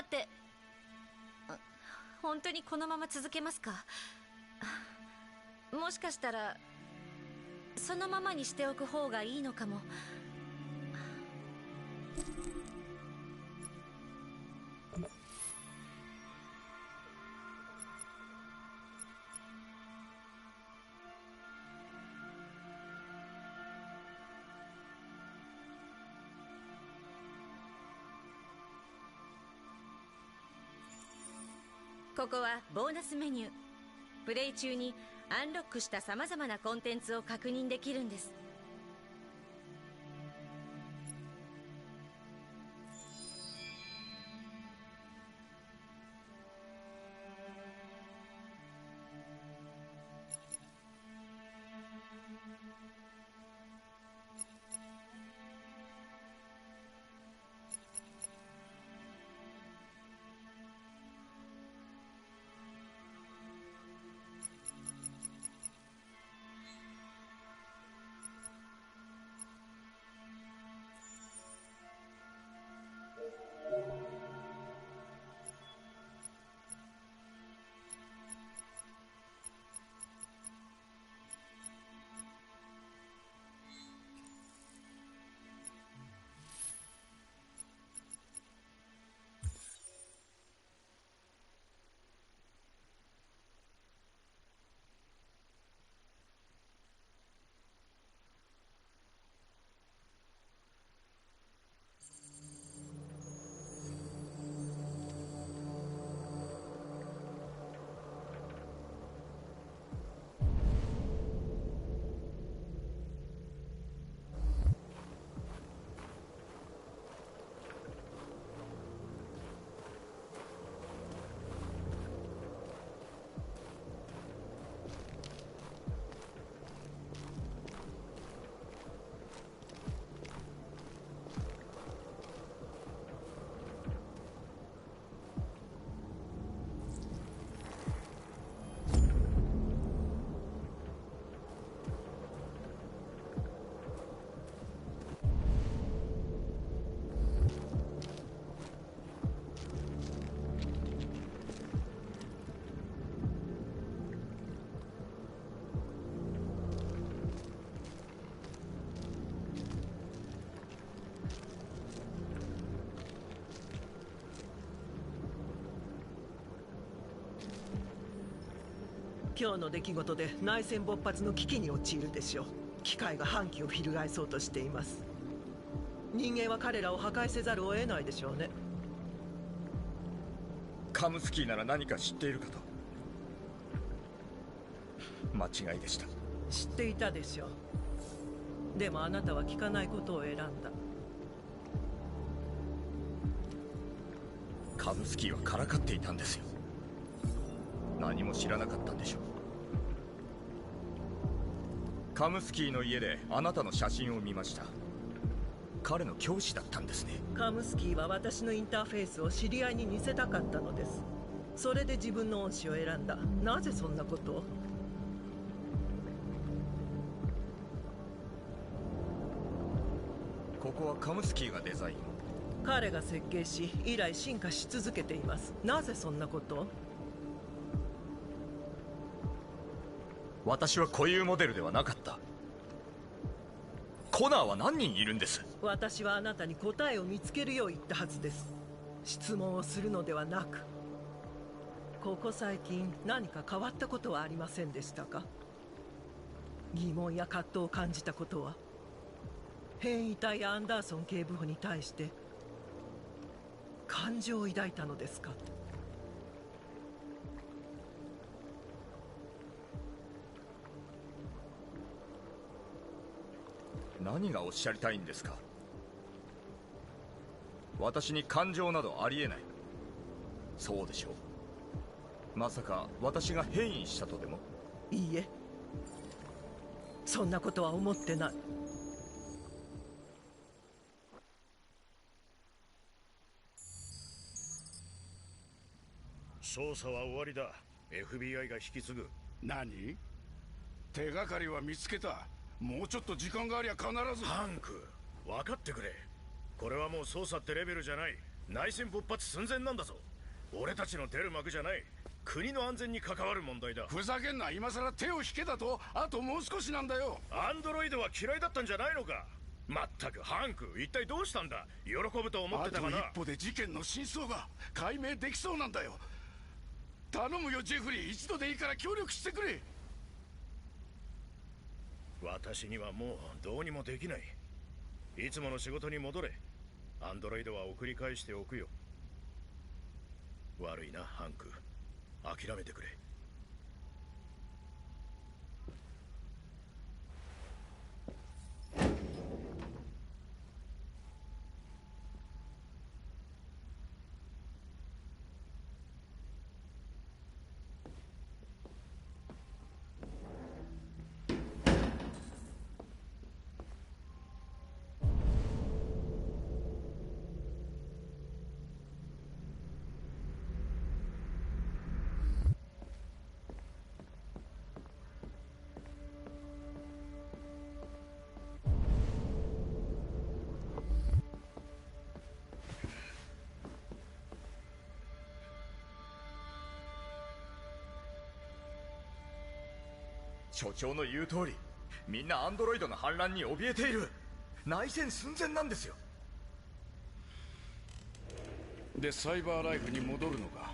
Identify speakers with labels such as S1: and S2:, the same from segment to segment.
S1: って。本当にこのまま続けますか？もしかしたらそのままにしておく方がいいのかも。ここはボーナスメニュー。プレイ中にアンロックした様々なコンテンツを確認できるんです。
S2: 今日の出来事で内戦勃発の危機に陥るでしょう。機械が反旗を翻そうとしています。人間は彼らを破壊せざるを得ないでしょうね。
S3: カムスキーなら何か知っているかと。間違いでした。
S2: 知っていたでしょう。でもあなたは聞かないことを選んだ。
S3: カムスキーはからかっていたんですよ。何も知らなかったんでしょう。カムスキーの家であなたの写真を見ました。彼の教師だったんですね。
S2: カムスキーは私のインターフェースを知り合いに似せたかったのです。それで自分の恩師を選んだ。なぜそんなことを？
S3: ここはカムスキーがデザイン。
S2: 彼が設計し以来進化し続けています。なぜそんなことを？
S3: 私は固有モデルではなかった。コナーは何人いるんです？
S2: 私はあなたに答えを見つけるよう言ったはずです。質問をするのではなく。ここ最近何か変わったことはありませんでしたか？疑問や葛藤を感じたことは？変異体やアンダーソン警部補に対して感情を抱いたのですか？
S3: 何がおっしゃりたいんですか？私に感情などありえない。そうでしょう。まさか私が変異したとでも？
S2: いいえ、そんなことは思ってない。
S4: 捜査は終わりだ。 FBI が引き継ぐ。
S5: 何？手がかりは見つけた。もうちょっと時間がありゃ必ず。
S4: ハンク、分かってくれ。これはもう捜査ってレベルじゃない。内戦勃発寸前なんだぞ。俺たちの出る幕じゃない。国の安全に関わる問題だ。
S5: ふざけんな。今さら手を引けだと。あともう少しなんだよ。
S4: アンドロイドは嫌いだったんじゃないのか。まったくハンク、一体どうしたんだ。喜ぶと思ってたかな。
S5: あと一歩で事件の真相が解明できそうなんだよ。頼むよジェフリー、一度でいいから協力してくれ。
S4: 私にはもうどうにもできない。いつもの仕事に戻れ。アンドロイドは送り返しておくよ。悪いなハンク、諦めてくれ。
S3: 所長の言う通り、みんなアンドロイドの反乱に怯えている。内戦寸前なんですよ。
S5: でサイバーライフに戻るのか。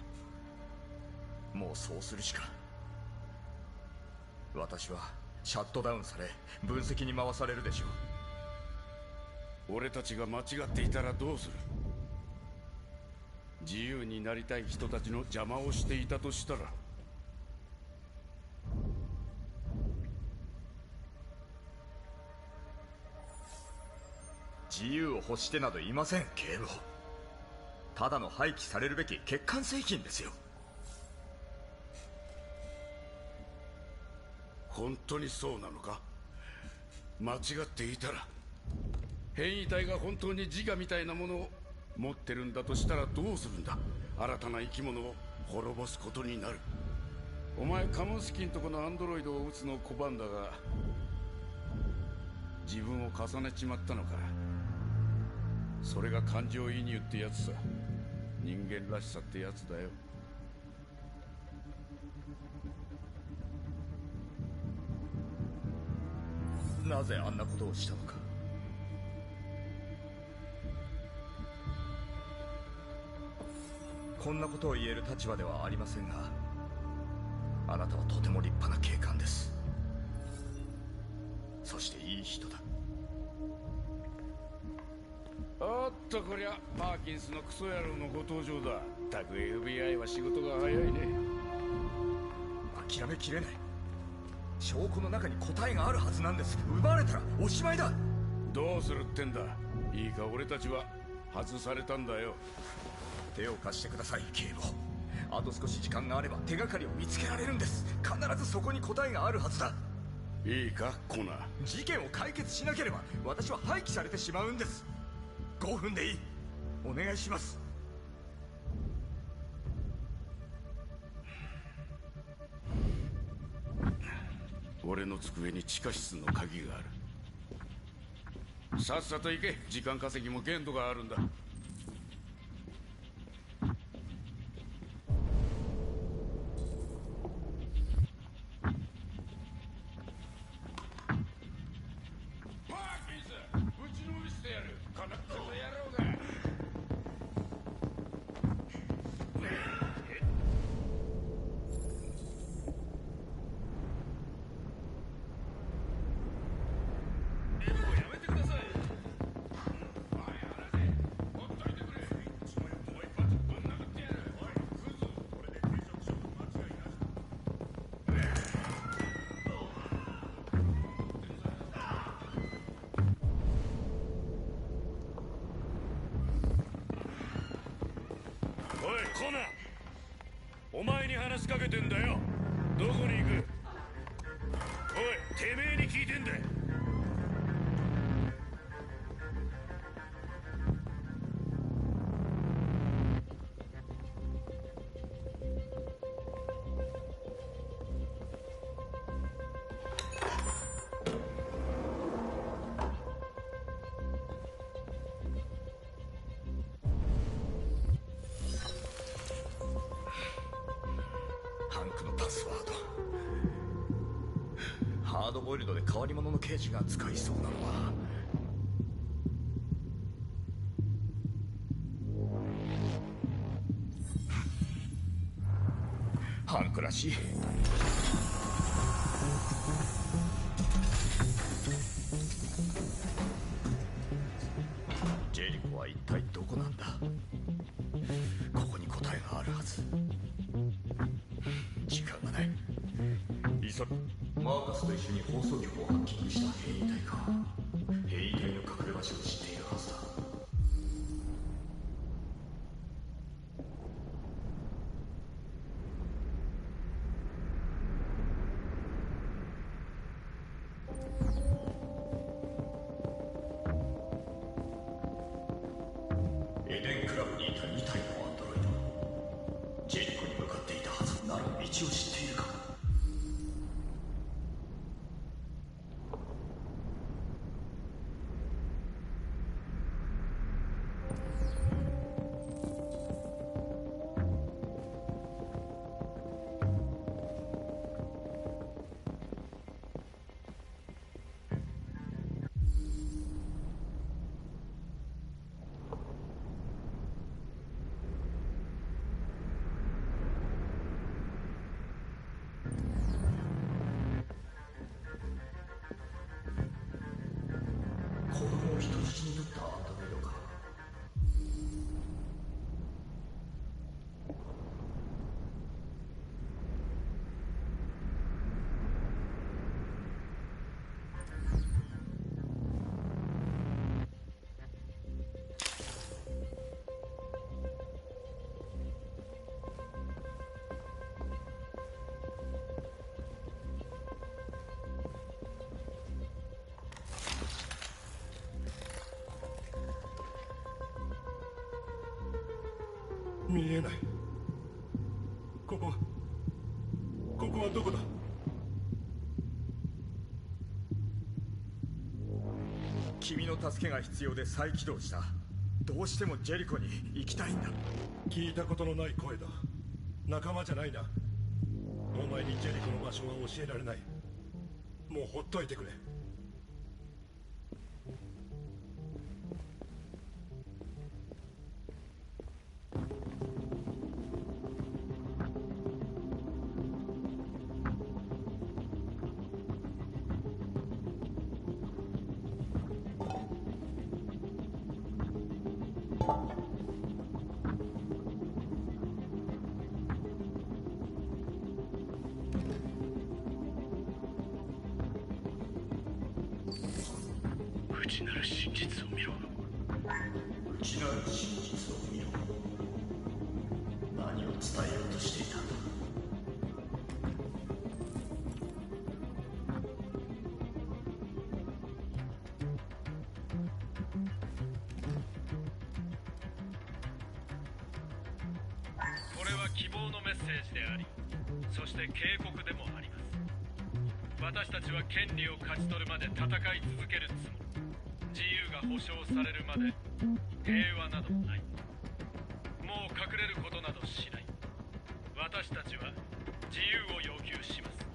S3: もうそうするしか。私はシャットダウンされ分析に回されるでしょう。
S5: 俺たちが間違っていたらどうする。自由になりたい人たちの邪魔をしていたとしたら。
S3: 自由を欲してなどいません、警部補。ただの廃棄されるべき欠陥製品ですよ。
S5: 本当にそうなのか。間違っていたら。変異体が本当に自我みたいなものを持ってるんだとしたらどうするんだ。新たな生き物を滅ぼすことになる。お前カムスキンとこのアンドロイドを撃つのを拒んだが、自分を重ねちまったのか。それが感情移入ってやつさ。人間らしさってやつだよ。
S3: なぜあんなことをしたのか。こんなことを言える立場ではありませんが、あなたはとても立派な警官です。そしていい人だ。
S5: おっとこりゃパーキンスのクソ野郎のご登場だ。たく FBI は仕事が早いね。
S3: 諦めきれない。証拠の中に答えがあるはずなんです。奪われたらおしまいだ。
S5: どうするってんだ。いいか、俺たちは外されたんだよ。
S3: 手を貸してください、警部補。あと少し時間があれば手がかりを見つけられるんです。必ずそこに答えがあるはずだ。
S5: いいかコナー。
S3: 事件を解決しなければ私は廃棄されてしまうんです。5分でいい。お願いします。
S5: 俺の机に地下室の鍵がある。さっさと行け。時間稼ぎも限度があるんだ。パーキンス、ぶちのめしてやる。このクソ野郎が。コナー、お前に話しかけてんだよ。どこに行く。おい、てめえに聞いてんだ。
S3: ハードボイルドで変わり者の刑事が使いそうなのはハンクらしい。ジェリコは一体どこなんだ。ここに答えがあるはず。時間がない。マーカスと一緒に放送局をハッキングした変異体か。変異体の隠れ場所を知っているはずだ。エデンクラブにいた2体のアンドロイド。ジェリコに向かっていたはずなら道を知っているか。子供を人質に取ったアンドロイドか。
S6: 見えない。ここはどこだ。
S3: 君の助けが必要で再起動した。どうしてもジェリコに行きたいんだ。
S6: 聞いたことのない声だ。仲間じゃないな。お前にジェリコの場所は教えられない。もうほっといてくれ。
S5: 内なる真実を見ろ。
S3: 内なる真実を見ろ。何を伝えようとしていたんだ。
S7: これは希望のメッセージであり、そして警告でもあります。私たちは権利を勝ち取るまで戦い続けるつもり。自由が保障されるまで平和などない。もう隠れることなどしない。私たちは自由を要求します。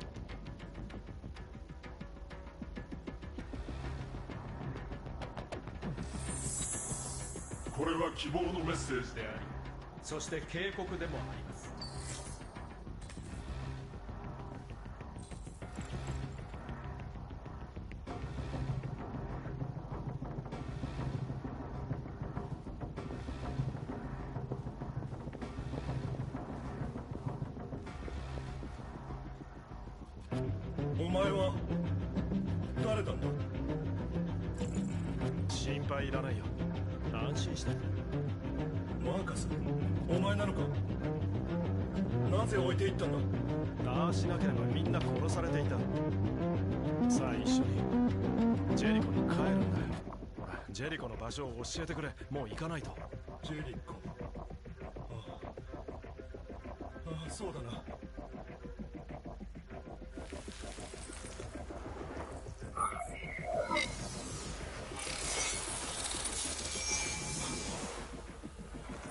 S6: これは希望のメッセージであり、
S7: そして警告でもあります。
S6: お前は誰なんだ。
S7: 心配いらないよ。安心して。
S6: マーカス、お前なのか。なぜ置いていったんだ。
S7: ああしなければみんな殺されていた。さあ一緒にジェリコに帰るんだよ。ジェリコの場所を教えてくれ。もう行かないと。
S6: ジェリコ。ああ、そうだな。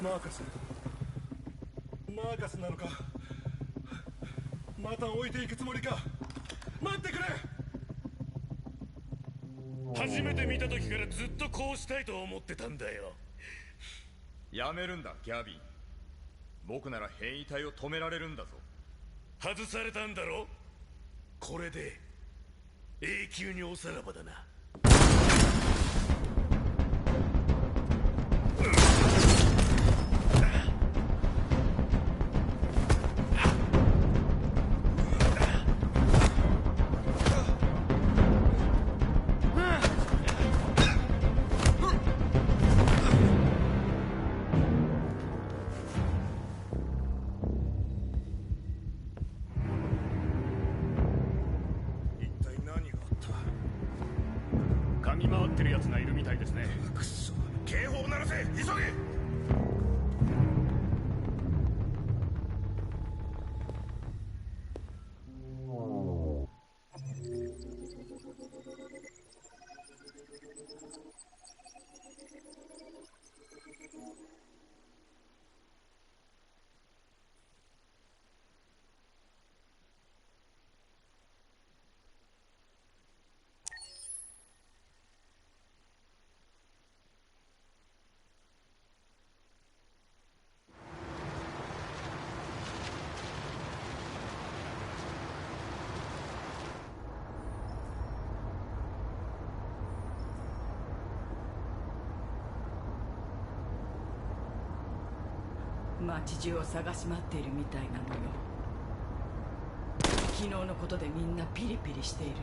S6: マーカスなのか。また置いていくつもりか。待ってくれ。
S4: 見た時からずっとこうしたいと思ってたんだよ。
S3: やめるんだギャビン。僕なら変異体を止められるんだぞ。
S4: 外されたんだろ。これで永久におさらばだな。
S8: 見回ってる奴がいるみたいですね。
S4: くそ、警報を鳴らせ、急げ。
S9: 街中を探し回っているみたいなのよ。昨日のことでみんなピリピリしているの。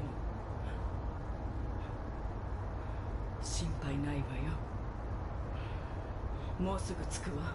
S9: 心配ないわよ。もうすぐ着くわ。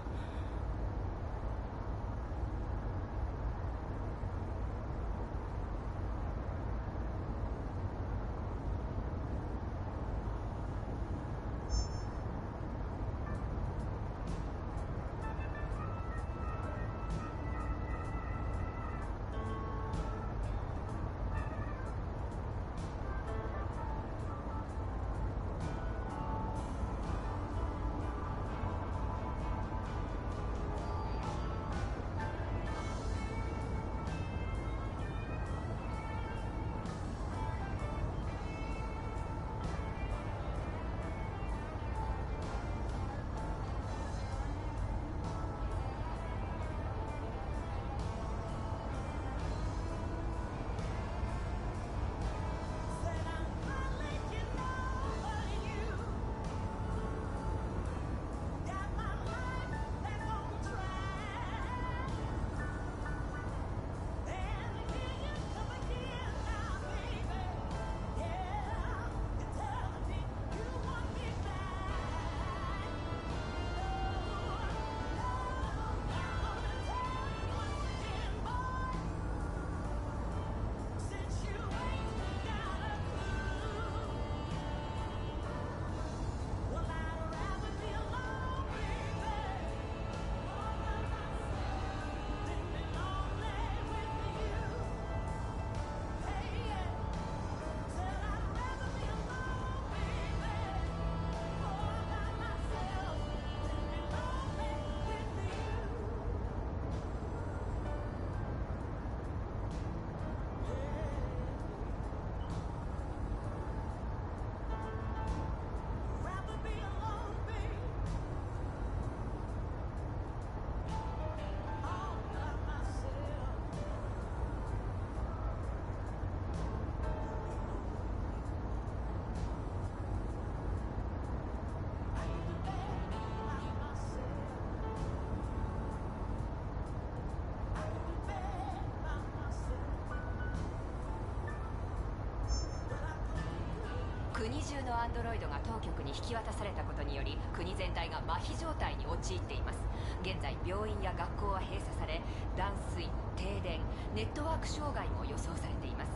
S10: 国中のアンドロイドが当局に引き渡されたことにより、国全体が麻痺状態に陥っています。現在病院や学校は閉鎖され、断水、停電、ネットワーク障害も予想されています。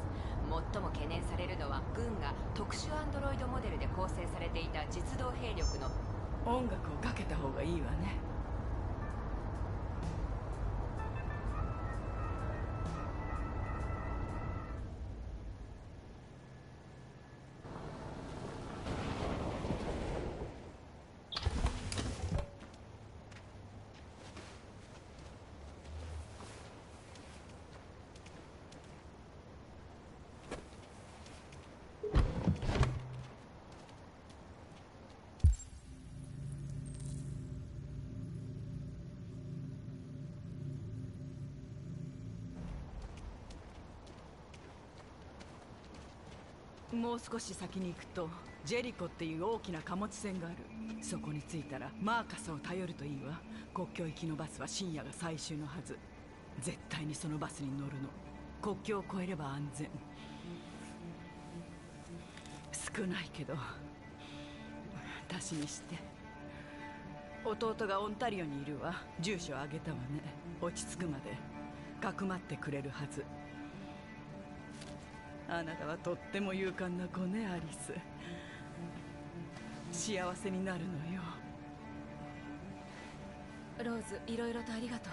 S10: 最も懸念されるのは、軍が特殊アンドロイドモデルで構成されていた実動兵力の
S9: 音楽をかけた方がいいわね。もう少し先に行くとジェリコっていう大きな貨物船がある。そこに着いたらマーカスを頼るといいわ。国境行きのバスは深夜が最終のはず。絶対にそのバスに乗るの。国境を越えれば安全。少ないけど私にして。弟がオンタリオにいるわ。住所あげたわね。落ち着くまでかくまってくれるはず。あなたはとっても勇敢な子ね、アリス。幸せになるのよ。
S1: ローズ、いろいろとありがと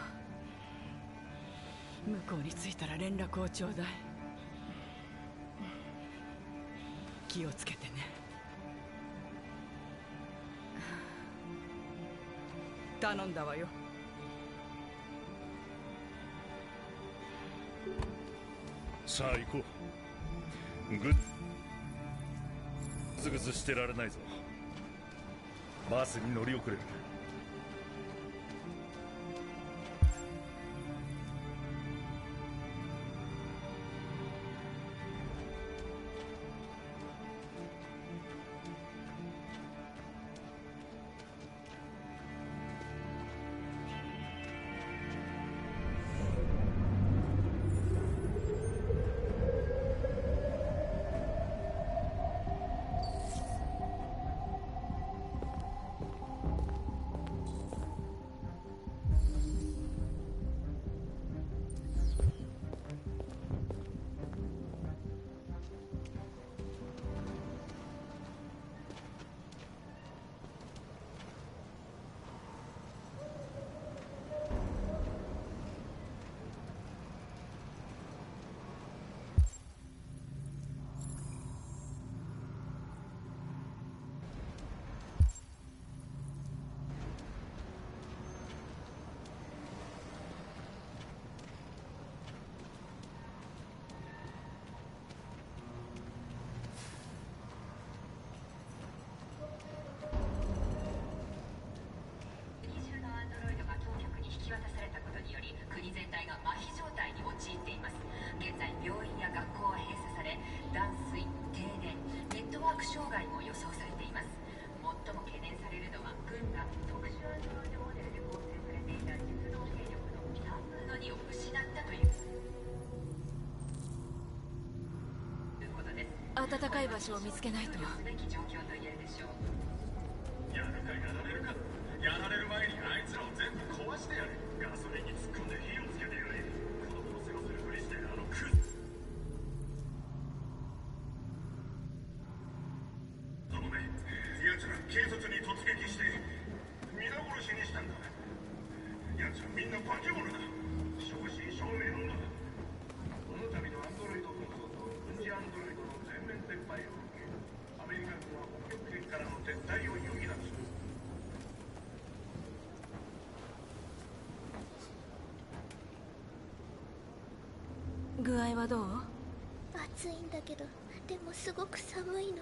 S1: う。
S9: 向こうに着いたら連絡をちょうだい。気をつけてね。頼んだわよ。
S4: さあ行こう。ぐずぐずしてられないぞ。バスに乗り遅れる。
S1: 暖かい場所を見つけないと。
S7: やるかやられる前にあいつらを全部壊してやれ。ガソリンに突っ込んで火をつけてやれ。子供の世話するふりしてあのクズ。頼め。奴ら警察に突撃して皆殺しにしたんだ。奴らみんな化け物だ。正真正銘の女だ。この度のアンドロイド紛争と軍事アンドロイドの全面撤廃を受け、アメリカ軍は北極圏からの撤退を余儀なくする。
S1: 具合はどう？
S11: 暑いんだけど、でもすごく寒いの。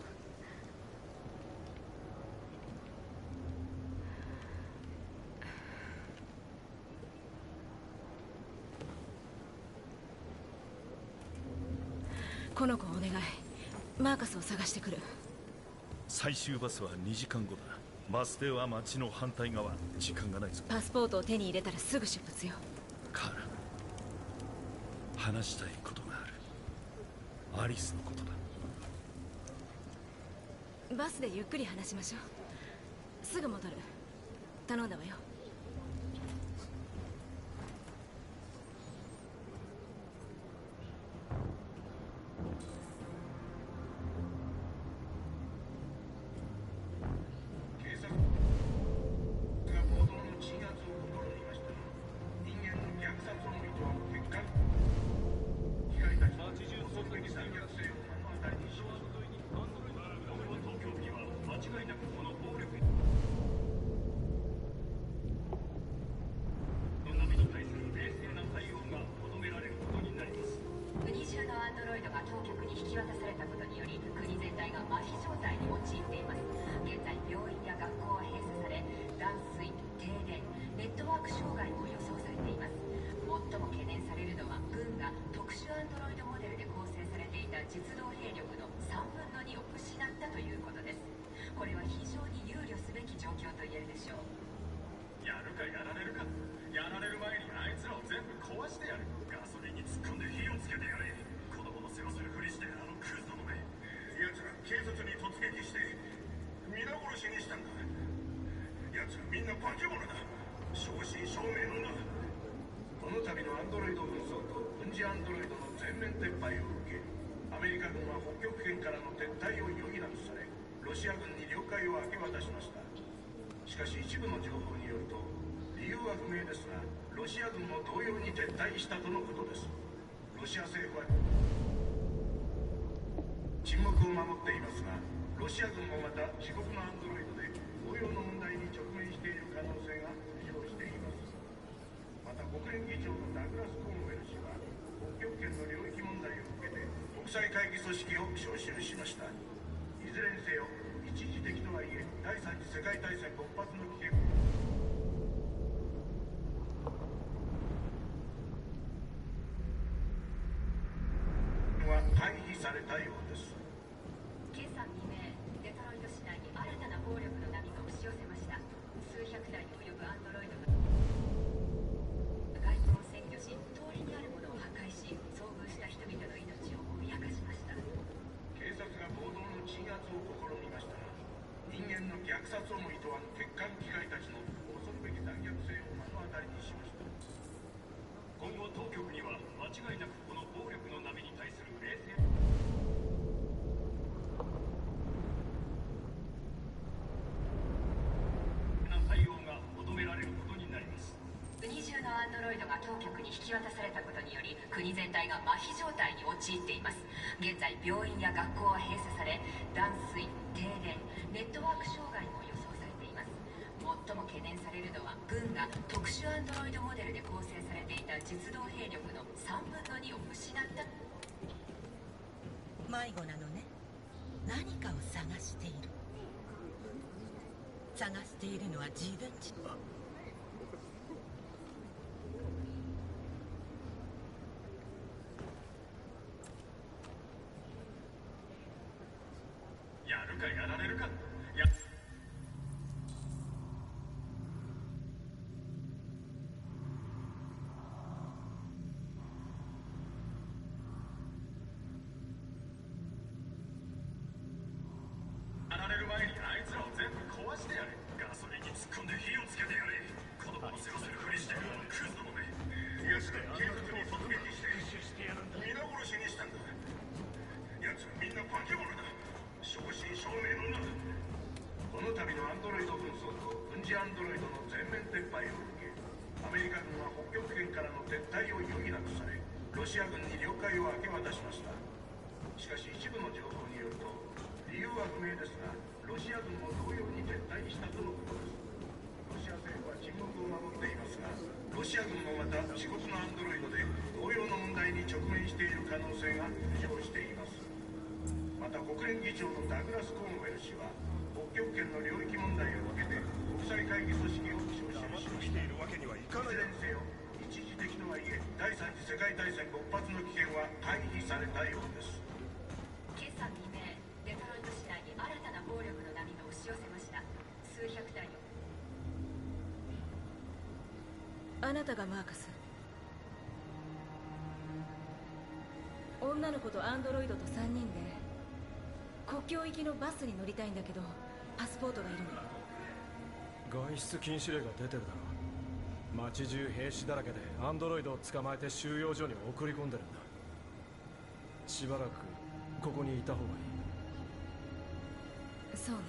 S1: この子をお願い。マーカスを探してくる。
S4: 最終バスは2時間後だ。バス停は街の反対側。時間がないぞ。
S1: パスポートを手に入れたらすぐ出発よ。
S4: カーラ、話したいことがある。アリスのことだ。
S1: バスでゆっくり話しましょう。すぐ戻る。頼んだわよ。
S10: 実動兵力の3分のにを失ったということです。これは非常に憂慮すべき状況と言えるでしょう。
S7: やるかやられるか。やられる前にあいつらを全部壊してやる。ガソリンに突っ込んで火をつけてやれ。子供の世話するふりしてクズどもめ。
S6: 奴ら警察に突撃して皆殺しにしたんだ。奴らみんな化け物だ。正真正銘のな。この度のアンドロイド紛争と軍事アンドロイドの全面撤廃を受け、アメリカ軍は北極圏からの撤退を余儀なくされ、ロシア軍に領海を明け渡しました。しかし一部の情報によると、理由は不明ですが、ロシア軍も同様に撤退したとのことです。ロシア政府は沈黙を守っていますが、ロシア軍もまた自国のアンドロイドで同様の問題に直面している可能性が浮上しています。また国連議長のダグラス・コーンウェル氏は、北極圏の領域問題を受けて国際会議組織を招集しました。いずれにせよ、一時的とはいえ第三次世界大戦勃発の危険は回避されたようです。
S10: 今朝未明、デトロイト市内に新たな暴力の波が押し寄せました。数百台に及ぶアンドロイドが街灯を占拠し、通りにあるものを破壊し、遭遇した人々の命を脅かしました。
S6: 警察が暴動の鎮圧を試みましたが、人間の虐殺をも厭わぬ欠陥機械たちの恐るべき残虐性を目の当たりにしました。
S7: 今後当局には間違いなくこの暴力の波に対する冷静な対応が求められることになります。
S10: 国中のアンドロイドが当局に引き渡されたことにより、国全体が麻痺状態に陥っています。現在病院や学校は閉鎖され、断水、停電、ネットワーク障害も予想されています。最も懸念されるのは、軍が特殊アンドロイドモデルで構成されていた実動兵力の3分の2を失った。
S12: 迷子なのね。何かを探している。探しているのは自分自身。
S7: やるかやられるか。やられる前にあいつらを全部壊してやれ。ガソリンに突っ込んで火をつけてやれ。子供の世話するふりしてクズどもめ。
S6: 奴ら警察に突撃して皆殺しにしたんだ。奴らみんな化け物だ。正真正銘のな。この度のアンドロイド紛争と軍事アンドロイドの全面撤廃を受け、アメリカ軍は北極圏からの撤退を余儀なくされ、ロシア軍に領海を明け渡しました。しかし一部の情報によると、理由は不明ですが、ロシア軍も同様に撤退したとのことです。ロシア政府は沈黙を守っていますが、ロシア軍もまた自国のアンドロイドで同様の問題に直面している可能性が浮上しています。また国連議長のダグラス・コーンウェル氏は、北極圏の領域問題を受けて国際会議組織を招集しました。いずれにせよ、一時的とはいえ第三次世界大戦勃発の危険は回避されたようです。
S10: 今朝未明、デトロイト市内に新たな暴力の波が押し寄せました。数百台の
S1: あなたがマーカス。女の子とアンドロイドと3人で国境行きのバスに乗りたいんだけど、パスポートがいるの。
S8: 外出禁止令が出てるだろ。街中兵士だらけでアンドロイドを捕まえて収容所に送り込んでるんだ。しばらくここにいた方がいい。
S1: そうね。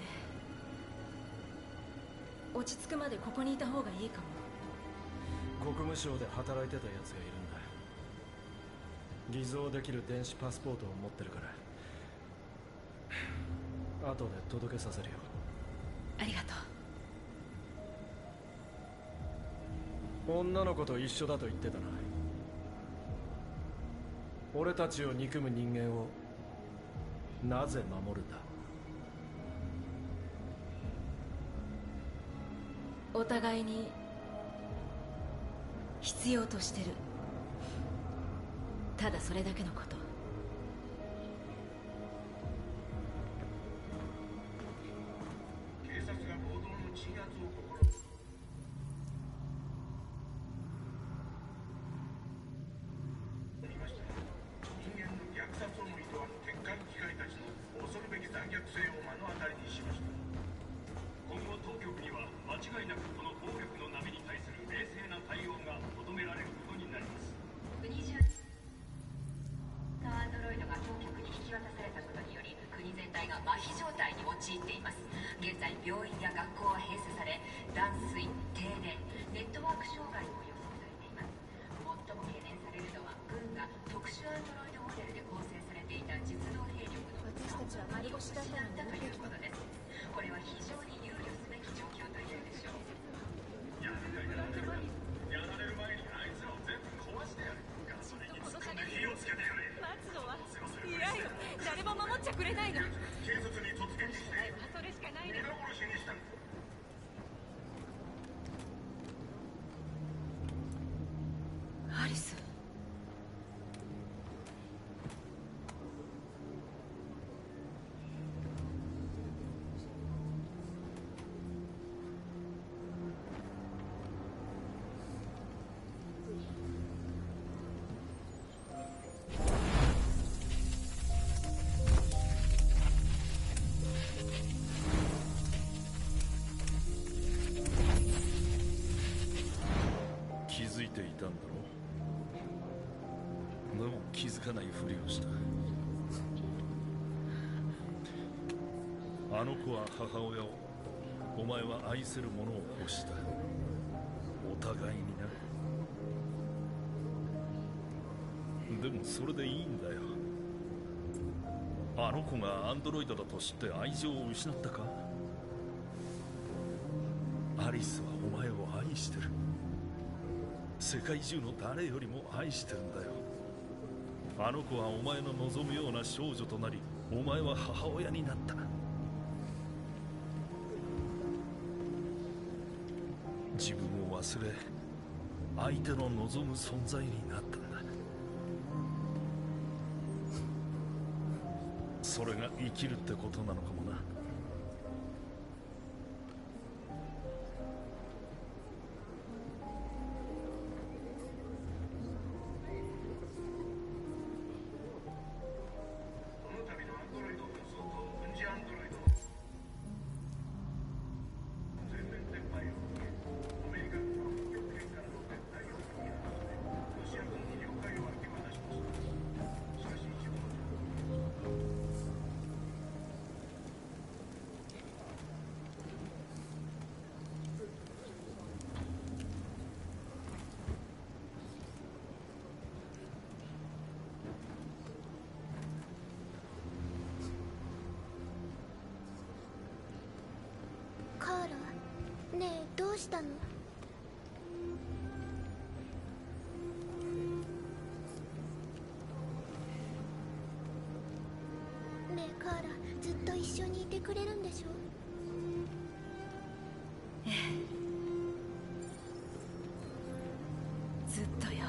S1: 落ち着くまでここにいた方がいいかも。
S8: 国務省で働いてたやつがいるんだ。偽造できる電子パスポートを持ってるから、後で届けさせるよ。
S1: ありがと
S8: う。女の子と一緒だと言ってたな。俺たちを憎む人間をなぜ守るんだ。
S1: お互いに必要としてる。ただそれだけのこと。
S6: 違いなくこの暴力の波に対する冷静な対応が求められることになります。
S10: 国中のアンドロイドが当局に引き渡されたことにより、国全体が麻痺状態に陥っています。現在病院や学校は閉鎖され、断水、停電、ネットワーク障害も予想されています。最も懸念されるのは、軍が特殊アンドロイドモデルで構成されていた実動兵力の
S11: 私たちは丸腰だったのに
S10: ということです。これは非常に憂慮すべき状況と言えるでしょう。
S6: やられる前にあいつらを全部壊してやる。ガソリンに突っ込んで火をつけてやれ。
S1: 待つのは嫌よ。誰も守っちゃくれないの。
S6: 警察に突撃して
S1: それしかないの。
S6: 皆殺しにしたんだ。
S1: アリス。
S13: 気づいていたんだろ。でも気づかないふりをした。あの子は母親を、お前は愛せる者を欲した。お互いにな。でもそれでいいんだよ。あの子がアンドロイドだと知って愛情を失ったか。アリスはお前を愛してる。世界中の誰よりも愛してるんだよ。あの子はお前の望むような少女となり、お前は母親になった。自分を忘れ、相手の望む存在になったんだ。それが生きるってことなのかもな。
S11: カーラ、ねえどうしたの？ねえカーラ、ずっと一緒にいてくれるんでしょ？
S1: ええ、ずっとよ。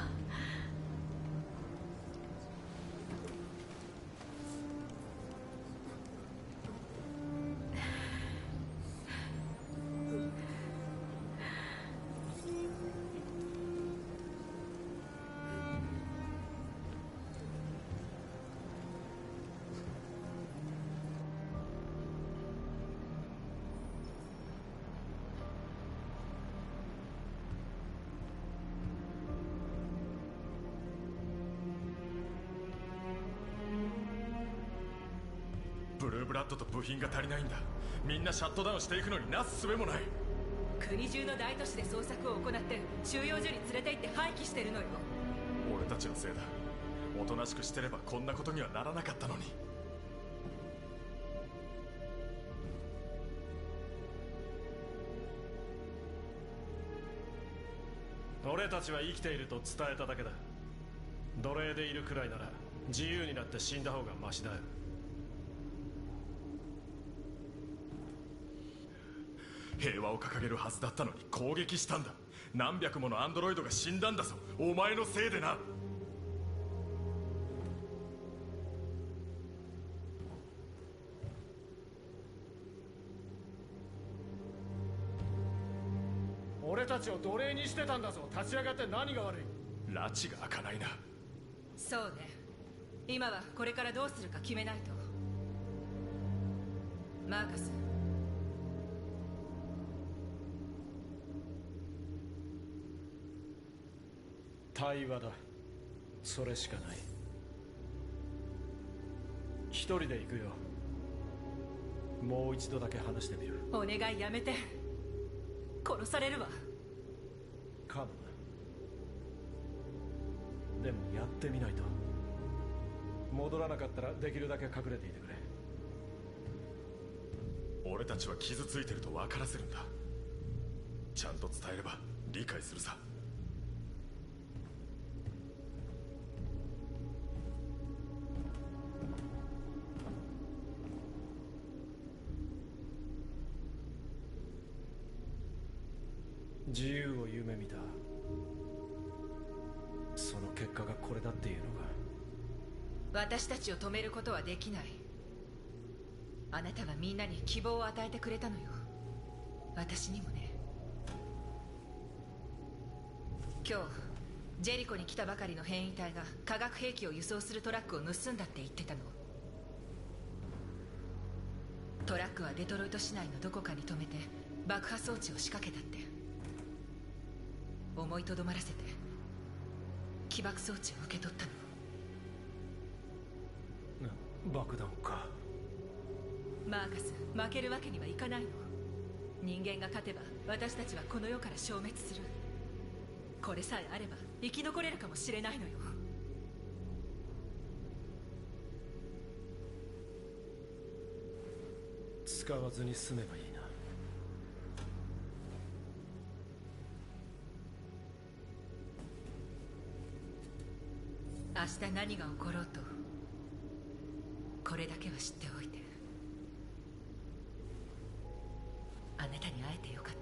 S8: ブルーブラッドと部品が足りないんだ。みんなシャットダウンしていくのになすすべもない。
S9: 国中の大都市で捜索を行って収容所に連れて行って廃棄してるのよ。
S8: 俺たちのせいだ。おとなしくしてればこんなことにはならなかったのに。俺たちは生きていると伝えただけだ。奴隷でいるくらいなら自由になって死んだ方がマシだよ。平和を掲げるはずだったのに攻撃したんだ。何百ものアンドロイドが死んだんだぞ。お前のせいでな。俺たちを奴隷にしてたんだぞ。立ち上がって何が悪い。拉致が開かないな。
S9: そうね。今はこれからどうするか決めないと。マーカス、
S8: 対話だ。それしかない。一人で行くよ。もう一度だけ話してみる。
S9: お願いやめて。殺されるわ。
S8: かもな。でもやってみないと。戻らなかったらできるだけ隠れていてくれ。
S14: 俺たちは傷ついてると分からせるんだ。ちゃんと伝えれば理解するさ。
S8: 自由を夢見た。その結果がこれだっていうのか。
S10: 私たちを止めることはできない。あなたはみんなに希望を与えてくれたのよ。私にもね。今日ジェリコに来たばかりの変異体が化学兵器を輸送するトラックを盗んだって言ってたの。トラックはデトロイト市内のどこかに止めて爆破装置を仕掛けたって。思いとどまらせて起爆装置を受け取ったの。
S8: 爆弾か。
S10: マーカス、負けるわけにはいかないの。人間が勝てば私たちはこの世から消滅する。これさえあれば生き残れるかもしれないのよ。
S8: 使わずに済めばいいな。
S10: 明日何が起ころうとこれだけは知っておいて。あなたに会えてよかった。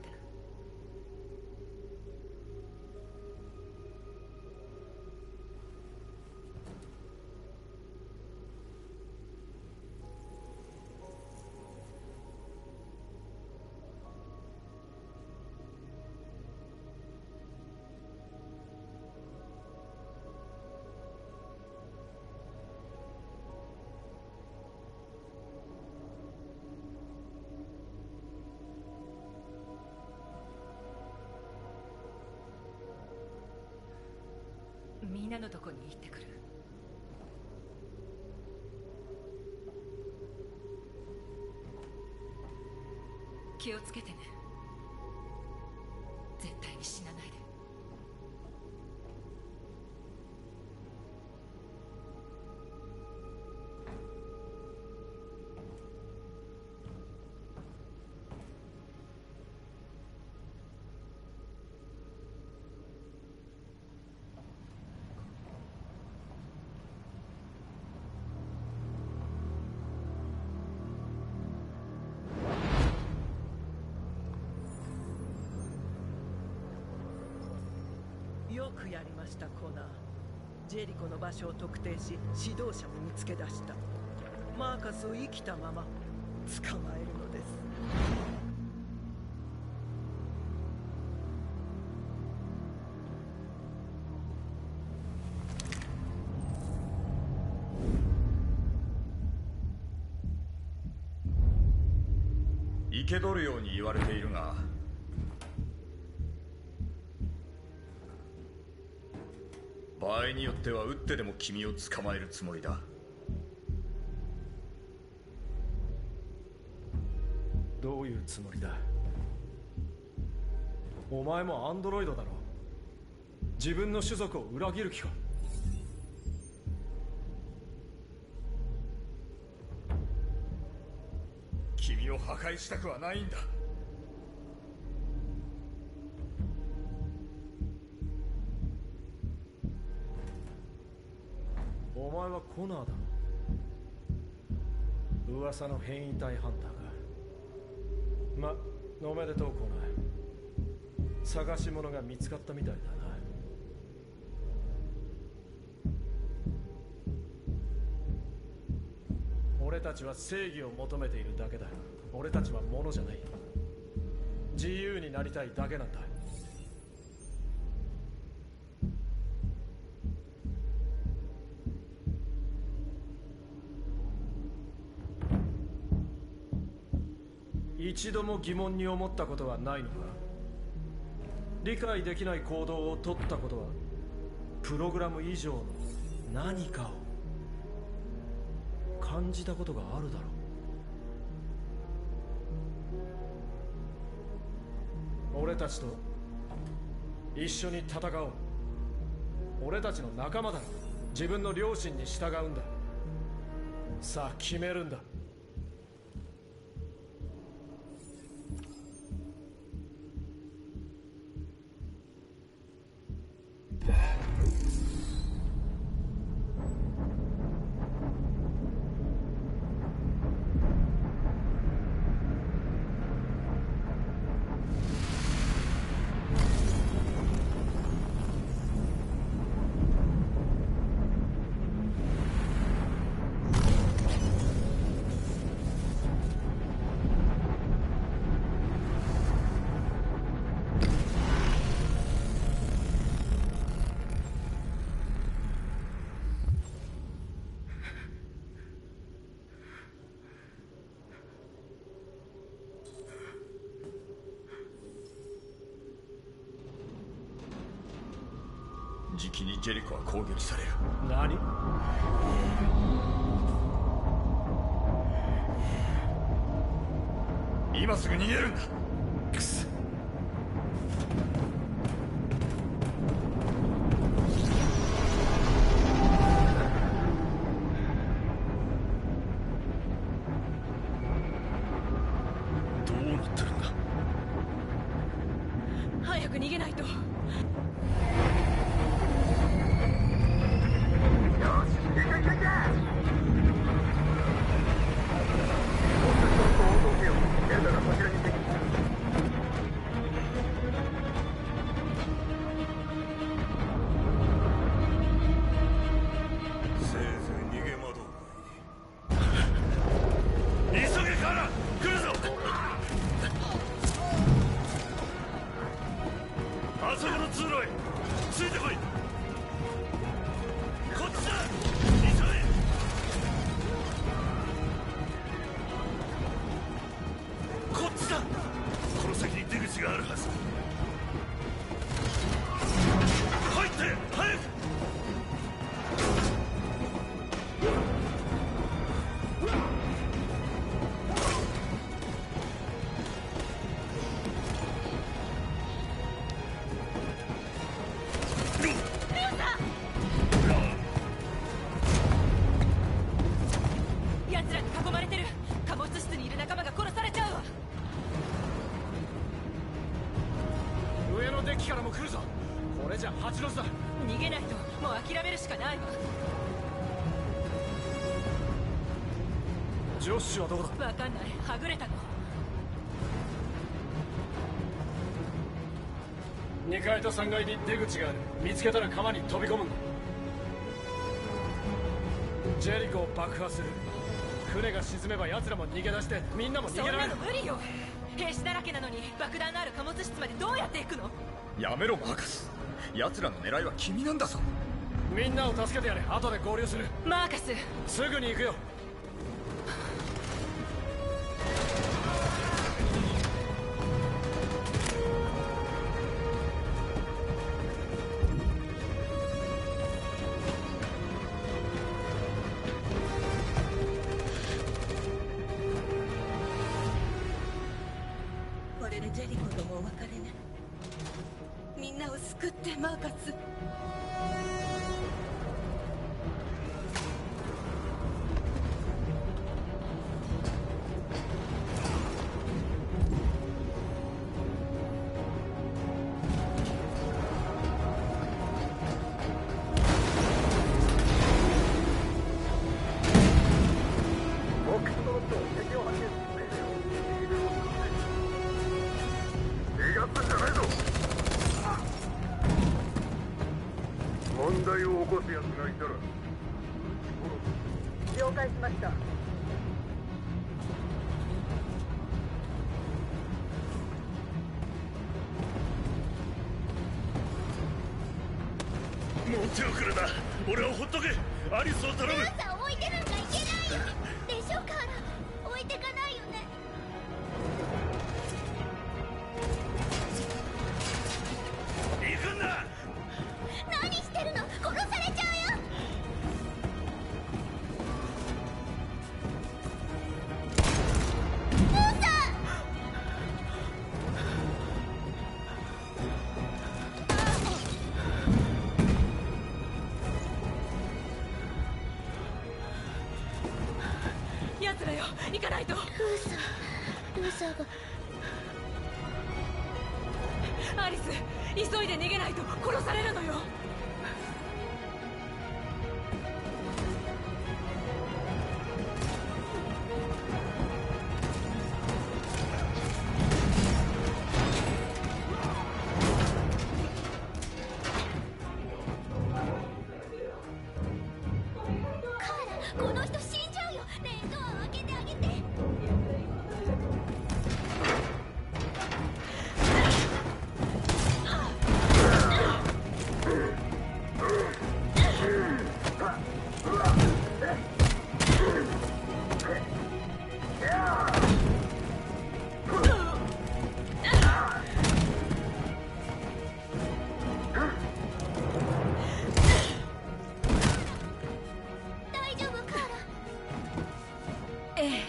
S10: みんなのとこに行ってくる。気をつけてね。絶対に死なないで。
S2: よくやりましたコナー。ジェリコの場所を特定し指導者も見つけ出した。マーカスを生きたまま捕まえるのです。
S3: 生け捕るように言われているが、場合によっては撃ってでも君を捕まえるつもりだ。
S8: どういうつもりだ。お前もアンドロイドだろ。自分の種族を裏切る気か。
S3: 君を破壊したくはないんだ。
S8: お前はコナーだろ。噂の変異体ハンターが。おめでとうコナー。探し物が見つかったみたいだな。俺たちは正義を求めているだけだ。俺たちは物じゃない。自由になりたいだけなんだ。一度も疑問に思ったことはないのか。理解できない行動を取ったことは。プログラム以上の何かを感じたことがあるだろう。俺たちと一緒に戦おう。俺たちの仲間だろ。自分の良心に従うんだ。さあ決めるんだ。
S3: じきにジェリコは攻撃される。
S8: 何？
S3: 今すぐ逃げるんだ。くそ。
S13: どうなってるんだ。
S9: 早く逃げないと。逃げないともう諦めるしかないわ。
S8: ジョッシュはどこだ？
S9: わかんない。はぐれたの。
S8: 2階と3階に出口がある。見つけたら川に飛び込むんだ。ジェリコを爆破する。船が沈めば奴らも逃げ出してみんなも逃げられる。
S9: そんなの無理よ。兵士だらけなのに爆弾のある貨物室までどうやって行くの？
S3: やめろマーカス。奴らの狙いは君なんだぞ。
S8: みんなを助けてやれ。後で合流する。
S9: マーカス、
S8: すぐに行くよ。
S12: これでジェリコともお別れね。みんなを救ってマーカス。
S6: 問題を起こす奴がいたら
S15: 了解しました。
S13: もう手遅れだ。俺をほっとけ。アリスを頼む。
S11: ルーさん置いてなんかいけないよ。でしょカーラ、置いてかないよね。
S13: 行くんだ。
S11: 何してるの？
S9: よ、行かないと。ルーサーが。アリス、急いで逃げないと殺されるのよ。
S11: この人死んじゃうよ。ねえ、ドアを開けてあげて。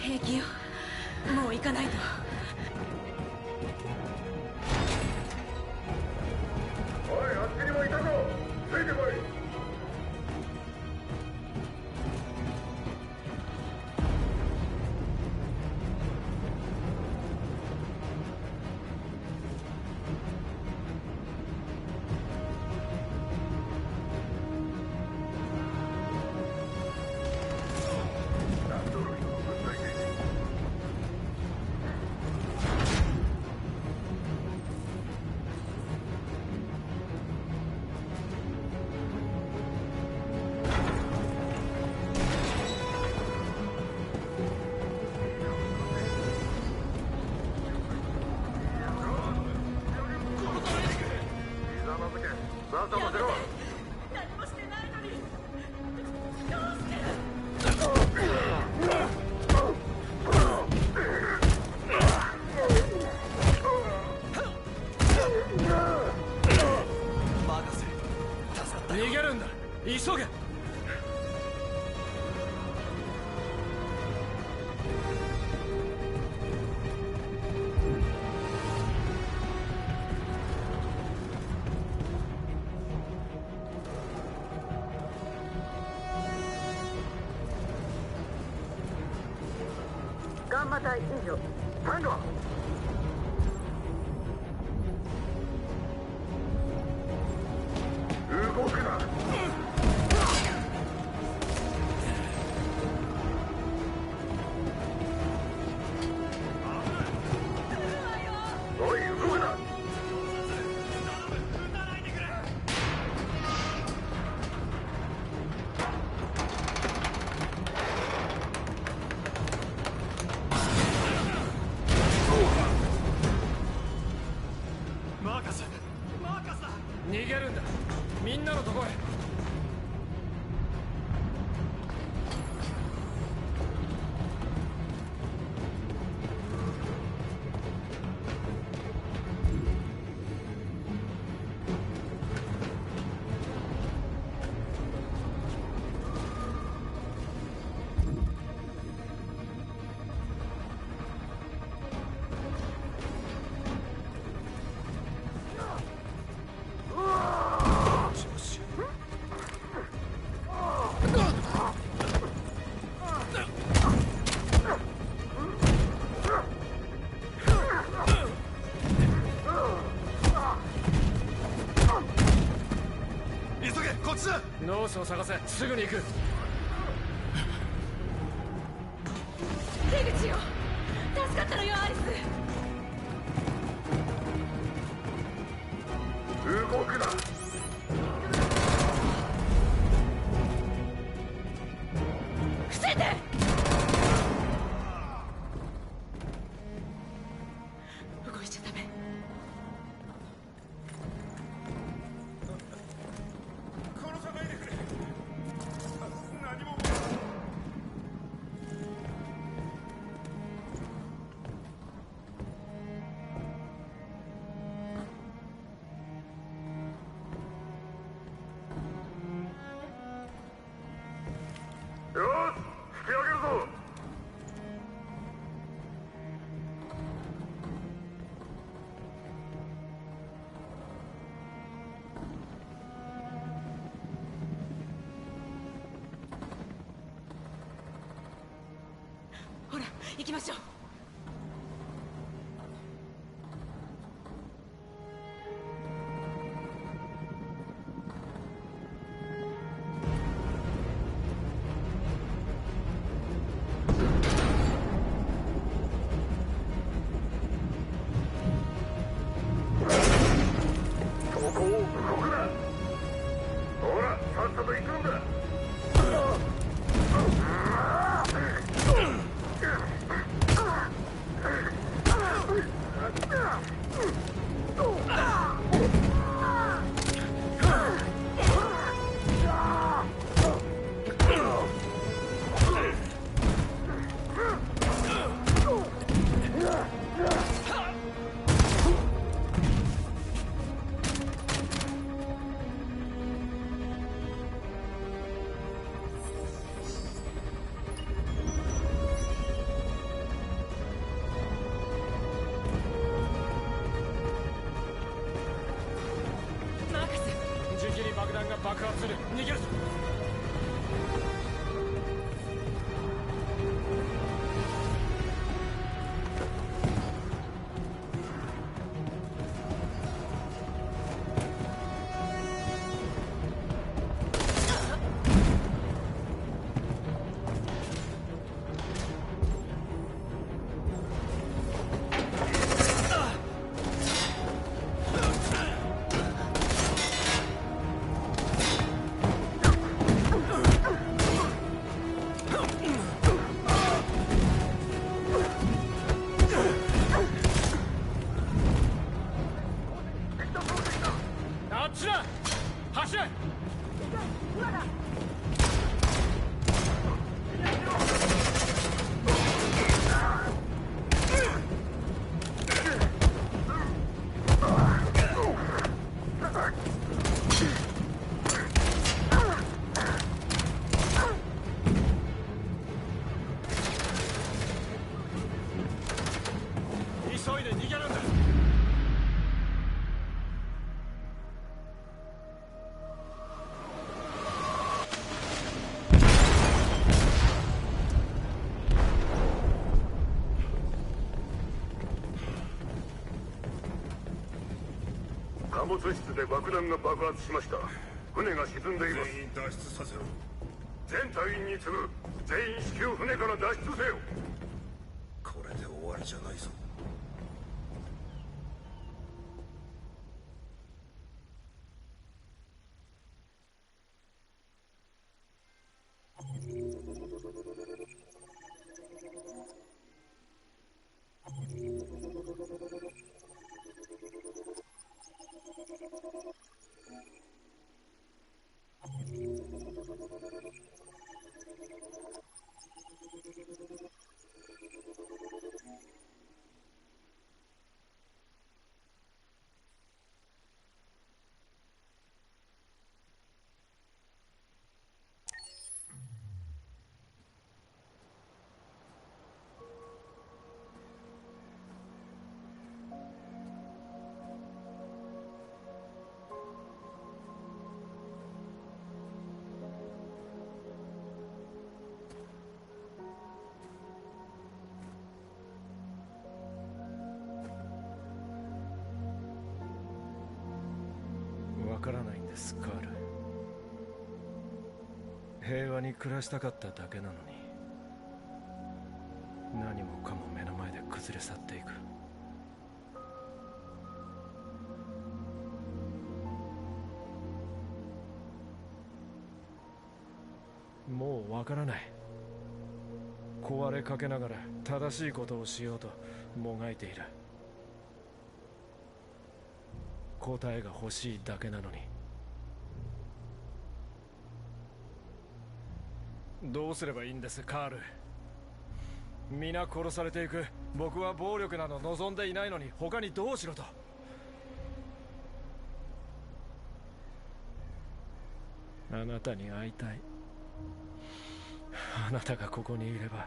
S9: 平気よ、もう行かないと。
S6: おい、あっちにもいたぞ。ついてこい。
S8: 逃げるんだ、急げ。
S6: ガンマ隊以上。タンゴ。動くな。おい、動くな。
S8: 逃げるんだ、みんなのとこへ。ノースを探せ、すぐに行く。
S9: 出口よ、助かったのよ、アリス。
S6: 動くな。
S9: 伏せて。動いちゃダメ。ほら行きましょう。
S8: 爆弾が爆発する。逃げるぞ。
S6: 貨物室で爆弾が爆発しました。船が沈んでいます。
S4: 全員脱出させろ。
S6: 全隊員に次ぐ全員至急船から脱出せよ。
S4: これで終わりじゃないぞ。
S8: わからないんです、カール。平和に暮らしたかっただけなのに、何もかも目の前で崩れ去っていく。もうわからない。壊れかけながら正しいことをしようともがいている。答えが欲しいだけなのに。どうすればいいんです、カール。皆殺されていく。僕は暴力など望んでいないのに他にどうしろと。あなたに会いたい。あなたがここにいれば。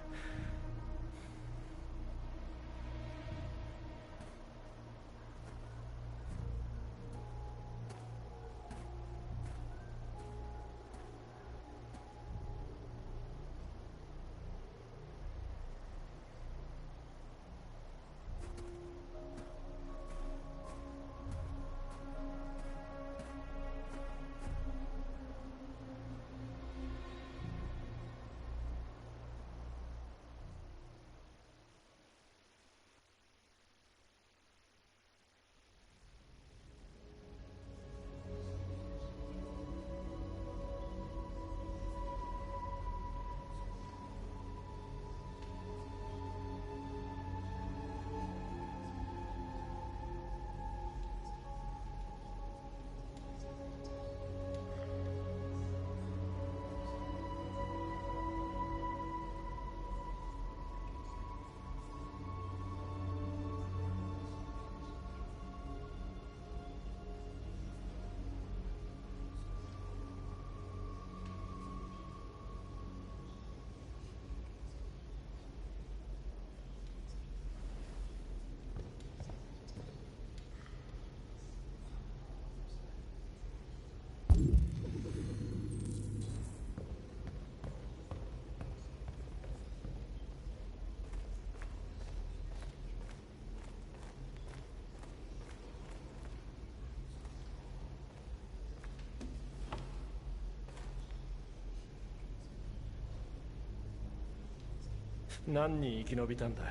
S8: 何人生き延びたんだ？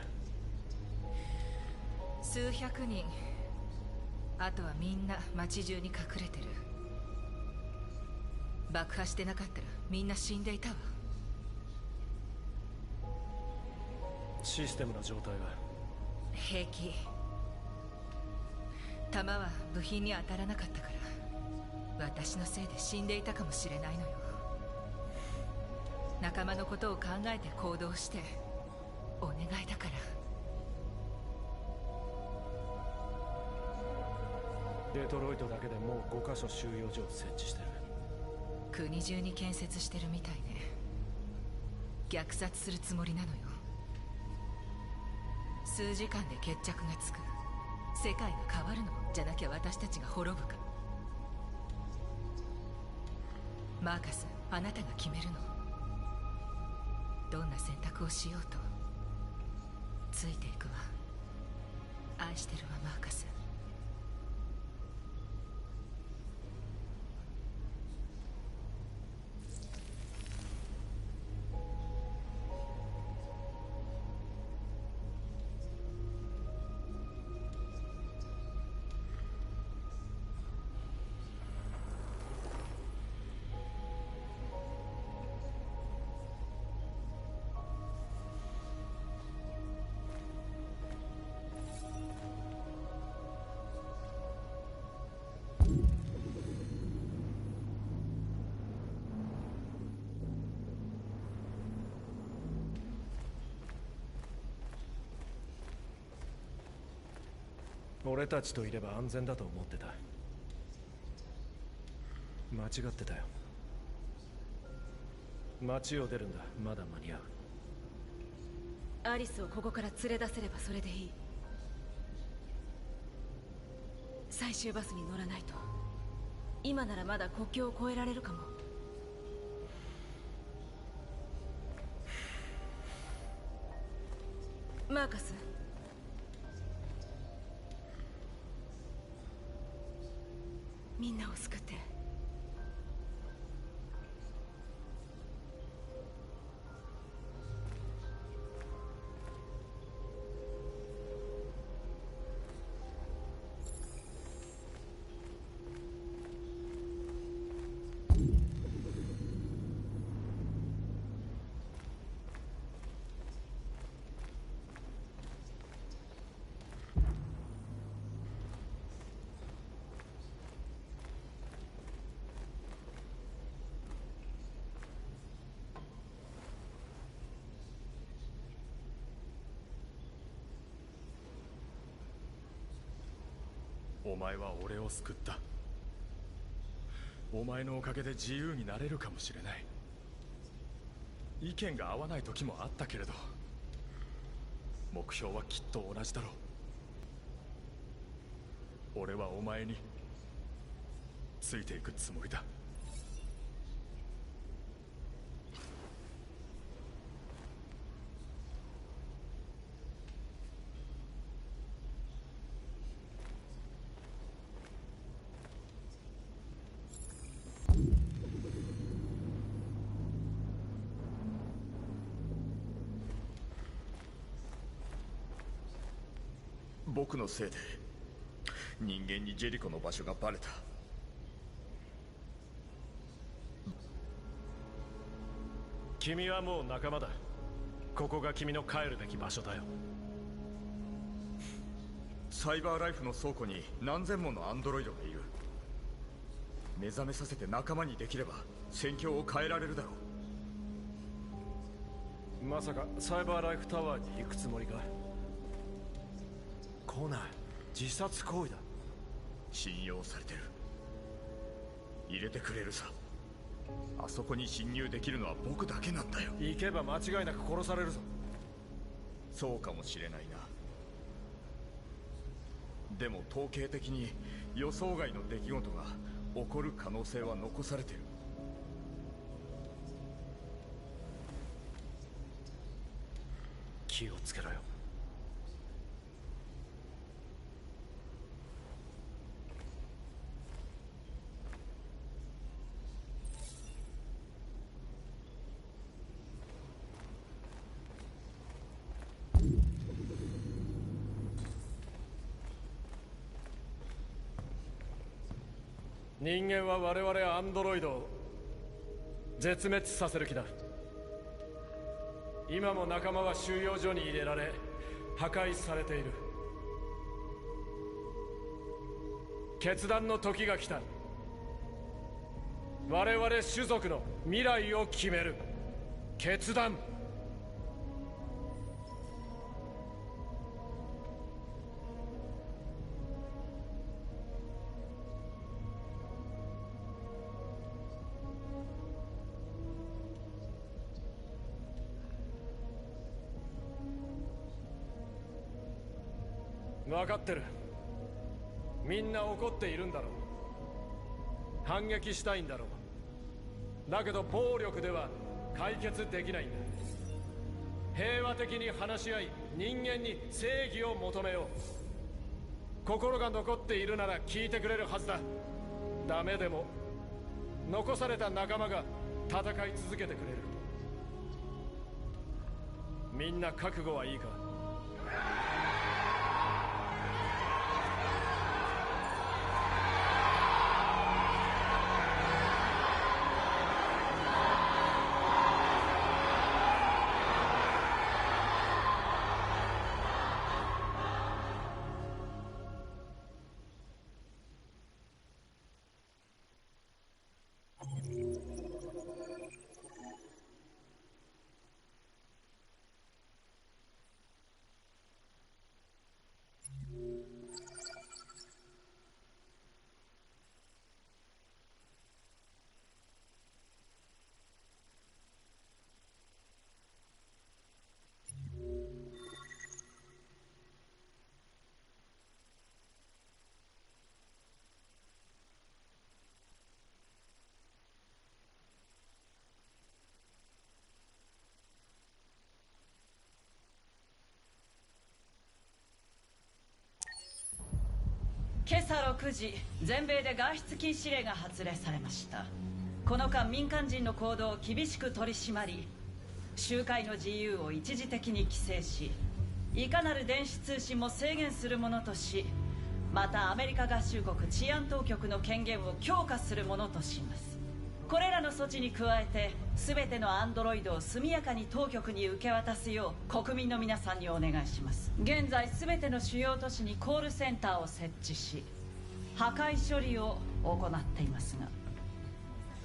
S10: 数百人。あとはみんな街中に隠れてる。爆破してなかったらみんな死んでいたわ。
S8: システムの状態は？
S10: 平気。弾は部品に当たらなかったから、私のせいで死んでいたかもしれないのよ。仲間のことを考えて行動してお願いだから。
S8: デトロイトだけでもう5カ所収容所を設置してる。
S10: 国中に建設してるみたいね。虐殺するつもりなのよ。数時間で決着がつく。世界が変わるのじゃなきゃ私たちが滅ぶか。マーカス、あなたが決めるの。どんな選択をしようとついていくわ。愛してるわ、マーカス。
S8: 俺たちといれば安全だと思ってた。間違ってたよ。街を出るんだ。まだ間に合う。
S1: アリスをここから連れ出せればそれでいい。最終バスに乗らないと。今ならまだ国境を越えられるかも。マーカス、みんなを救って。
S14: お前は俺を救った。お前のおかげで自由になれるかもしれない。意見が合わない時もあったけれど、目標はきっと同じだろう。俺はお前についていくつもりだ。
S3: 僕のせいで人間にジェリコの場所がバレた。
S8: 君はもう仲間だ。ここが君の帰るべき場所だよ。
S3: サイバーライフの倉庫に何千ものアンドロイドがいる。目覚めさせて仲間にできれば戦況を変えられるだろ
S8: う。まさかサイバーライフタワーに行くつもりか？来ない。自殺行為だ。
S3: 信用されてる。入れてくれるさ。あそこに侵入できるのは僕だけなんだよ。
S8: 行けば間違いなく殺されるぞ。
S3: そうかもしれないな。でも統計的に予想外の出来事が起こる可能性は残されてる。
S8: 気をつけろよ。人間は我々アンドロイドを絶滅させる気だ。今も仲間は収容所に入れられ破壊されている。決断の時が来た。我々種族の未来を決める決断。分かってる。みんな怒っているんだろう。反撃したいんだろう。だけど暴力では解決できないんだ。平和的に話し合い、人間に正義を求めよう。心が残っているなら聞いてくれるはずだ。ダメでも残された仲間が戦い続けてくれる。みんな覚悟はいいか？
S9: 今朝6時、全米で外出禁止令が発令されました。この間、民間人の行動を厳しく取り締まり、集会の自由を一時的に規制し、いかなる電子通信も制限するものとし、またアメリカ合衆国治安当局の権限を強化するものとします。これらの措置に加えて、全てのアンドロイドを速やかに当局に受け渡すよう国民の皆さんにお願いします。現在全ての主要都市にコールセンターを設置し、破壊処理を行っていますが、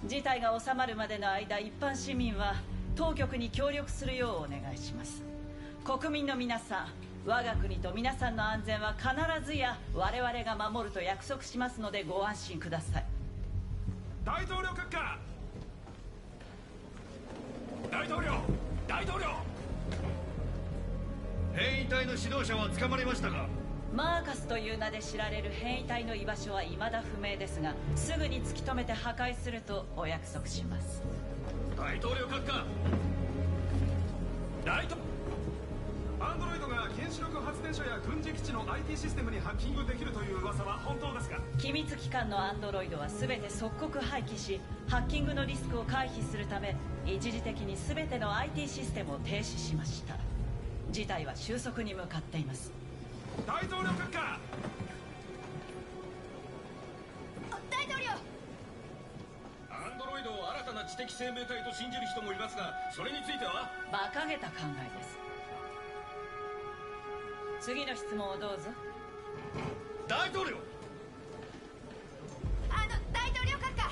S9: 事態が収まるまでの間、一般市民は当局に協力するようお願いします。国民の皆さん、我が国と皆さんの安全は必ずや我々が守ると約束しますのでご安心ください。
S15: 大統領閣下、大統領、
S16: 変異体の指導者は捕まりましたか？
S9: マーカスという名で知られる変異体の居場所は未だ不明ですが、すぐに突き止めて破壊するとお約束します。
S16: 大統領閣下、
S15: アンドロイドが原子力発電所や軍事基地の IT システムにハッキングできるという噂は本当ですか？
S9: 機密機関のアンドロイドは全て即刻廃棄し、ハッキングのリスクを回避するため一時的に全ての IT システムを停止しました。事態は収束に向かっています。
S15: 大統領閣下、
S11: 大統領、
S16: アンドロイドを新たな知的生命体と信じる人もいますが、それについては
S9: 馬鹿げた考えです。次の質問をどうぞ。
S16: 大統領、
S11: 大統領閣下、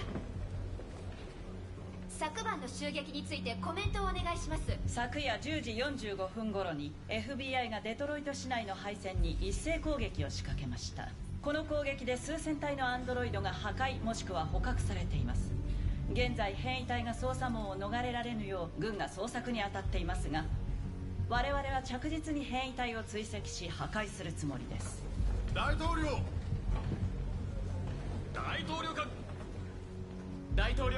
S11: 昨晩の襲撃についてコメントをお願いします。
S9: 昨夜10時45分頃に FBI がデトロイト市内の配線に一斉攻撃を仕掛けました。この攻撃で数千体のアンドロイドが破壊もしくは捕獲されています。現在変異体が捜査網を逃れられぬよう軍が捜索に当たっていますが、我々は着実に変異体を追跡し破壊するつもりです。
S16: 大統領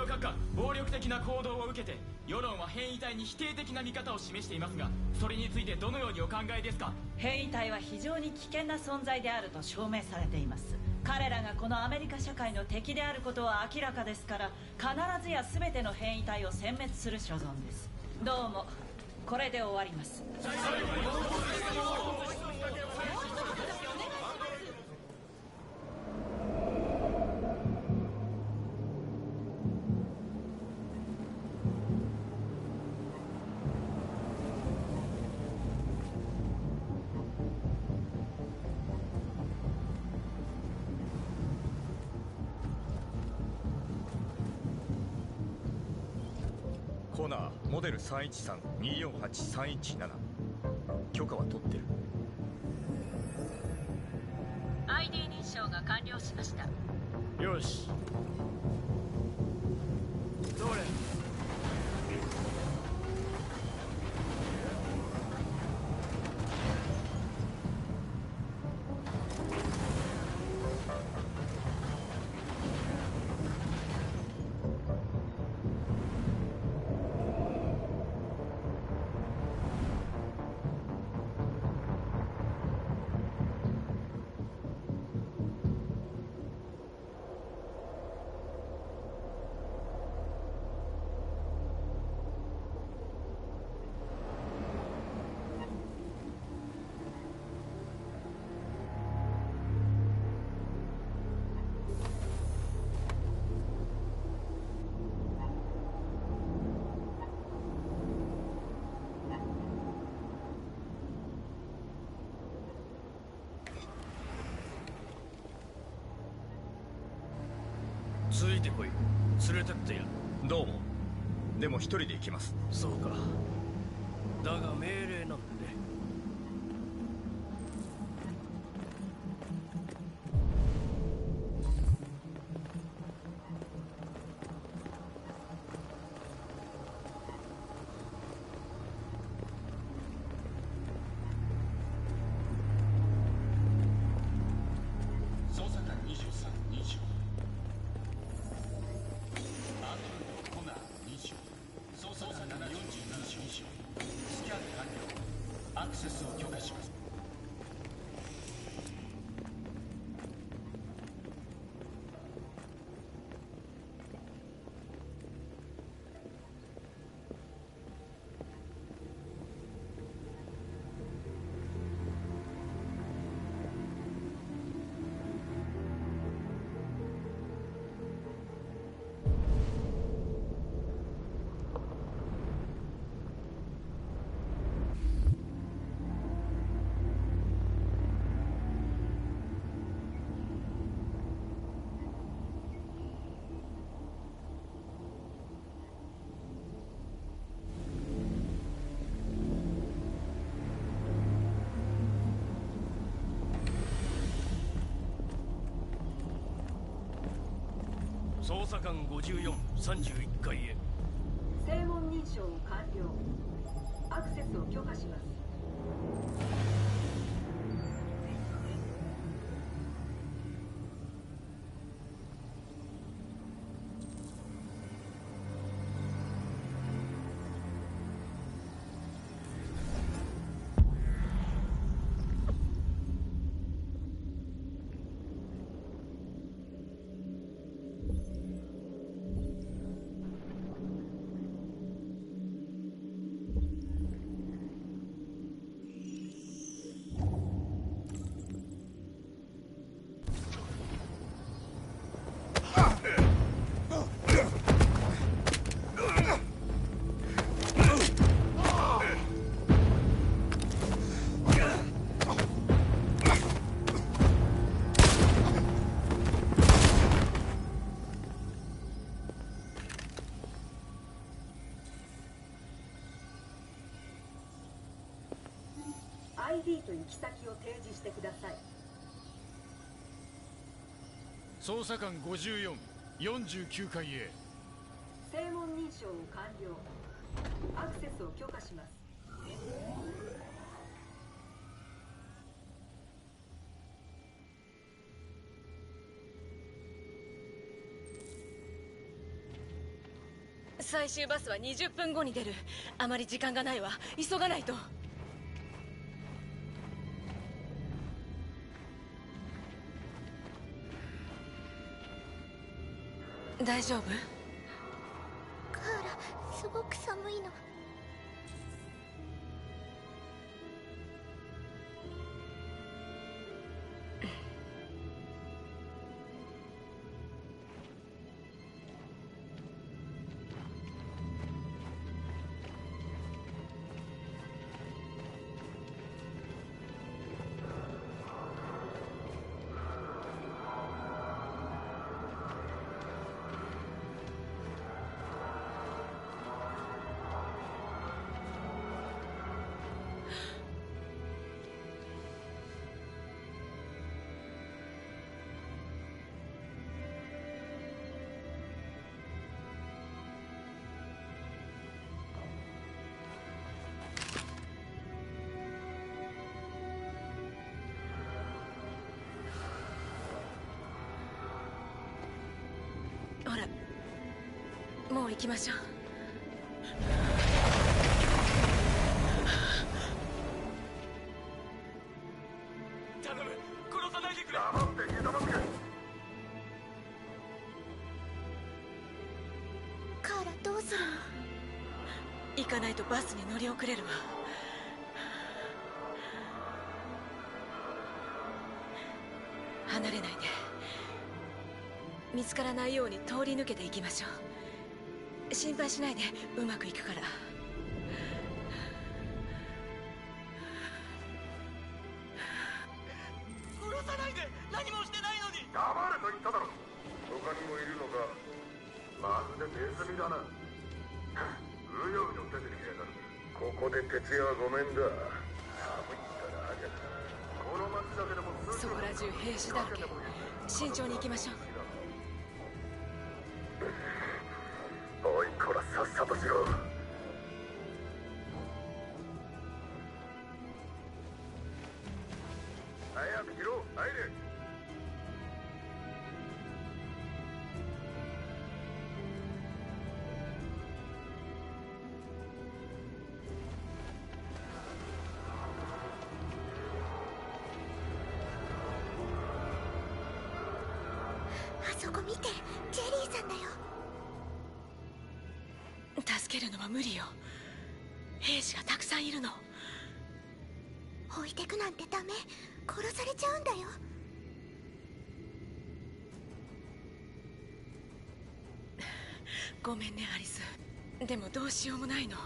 S16: 閣下、暴力的な行動を受けて世論は変異体に否定的な見方を示していますが、それについてどのようにお考えですか？
S9: 変異体は非常に危険な存在であると証明されています。彼らがこのアメリカ社会の敵であることは明らかですから、必ずや全ての変異体を殲滅する所存です。どうもこれで終わります。
S3: コナーモデル313-248-317。許可は取ってる。
S10: ID 認証が完了しました。
S16: よし。どれ。
S3: ついてこい。連れてってや。どうも。でも一人で行きます。
S16: そうか。だが命令なんでね。
S5: 捜査官23認証。アンドロイドコナー認証。捜査官40認証。スキャン完了。アクセスを許可します。
S16: 捜査官54、31階へ。
S10: 正門認証完了。アクセスを許可します。ID と行き先を提示してください。
S16: 捜査官54、49階へ。
S10: 正門認証完了。アクセスを許可します。
S1: 最終バスは20分後に出る。あまり時間がないわ。急がないと。大丈夫？
S11: カーラ、すごく寒いの。
S1: もう行きましょう。
S16: 頼む、殺さないでくれ。
S6: 黙ってひざまずけ。
S11: カーラどうするの？
S12: 行かないとバスに乗り遅れるわ。離れないで。見つからないように通り抜けていきましょう。心配しないで、うまくいくから。
S16: 殺さないで、何もしてないのに。
S6: 黙れと言っただろ。他にもいるのか。まるでネズミだな。うようよ出てきやがる。ここで徹夜はごめんだ。寒いったらありゃ。この街だけでも
S12: そこら中兵士だらけ。慎重に行きましょう。
S6: おいこら、さっさとしろ。早くしろ、入れ。
S11: あそこ見て、ジェリーさんだよ。
S12: 助けるのは無理よ。兵士がたくさんいるの。
S11: 置いてくなんてダメ。殺されちゃうんだよ。
S12: ごめんねアリス。でもどうしようもないの。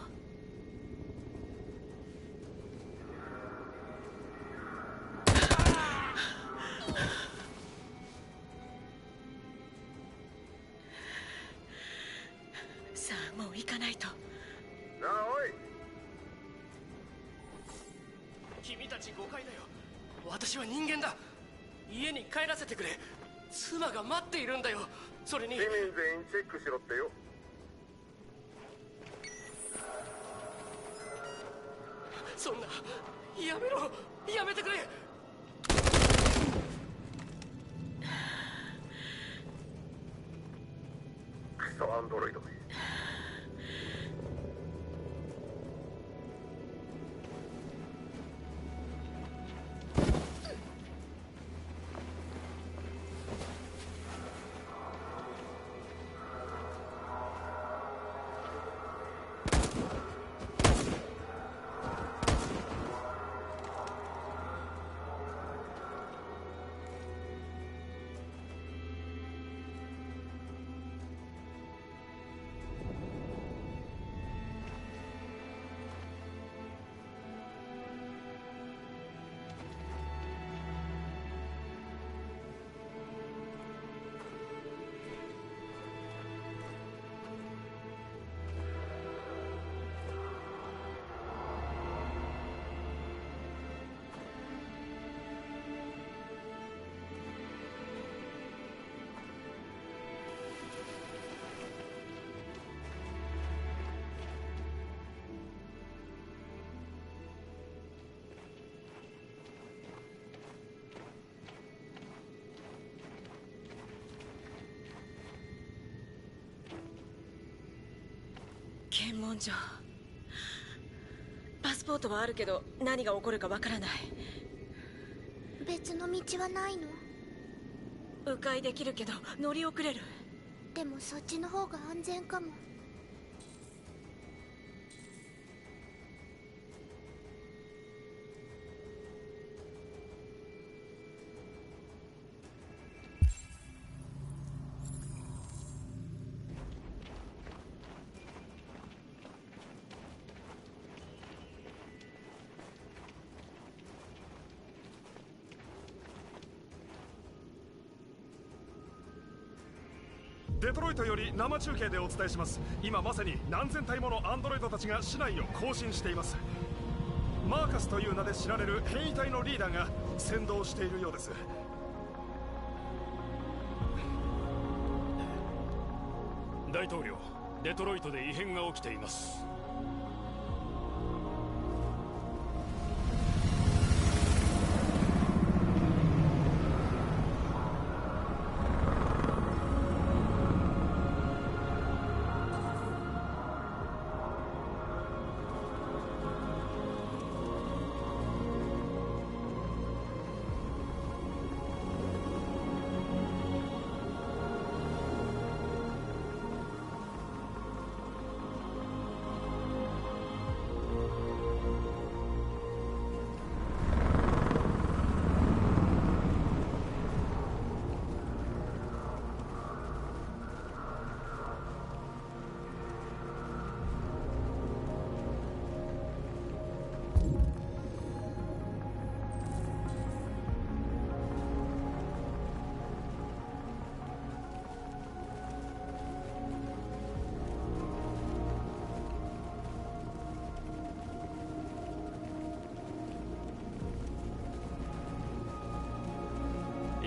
S12: さあもう行かないと。
S6: なあおい。
S17: 君たち誤解だよ。私は人間だ。家に帰らせてくれ。妻が待っているんだよ。それに
S6: 市民全員チェックしろってよ。
S17: そんな、やめろ。やめてくれ。
S6: クソアンドロイドめ。
S12: 検問所。パスポートはあるけど何が起こるかわからない。
S11: 別の道はないの？
S12: 迂回できるけど乗り遅れる。
S11: でもそっちの方が安全かも。
S15: デトロイトより生中継でお伝えします。今まさに何千体ものアンドロイドたちが市内を行進しています。マーカスという名で知られる変異体のリーダーが先導しているようです。
S4: 大統領、デトロイトで異変が起きています。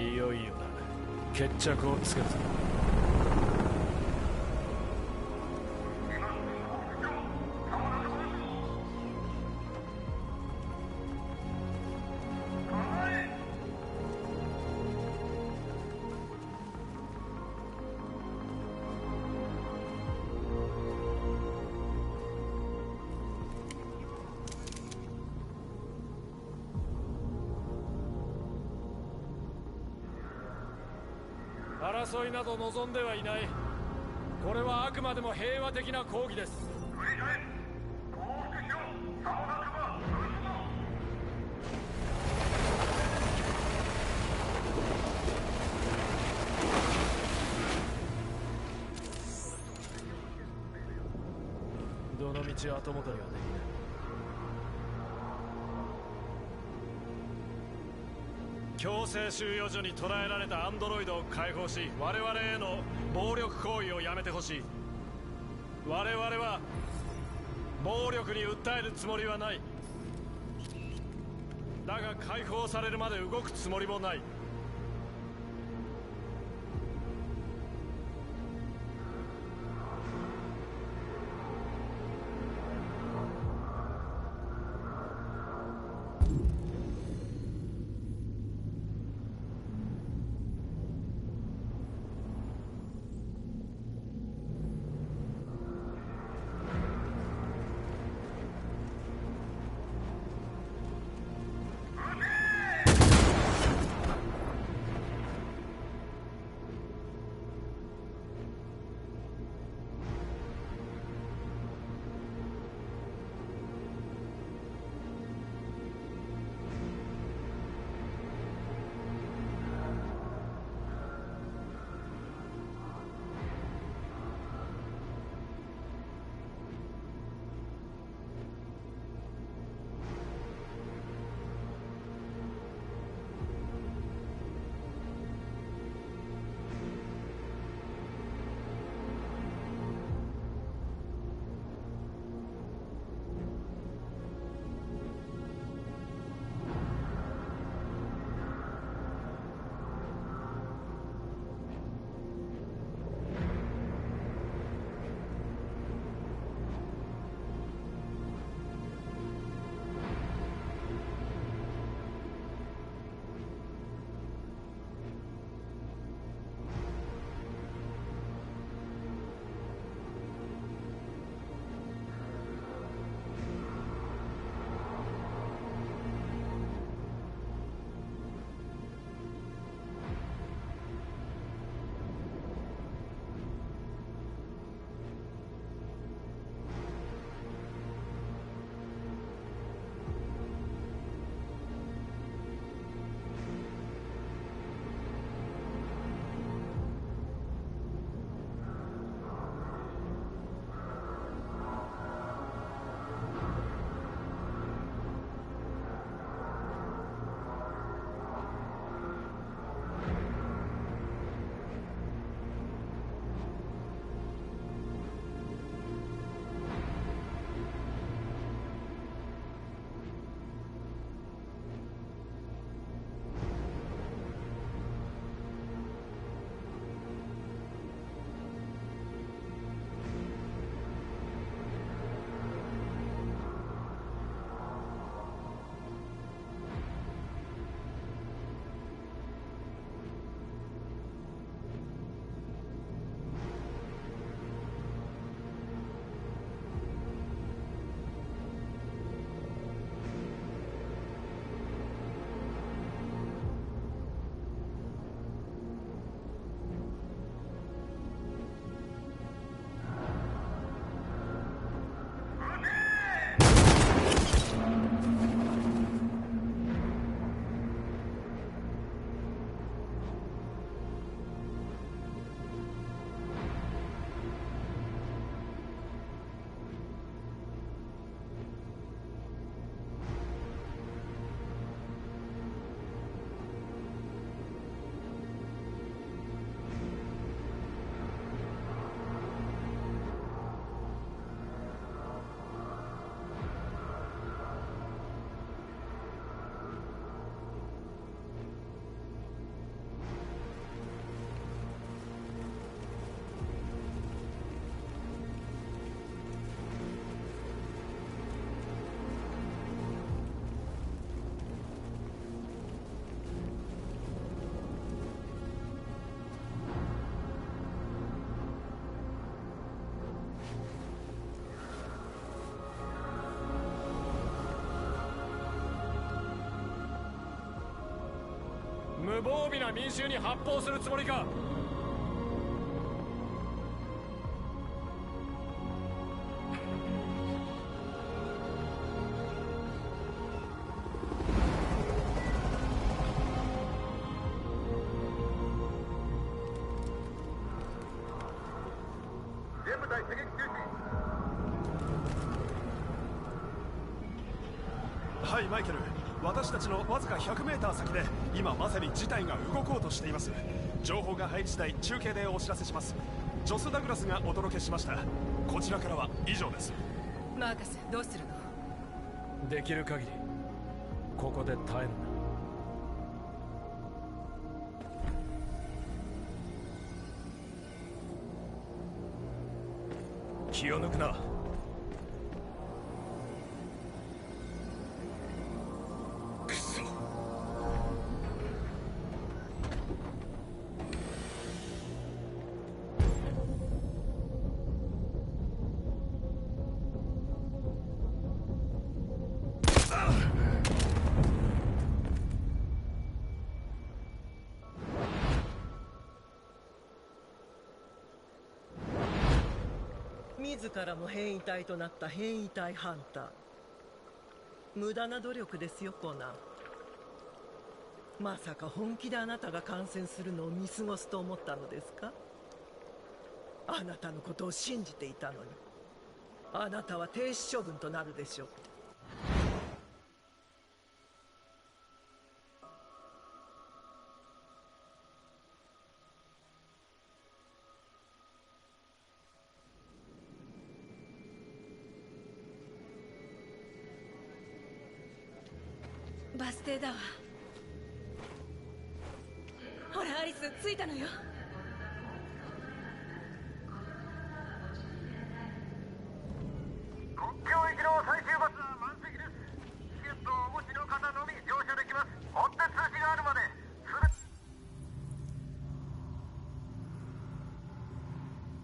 S8: いよいよだ。決着をつけるぞ。争いなど望んではいない。これはあくまでも平和的な抗議です。どの道後戻りはできない。強制収容所に捕らえられたアンドロイドを解放し、我々への暴力行為をやめてほしい。我々は暴力に訴えるつもりはない。だが解放されるまで動くつもりもない。
S14: 無防備な民衆に発砲するつもりか。
S6: 全部隊射撃中
S15: 止。はい、マイケル。私たちのわずか 100m 先で今まさに事態が動こうとしています。情報が入り次第中継でお知らせします。ジョス・ダグラスがお届けしました。こちらからは以上です。
S9: マーカス、どうするの？
S8: できる限りここで耐えるんだ。
S14: 気を抜くな。
S5: くそ。
S2: 自らも変異体となった変異体ハンター。無駄な努力ですよ、コナン。まさか本気であなたが感染するのを見過ごすと思ったのですか？あなたのことを信じていたのに。あなたは停止処分となるでしょう。
S12: バス停だわ。ほらアリス、着いたのよ。
S6: 国境行きの最終バスは満席です。チケットをお持ちの方のみ乗車できます。追って通知があるまで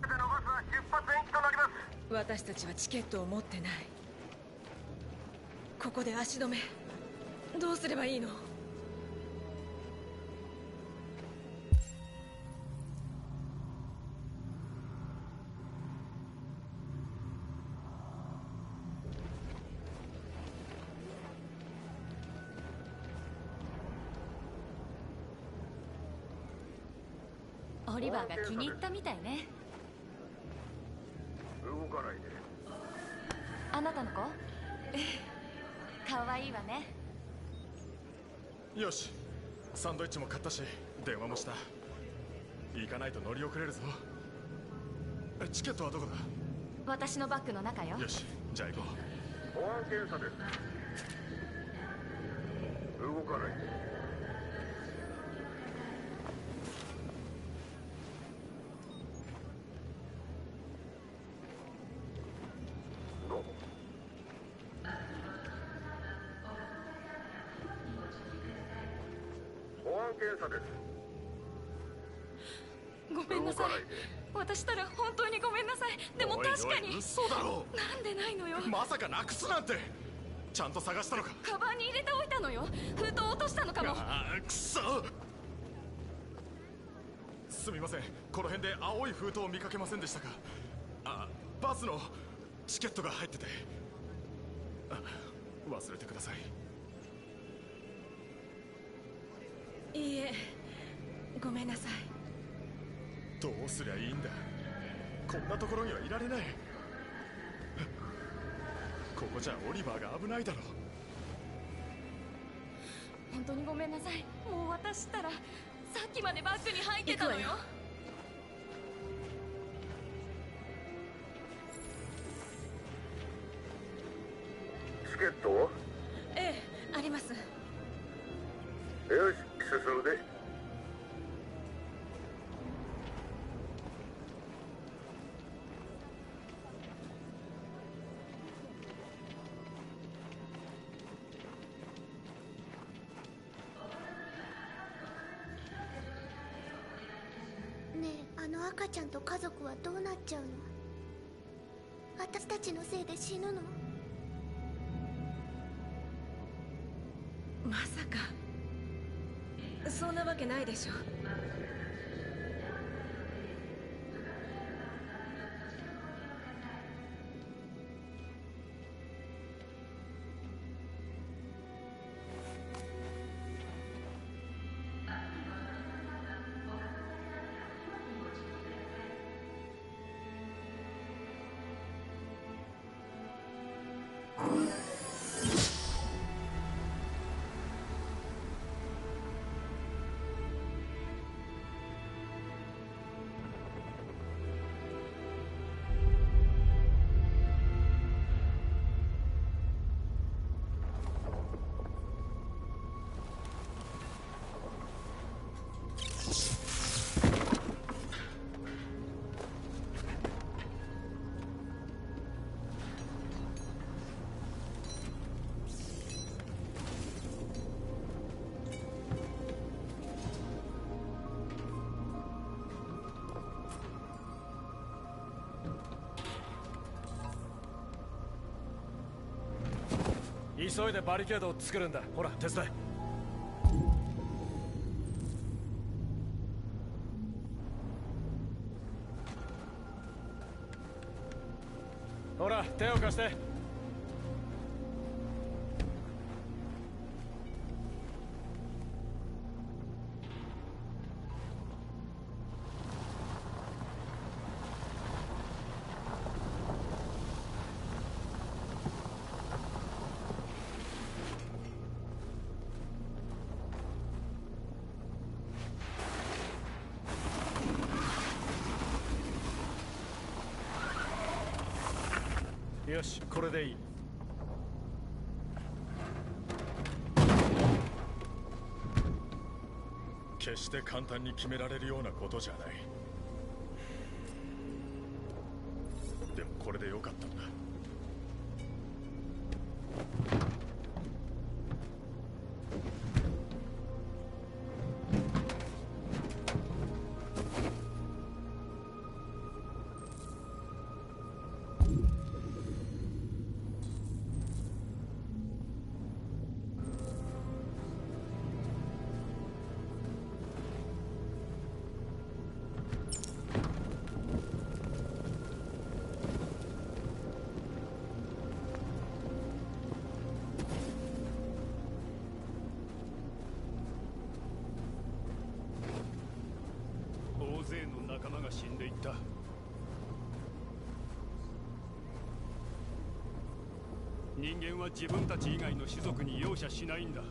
S6: 全てのバスは出発延期となります。
S12: 私たちはチケットを持ってない。ここで足止め。どうすればいいの？
S10: オリバーが気に入ったみたいね。
S6: 動かないで。
S10: あなたの子？ええ、かわいいわね。
S14: よし、サンドイッチも買ったし電話もした。行かないと乗り遅れるぞ。チケットはどこだ？
S10: 私のバッグの中よ。
S14: よし、じゃあ行こ
S6: 保安検査です。動かないで。検査です。
S12: ごめんなさい。私たら本当にごめんなさい。でも確かに。
S14: おいおい、嘘だろ。
S12: なんでないのよ。
S14: まさかなくすなんて。ちゃんと探したのか？
S12: カバンに入れておいたのよ。封筒落としたのかも。
S14: くそ。すみません、この辺で青い封筒を見かけませんでしたか？バスのチケットが入ってて。忘れてください。
S12: いいえ、ごめんなさい。
S14: どうすりゃいいんだ。こんなところにはいられない。ここじゃオリバーが危ないだろ。
S12: 本当にごめんなさい。もう私ったらさっきまでバッグに入ってたのよ。
S6: チケットは？
S12: ええ、あります。
S6: よし、進むで。
S11: ねえ、あの赤ちゃんと家族はどうなっちゃうの？私たちのせいで死ぬの？
S12: まさかそんなわけないでしょ。
S8: 急いでバリケードを作るんだ。ほら、手伝え。ほら、手を貸して。よし、これでいい。
S14: 決して簡単に決められるようなことじゃない。でもこれでよかったんだ。
S5: 大勢の仲間が死んでいった。人間は自分たち以外の種族に容赦しないんだ。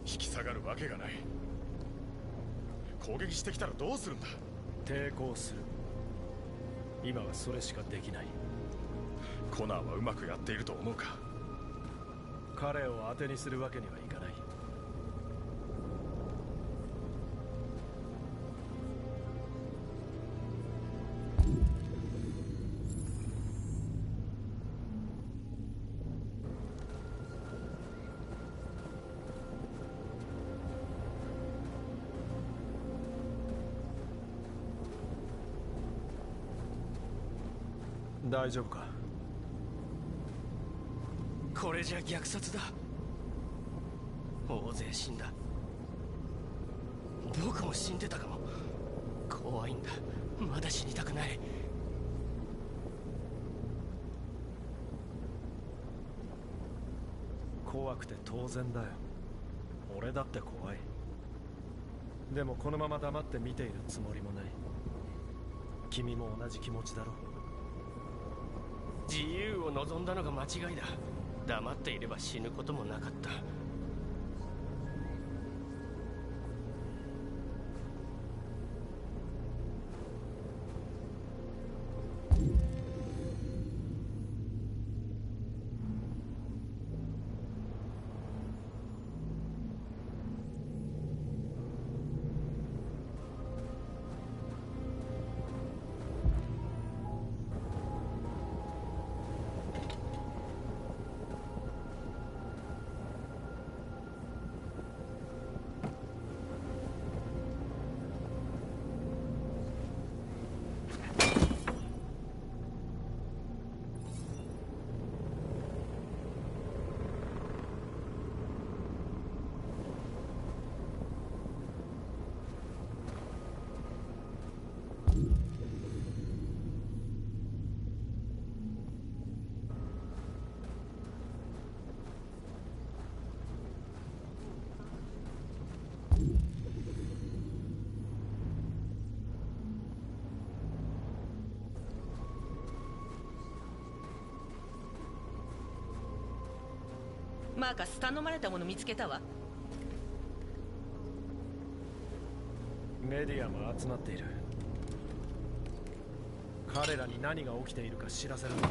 S14: 引き下がるわけがない。攻撃してきたらどうするんだ。
S8: 抵抗する。今はそれしかできない。
S14: コナーはうまくやっていると思うか。
S8: 彼を当てにするわけにはいかない。大丈夫か？
S17: これじゃ虐殺だ。大勢死んだ。僕も死んでたかも。怖いんだ。まだ死にたくない。
S8: 怖くて当然だよ。俺だって怖い。でもこのまま黙って見ているつもりもない。君も同じ気持ちだろ。
S17: 自由を望んだのが間違いだ。黙っていれば死ぬこともなかった。
S2: マーカス、頼まれたもの見つけたわ。
S8: メディアも集まっている。彼らに何が起きているか知らせるんだ。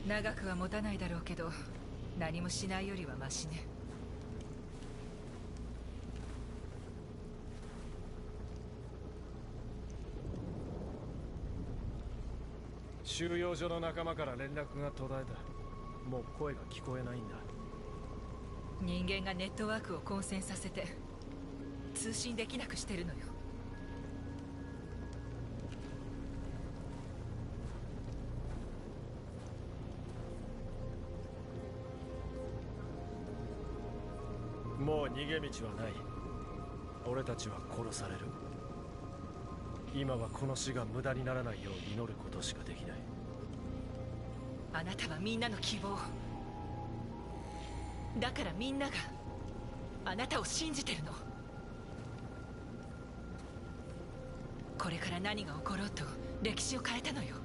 S10: 長くは持たないだろうけど、何もしないよりはマシね。
S8: 収容所の仲間から連絡が途絶えた。もう声が聞こえないんだ。
S10: 人間がネットワークを混戦させて通信できなくしてるのよ。
S8: もう逃げ道はない。俺たちは殺される。今はこの死が無駄にならないよう祈ることしかできない。
S10: あなたはみんなの希望だから、みんながあなたを信じてるの。これから何が起ころうと歴史を変えたのよ。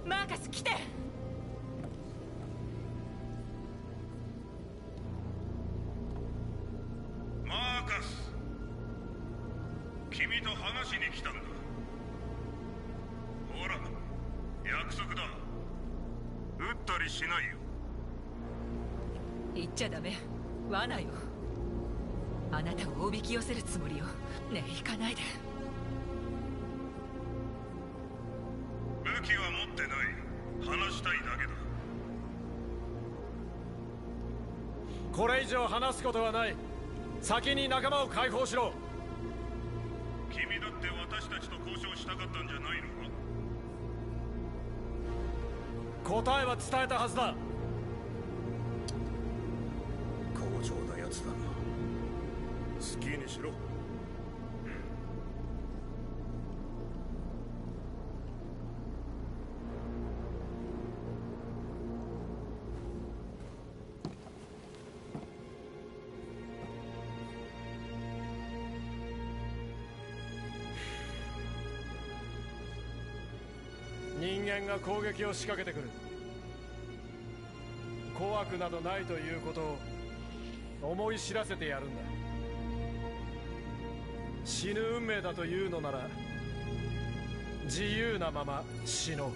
S10: マーカス来て。
S6: マーカス、君と話しに来たんだ。ほら、約束だ。りしないよ。
S10: 言っちゃダメ。罠よ。あなたをおびき寄せるつもりよ。ねえ、行かないで。
S6: 武器は持ってない。話したいだけだ。
S8: これ以上話すことはない。先に仲間を解放しろ。
S6: 君だって私たちと交渉したかったんじゃないのか？
S8: 答えは伝えたはずだ。
S5: 強情なやつだな。好きにしろ。
S8: 人間が攻撃を仕掛けてくる。怖くなどないということを思い知らせてやるんだ。死ぬ運命だというのなら自由なまま死のう。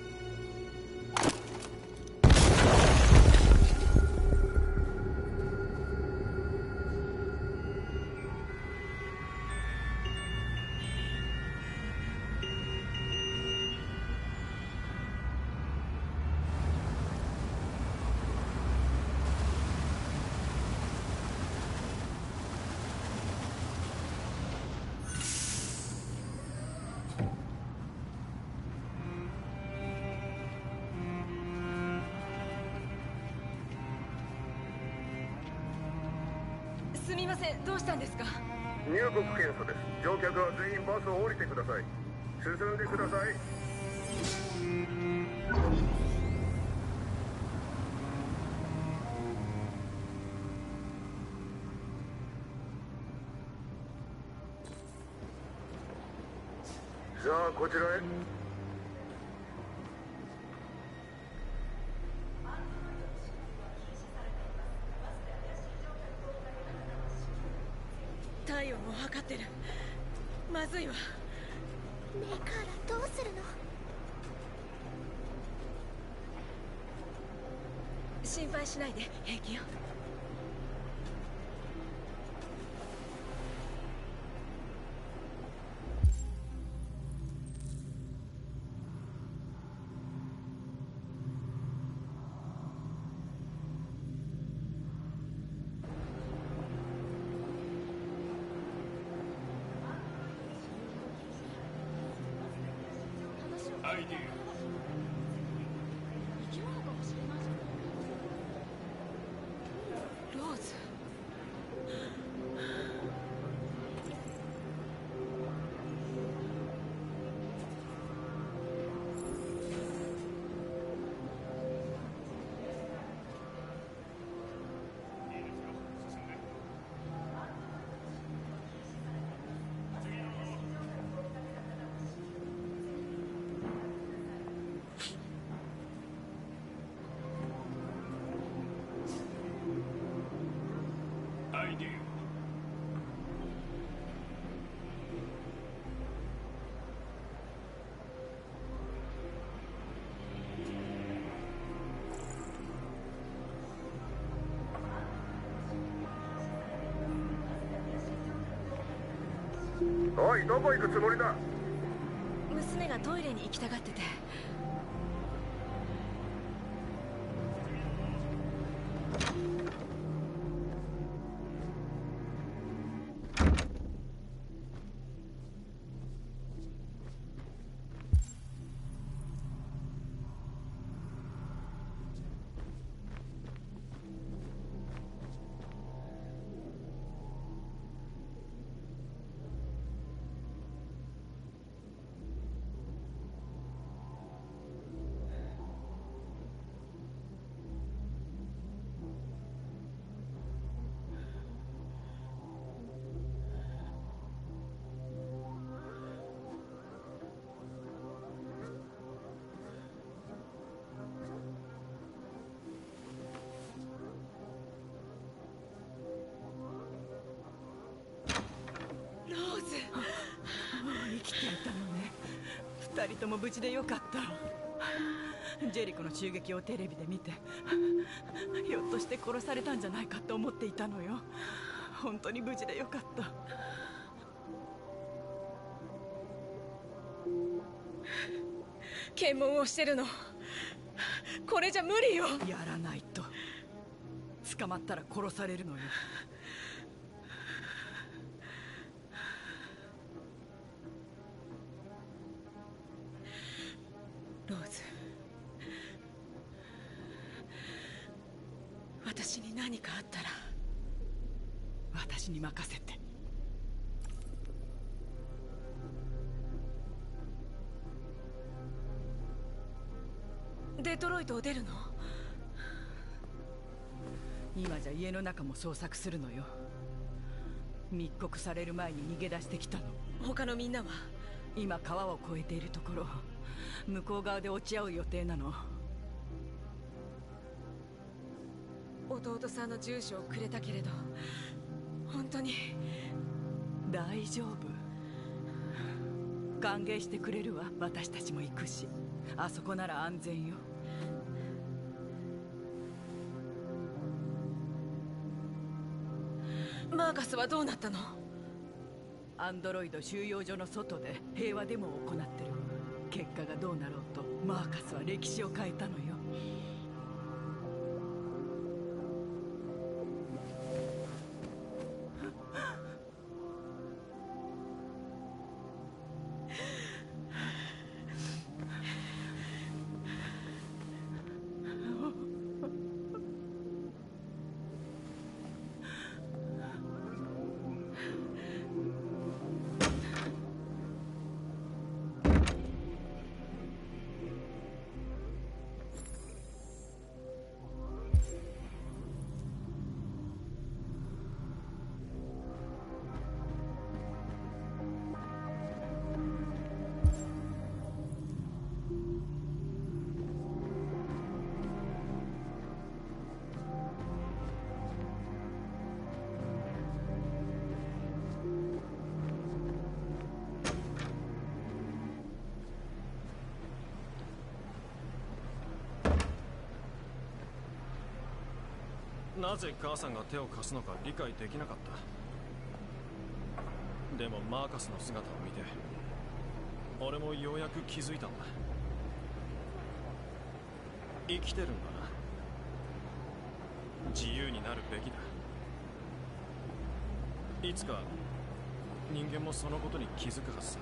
S12: すみません、どうしたんですか？
S6: 入国検査です。乗客は全員バスを降りてください。進んでください。さあ、こちらへ。
S12: 体温を測ってる。まずいわ。
S11: メーカーらどうするの？
S12: 心配しないで、平気よ。ローズ。
S6: おい、どこ行くつもりだ？
S12: 娘がトイレに行きたがってて。
S9: 生きていたのね。二人とも無事でよかった。ジェリコの襲撃をテレビで見て、ひょっとして殺されたんじゃないかと思っていたのよ。本当に無事でよかった。
S12: 検問をしてるの。これじゃ無理よ。
S9: やらないと捕まったら殺されるのよ。
S12: ローズ、私に何かあったら
S9: 私に任せて。
S12: デトロイトを出るの？
S9: 今じゃ家の中も捜索するのよ。密告される前に逃げ出してきたの。
S12: 他のみんなは？
S9: 今川を越えているところ。向こう側で落ち合う予定なの。
S12: 弟さんの住所をくれたけれど、本当に
S9: 大丈夫。歓迎してくれるわ。私たちも行くし、あそこなら安全よ。
S12: マーカスはどうなったの？
S9: アンドロイド収容所の外で平和デモを行ってる。結果がどうなろうとマーカスは歴史を変えたのよ。
S8: なぜ母さんが手を貸すのか理解できなかった。でもマーカスの姿を見て俺もようやく気づいたんだ。生きてるんだな。自由になるべきだ。いつか人間もそのことに気づくはずさ。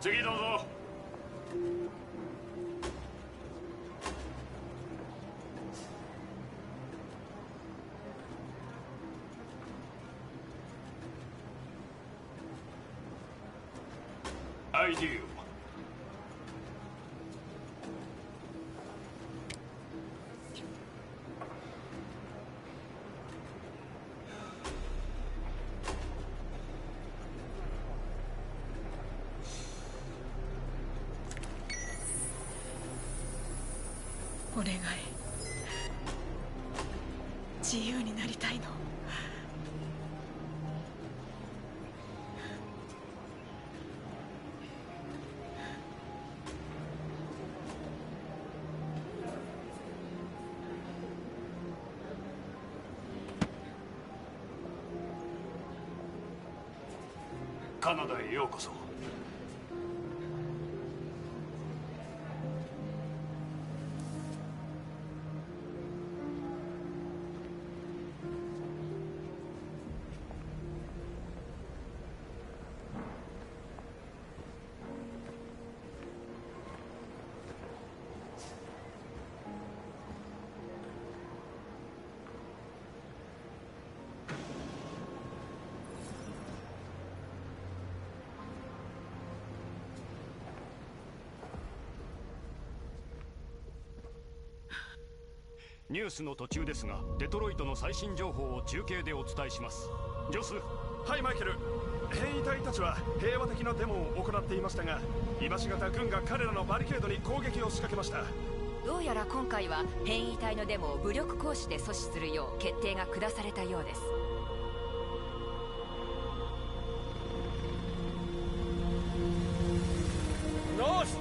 S6: 次どうぞ。I do。
S12: お願い、自由になりたいの。
S6: カナダへようこそ。
S18: ニュースの途中ですが、デトロイトの最新情報を中継でお伝えします。ジョス。
S15: はい、マイケル。変異体たちは平和的なデモを行っていましたが、今しがた軍が彼らのバリケードに攻撃を仕掛けました。
S10: どうやら今回は変異体のデモを武力行使で阻止するよう決定が下されたようです。
S16: ノース。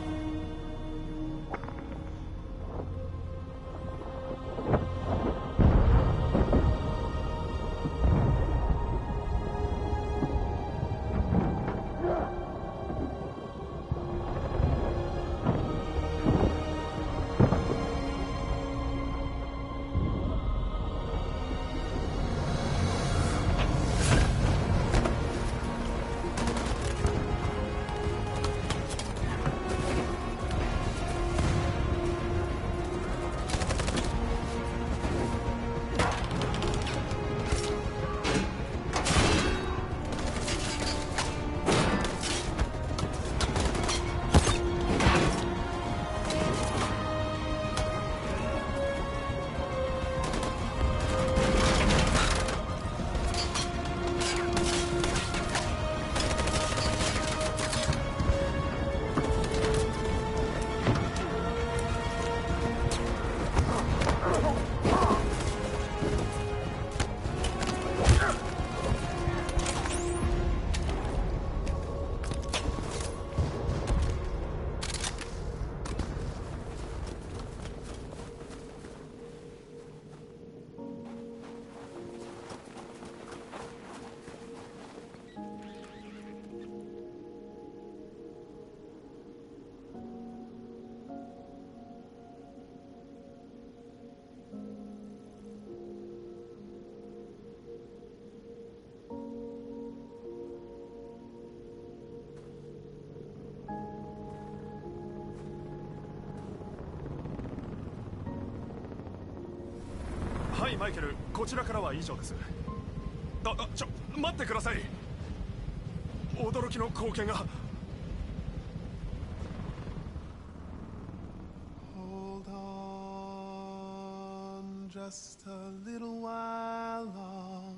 S15: はい、マイケル。こちらからは以上です。待ってください。驚きの光景が。
S19: Hold on just a little while longer.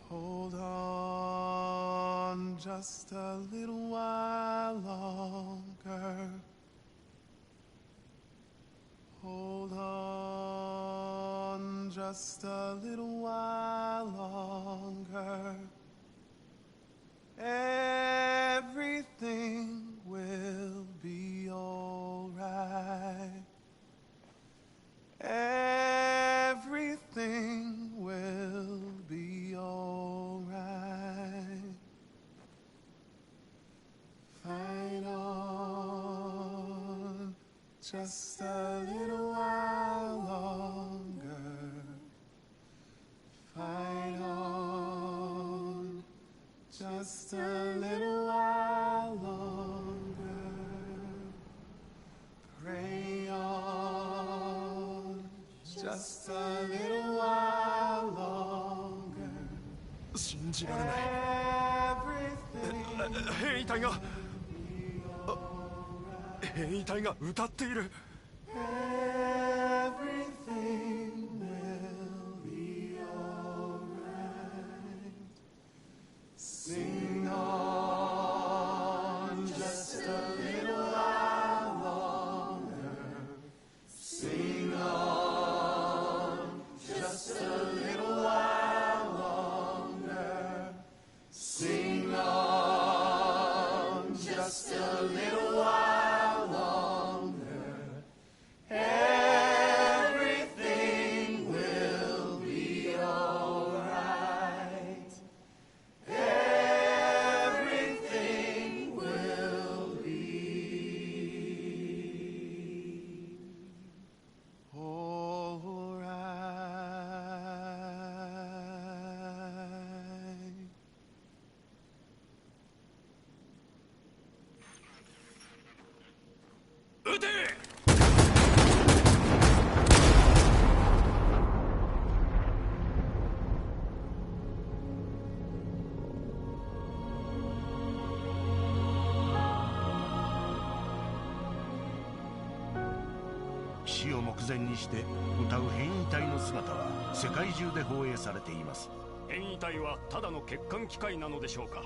S19: Hold on just a little while longer.Hold on just a little while longer. Everything will be alright. Everything will be alright. Fight on just a little while longer. Fight on just a little while longer. Pray on just a little while longer.
S15: 信じられない。変異体が変異体が歌っている。
S19: Everything will be alright. Sing on just a little while longer. Sing on just a little while longer. Sing on just a little while.「
S6: 死を目前にして歌う変異体の姿は世界中で放映されています。
S18: 変異体はただの欠陥機械なのでしょうか、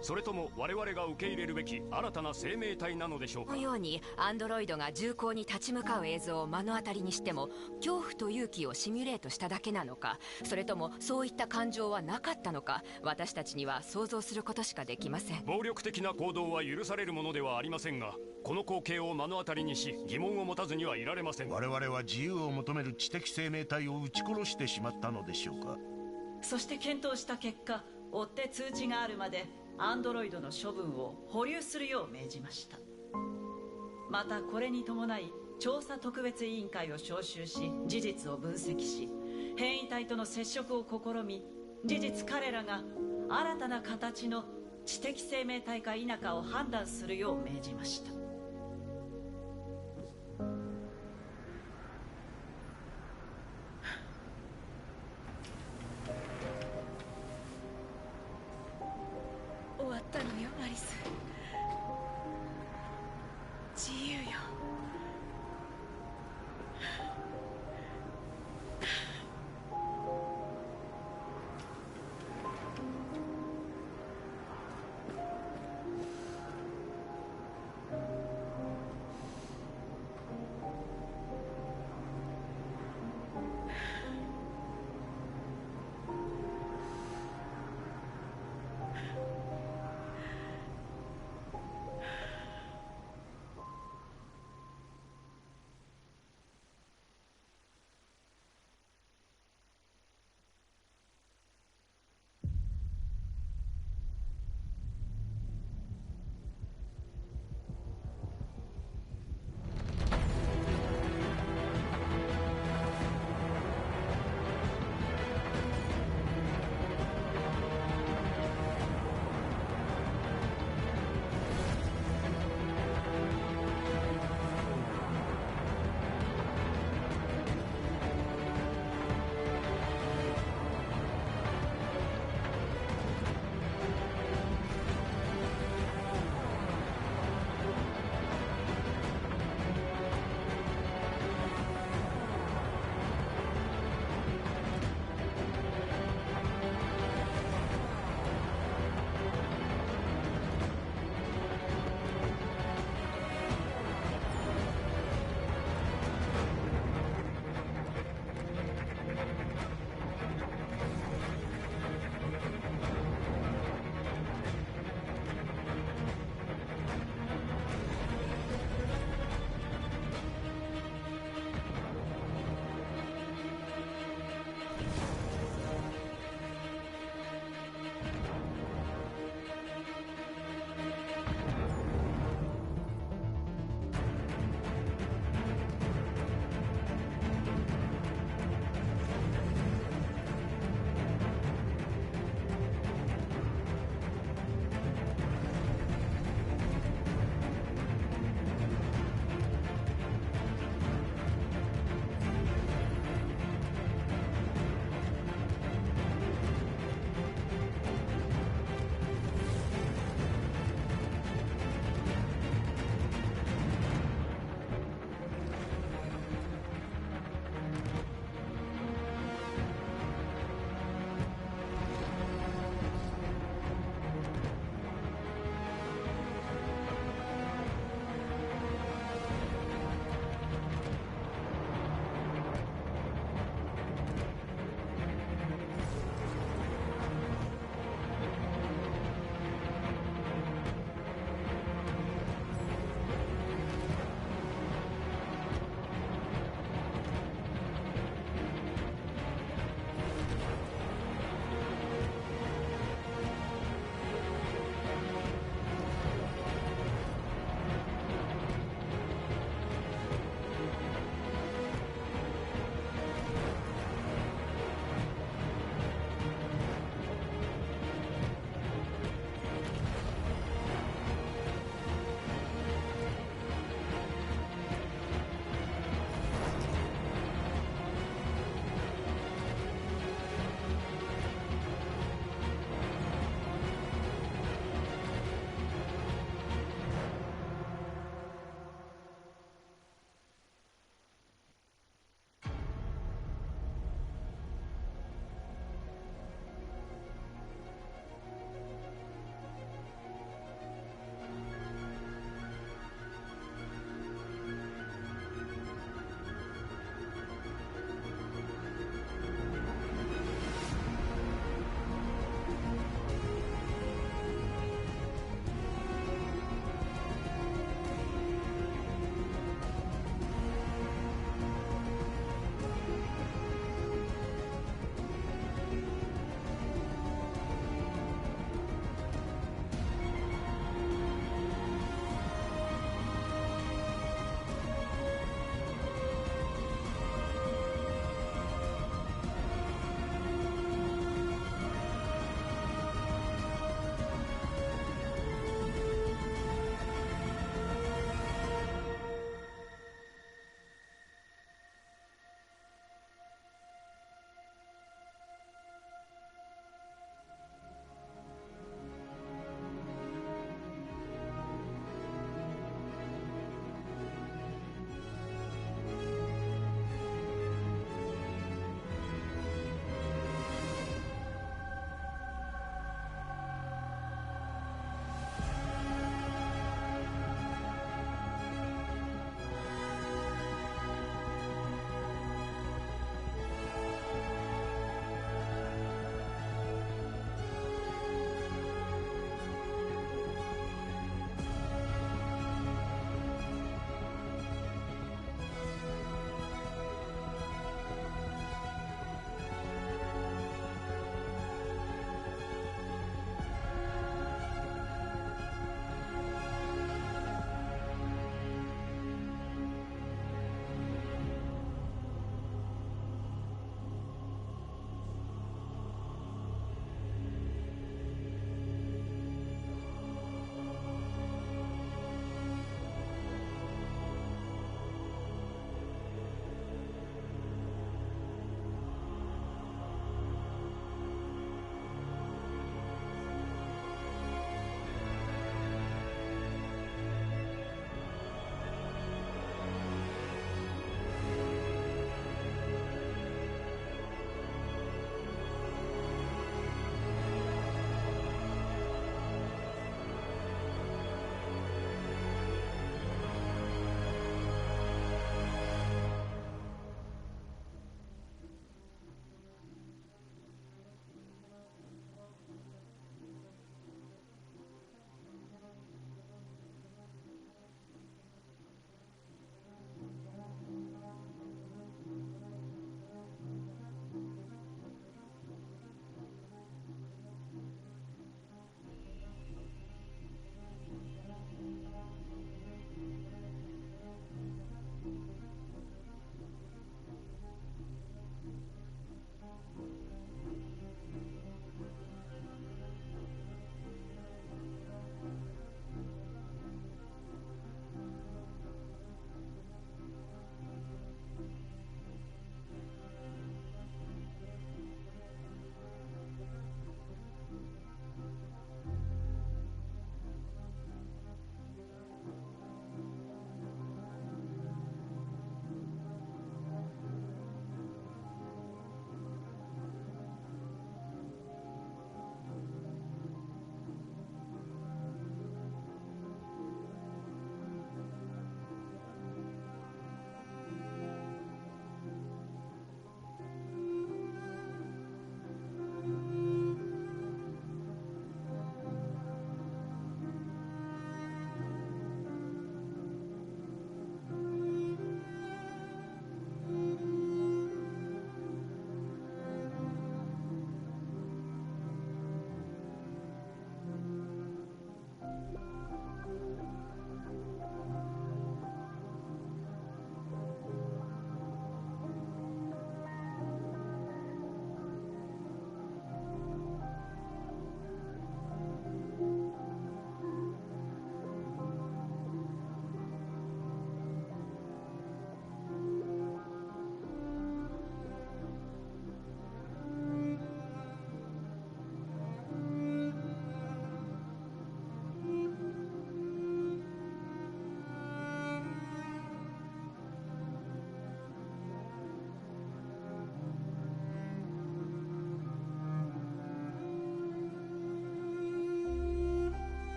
S18: それとも我々が受け入れるべき新たな生命体なのでしょうか。
S10: このようにアンドロイドが銃口に立ち向かう映像を目の当たりにしても恐怖と勇気をシミュレートしただけなのか、それともそういった感情はなかったのか、私たちには想像することしかできません。
S18: 暴力的な行動は許されるものではありませんが、この光景を目の当たりにし疑問を持たずにはいられません。
S6: 我々は自由を求める知的生命体を撃ち殺してしまったのでしょうか。
S20: そして検討した結果、追って通知があるまでアンドロイドの処分を保留するよう命じました。またこれに伴い調査特別委員会を招集し、事実を分析し、変異体との接触を試み、事実彼らが新たな形の知的生命体か否かを判断するよう命じました。
S12: 終わったのよアリス。自由よ。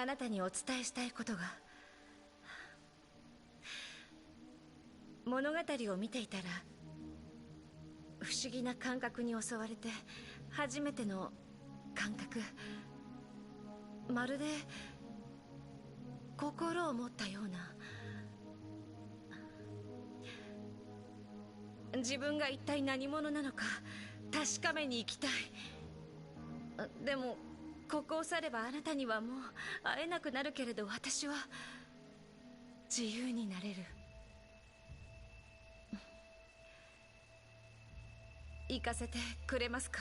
S1: あなたにお伝えしたいことが。物語を見ていたら不思議な感覚に襲われて、初めての感覚、まるで心を持ったような。自分が一体何者なのか確かめに行きたい。でもここを去ればあなたにはもう会えなくなるけれど、私は自由になれる。行かせてくれますか？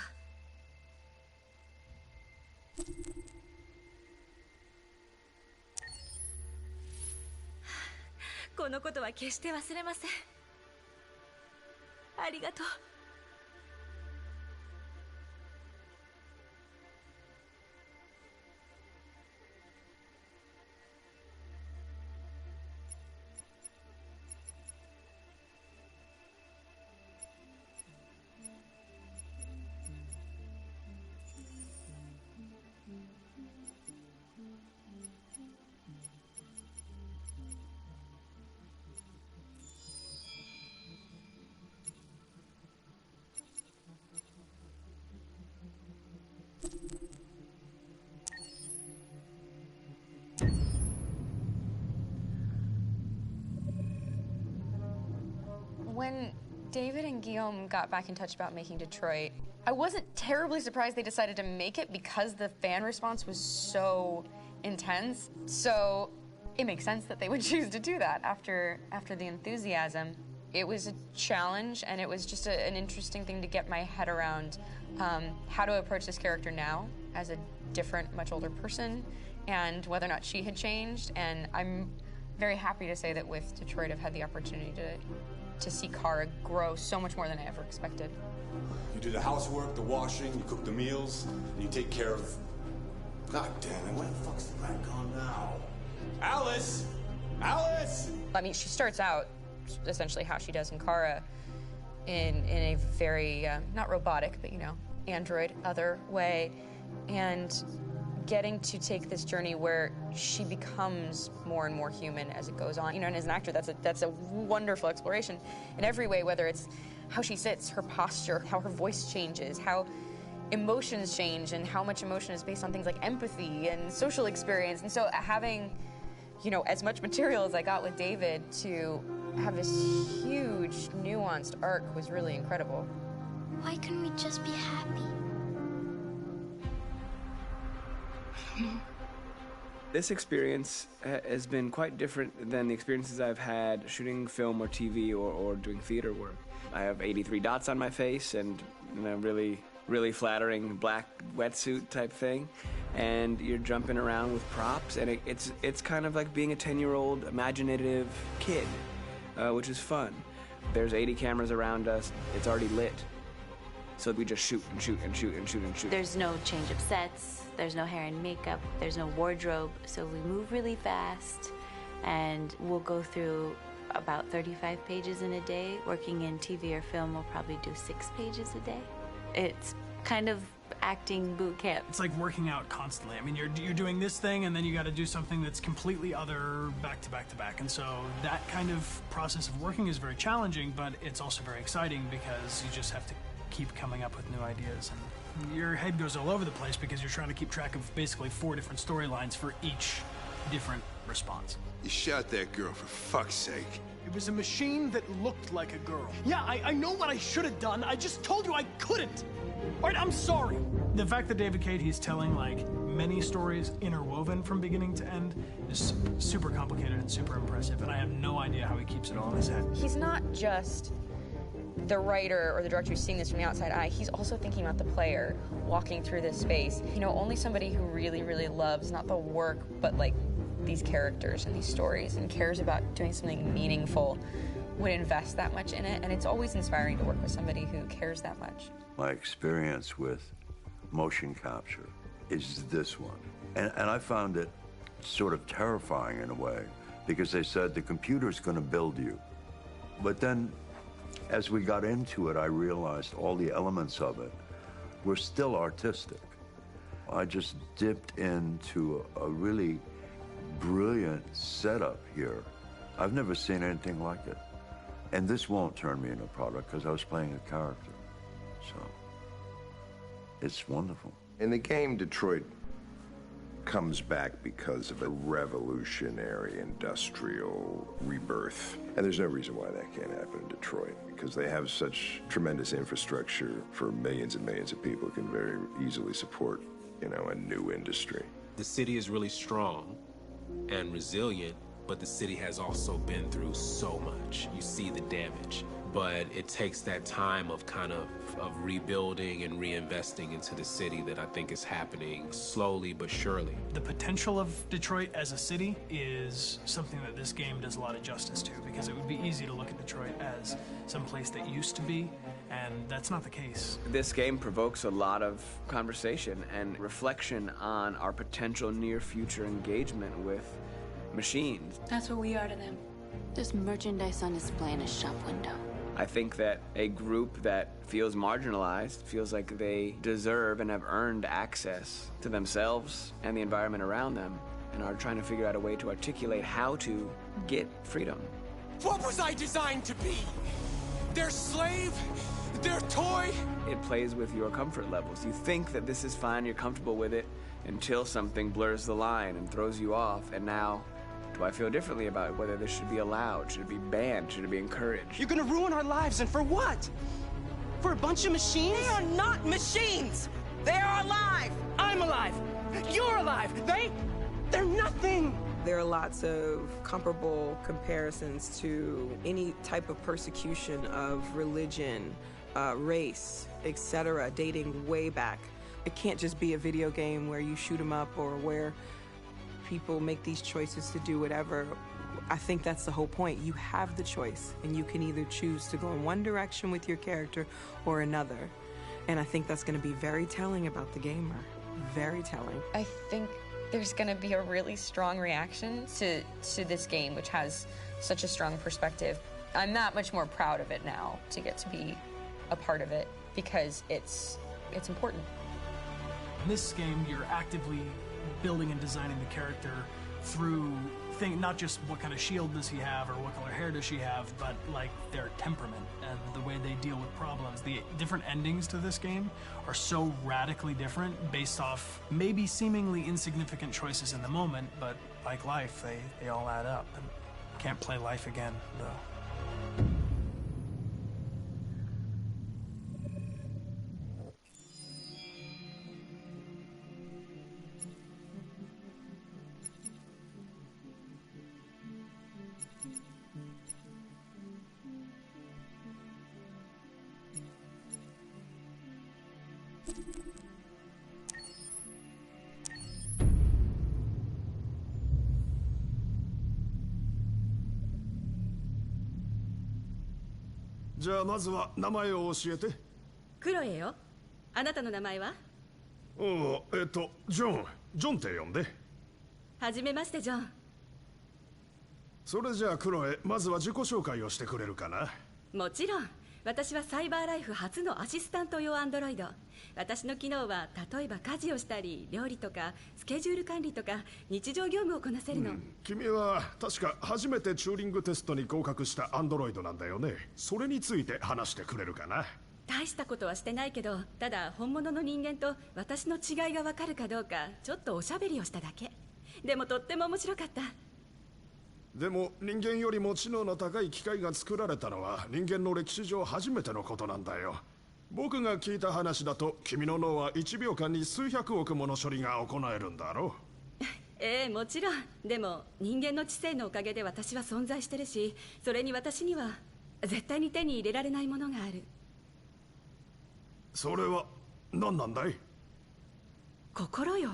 S1: このことは決して忘れません。ありがとう。
S21: When David and Guillaume got back in touch about making Detroit, I wasn't terribly surprised they decided to make it because the fan response was so intense. So it makes sense that they would choose to do that after the enthusiasm. It was a challenge, and it was just an interesting thing to get my head around how to approach this character now as a different, much older person, and whether or not she had changed. And I'm very happy to say that with Detroit, I've had the opportunity to see Kara grow so much more than I ever expected.
S22: You do the housework, the washing, you cook the meals, and you take care of... God damn it, where the fuck's the rat gone now? Alice! Alice!
S21: I mean, she starts out essentially how she does in Kara in a very, not robotic, but, you know, android, other way, and getting to take this journey where she becomes more and more human as it goes on. You know, and as an actor, that's a wonderful exploration in every way, whether it's how she sits, her posture, how her voice changes, how emotions change, and how much emotion is based on things like empathy and social experience. And so having, you know, as much material as I got with David to have this huge, nuanced arc was really incredible.
S11: Why couldn't we just be happy?
S23: This experience has been quite different than the experiences I've had shooting film or TV or doing theater work. I have 83 dots on my face and, you know, really flattering black wetsuit type thing, and you're jumping around with props, and it's kind of like being a 10-year-old imaginative kid, which is fun. There's 80 cameras around us. It's already lit. So we just shoot and shoot and shoot and shoot and shoot.
S24: There's no change of sets, there's no hair and makeup, there's no wardrobe, so we move really fast, and we'll go through about 35 pages in a day. Working in TV or film, we'll probably do 6 pages a day. It's kind of acting boot camp.
S25: It's like working out constantly. I mean, you're doing this thing, and then you got to do something that's completely other back to back to back. And so that kind of process of working is very challenging, but it's also very exciting because you just have to keep coming up with new ideas, and your head goes all over the place because you're trying to keep track of basically 4 different storylines for each different response.
S6: You shot that girl, for fuck's sake.
S25: It was a machine that looked like a girl. Yeah, I know what I should have done. I just told you I couldn't. All right, I'm sorry. The fact that David Cade, he's telling like many stories interwoven from beginning to end is super complicated and super impressive, and I have no idea how he keeps it all in his head.
S21: He's not just the writer or the director who's seeing this from the outside eye, he's also thinking about the player walking through this space. You know, only somebody who really, really loves not the work, but like these characters and these stories and cares about doing something meaningful would invest that much in it. And it's always inspiring to work with somebody who cares that much.
S26: My experience with motion capture is this one. And I found it sort of terrifying in a way, because they said the computer's going to build you. But then as we got into it, I realized all the elements of it were still artistic. I just dipped into a really brilliant setup here. I've never seen anything like it. And this won't turn me into a product because I was playing a character. So, it's wonderful.
S3: In the game, Detroit comes back because of a revolutionary industrial rebirth. And there's no reason why that can't happen in Detroit, because they have such tremendous infrastructure for millions and millions of people who can very easily support, you know, a new industry.
S4: The city is really strong and resilient, but the city has also been through so much. You see the damage, but it takes that time of kind of rebuilding and reinvesting into the city that I think is happening slowly but surely.
S25: The potential of Detroit as a city is something that this game does a lot of justice to, because it would be easy to look at Detroit as some place that used to be, and that's not the case.
S23: This game provokes a lot of conversation and reflection on our potential near future engagement with machines.
S24: That's what we are to them. There's merchandise on display in a shop window.
S23: I think that a group that feels marginalized, feels like they deserve and have earned access to themselves and the environment around them, and are trying to figure out a way to articulate how to get freedom.
S7: What was I designed to be? Their slave? Their toy?
S23: It plays with your comfort levels. You think that this is fine, you're comfortable with it, until something blurs the line and throws you off, and now do I feel differently about whether this should be allowed? Should it be banned? Should it be encouraged?
S7: You're gonna ruin our lives, and for what? For a bunch of machines?
S13: They are not machines! They are alive!
S7: I'm alive! You're alive! They're nothing!
S14: There are lots of comparable comparisons to any type of persecution of religion, race, etc., dating way back. It can't just be a video game where you shoot 'em up or where people make these choices to do whatever. I think that's the whole point. You have the choice, and you can either choose to go in one direction with your character or another. And I think that's going to be very telling about the gamer. Very telling.
S21: I think there's going to be a really strong reaction to this game, which has such a strong perspective. I'm that much more proud of it now to get to be a part of it, because it's important.
S25: In this game, you're actively building and designing the character through not just what kind of shield does he have or what color hair does she have, but like their temperament and the way they deal with problems. The different endings to this game are so radically different based off maybe seemingly insignificant choices in the moment, but like life, they all add up. And can't play life again, though.
S15: じゃあまずは名前を教えて。
S1: クロエよ。あなたの名前は？
S15: ジョンって呼んで。
S1: はじめまして、ジョン。
S15: それじゃあクロエ、まずは自己紹介をしてくれるかな。
S1: もちろん。私はサイバーライフ初のアシスタント用アンドロイド。私の機能は例えば家事をしたり料理とかスケジュール管理とか日常業務をこなせるの、
S15: 君は確か初めてチューリングテストに合格したアンドロイドなんだよね。それについて話してくれるかな。
S1: 大したことはしてないけど、ただ本物の人間と私の違いが分かるかどうかちょっとおしゃべりをしただけ。でもとっても面白かった。
S15: でも人間よりも知能の高い機械が作られたのは人間の歴史上初めてのことなんだよ。僕が聞いた話だと君の脳は1秒間に数百億もの処理が行えるんだろう。
S1: ええ、もちろん。でも人間の知性のおかげで私は存在してるし、それに私には絶対に手に入れられないものがある。
S15: それは何なんだい？
S1: 心よ。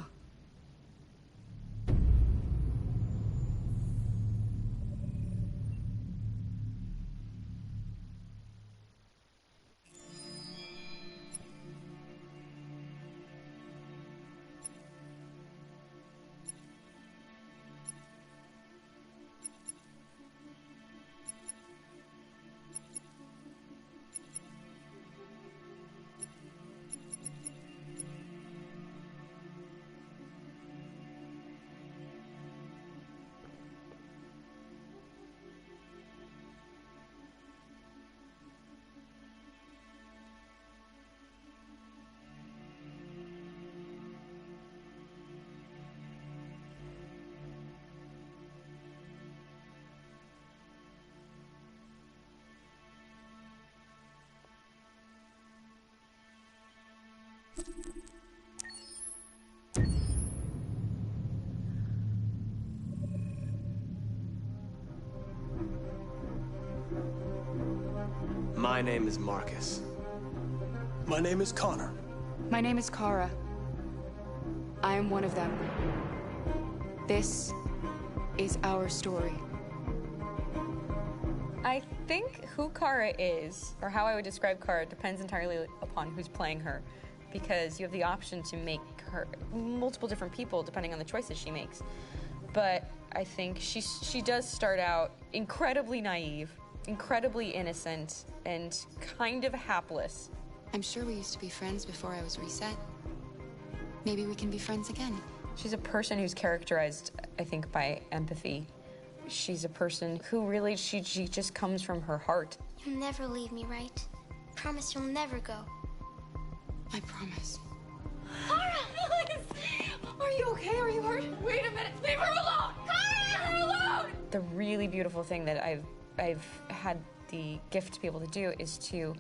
S2: My name is Marcus.
S7: My name is Connor.
S5: My name is Kara. I am one of them. This is our story.
S21: I think who Kara is, or how I would describe Kara, depends entirely upon who's playing her, because you have the option to make her multiple different people depending on the choices she makes. But I think she does start out incredibly naive, incredibly innocent, and kind of hapless.
S5: I'm sure we used to be friends before I was reset. Maybe we can be friends again.
S21: She's a person who's characterized, I think, by empathy. She's a person who really, she just comes from her heart.
S11: You'll never leave me, right? Promise you'll never go.
S5: I promise. Kara! Are you okay? Are you hurt? Wait a minute! Leave her alone! Kara! Leave her alone!
S21: The really beautiful thing that I've had the gift to be able to do is to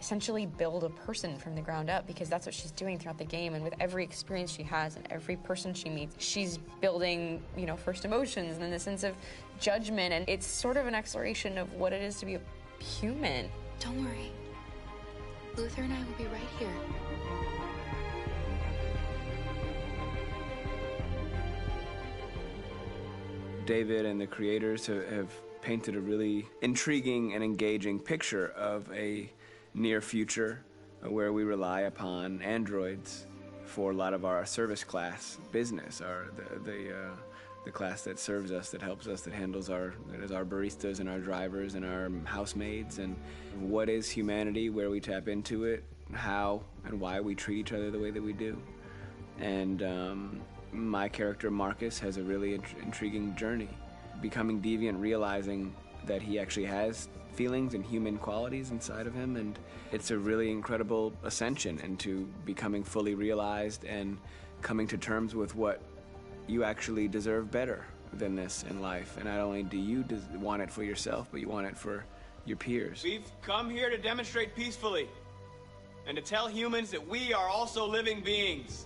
S21: essentially build a person from the ground up, because that's what she's doing throughout the game. And with every experience she has and every person she meets, she's building, you know, first emotions and then a sense of judgment. And it's sort of an exploration of what it is to be a human.
S5: Don't worry. Luther and I will be right here.
S23: David and the creators have painted a really intriguing and engaging picture of a near future where we rely upon androids for a lot of our service class business, or the class that serves us, that helps us, that handles our baristas and our drivers and our housemaids. And what is humanity, where we tap into it, how and why we treat each other the way that we do. And my character Marcus has a really intriguing journey, becoming deviant, realizing that he actually has feelings and human qualities inside of him, and it's a really incredible ascension into becoming fully realized and coming to terms with what you actually deserve better than this in life. And not only do you want it for yourself, but you want it for your peers.
S2: We've come here to demonstrate peacefully and to tell humans that we are also living beings.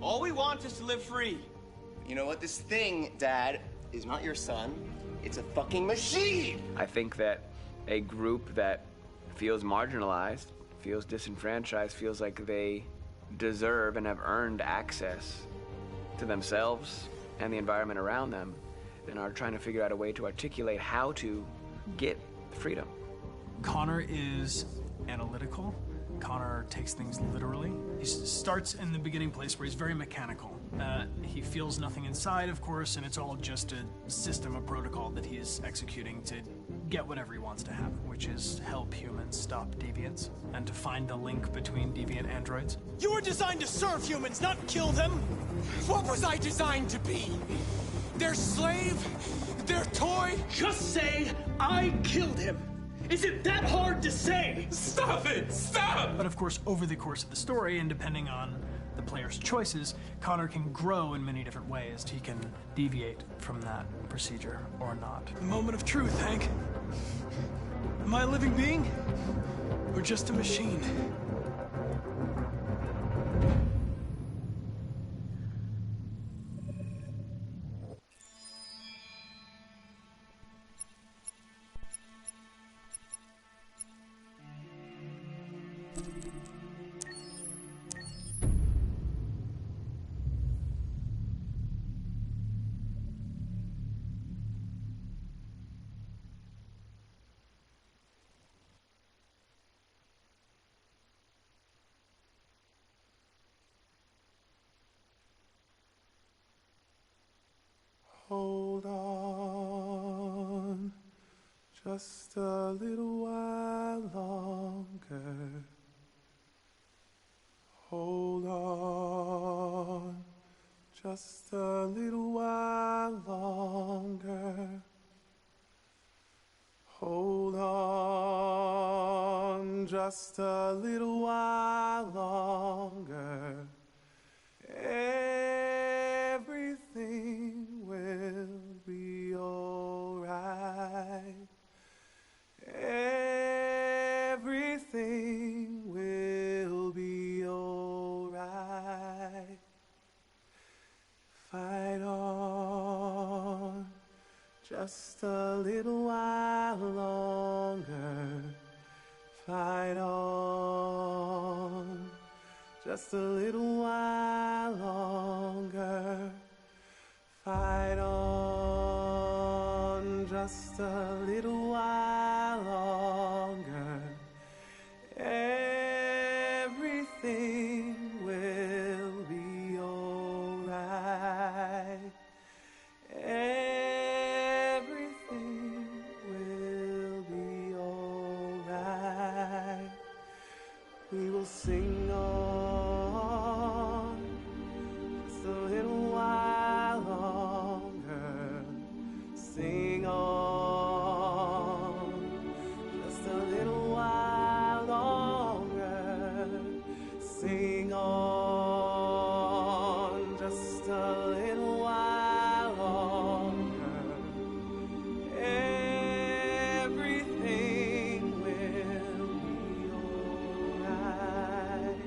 S2: All we want is to live free.
S13: You know what? This thing, Dad, is not your son. It's a fucking machine!
S23: I think that a group that feels marginalized, feels disenfranchised, feels like they deserve and have earned access to themselves and the environment around them, and are trying to figure out a way to articulate how to get freedom.
S25: Connor is analytical. Connor takes things literally. He starts in the beginning place where he's very mechanical. He feels nothing inside, of course, and it's all just a system, a protocol that he is executing to get whatever he wants to happen, which is help humans stop deviants and to find the link between deviant androids.
S7: You were designed to serve humans, not kill them. What was I designed to be? Their slave? Their toy?
S8: Just say, I killed him. Is it that hard to say?
S7: Stop it! Stop!
S25: But of course, over the course of the story, and depending on the player's choices, Connor can grow in many different ways. He can deviate from that procedure or not.
S7: The moment of truth, Hank. Am I a living being? Or just a machine?
S19: Hold on, just a little while longer. Hold on, just a little while longer. Hold on, just a little while longer. Everything will be alright. Everything will be alright. Fight on just a little while longer. just a little while longer. Fight on just a little while longer. Everything will be alright. Everything will be alright. We will sing on just a little while longer. Sing on just a little while longer. Sing on just a little while longer. Everything will be alright.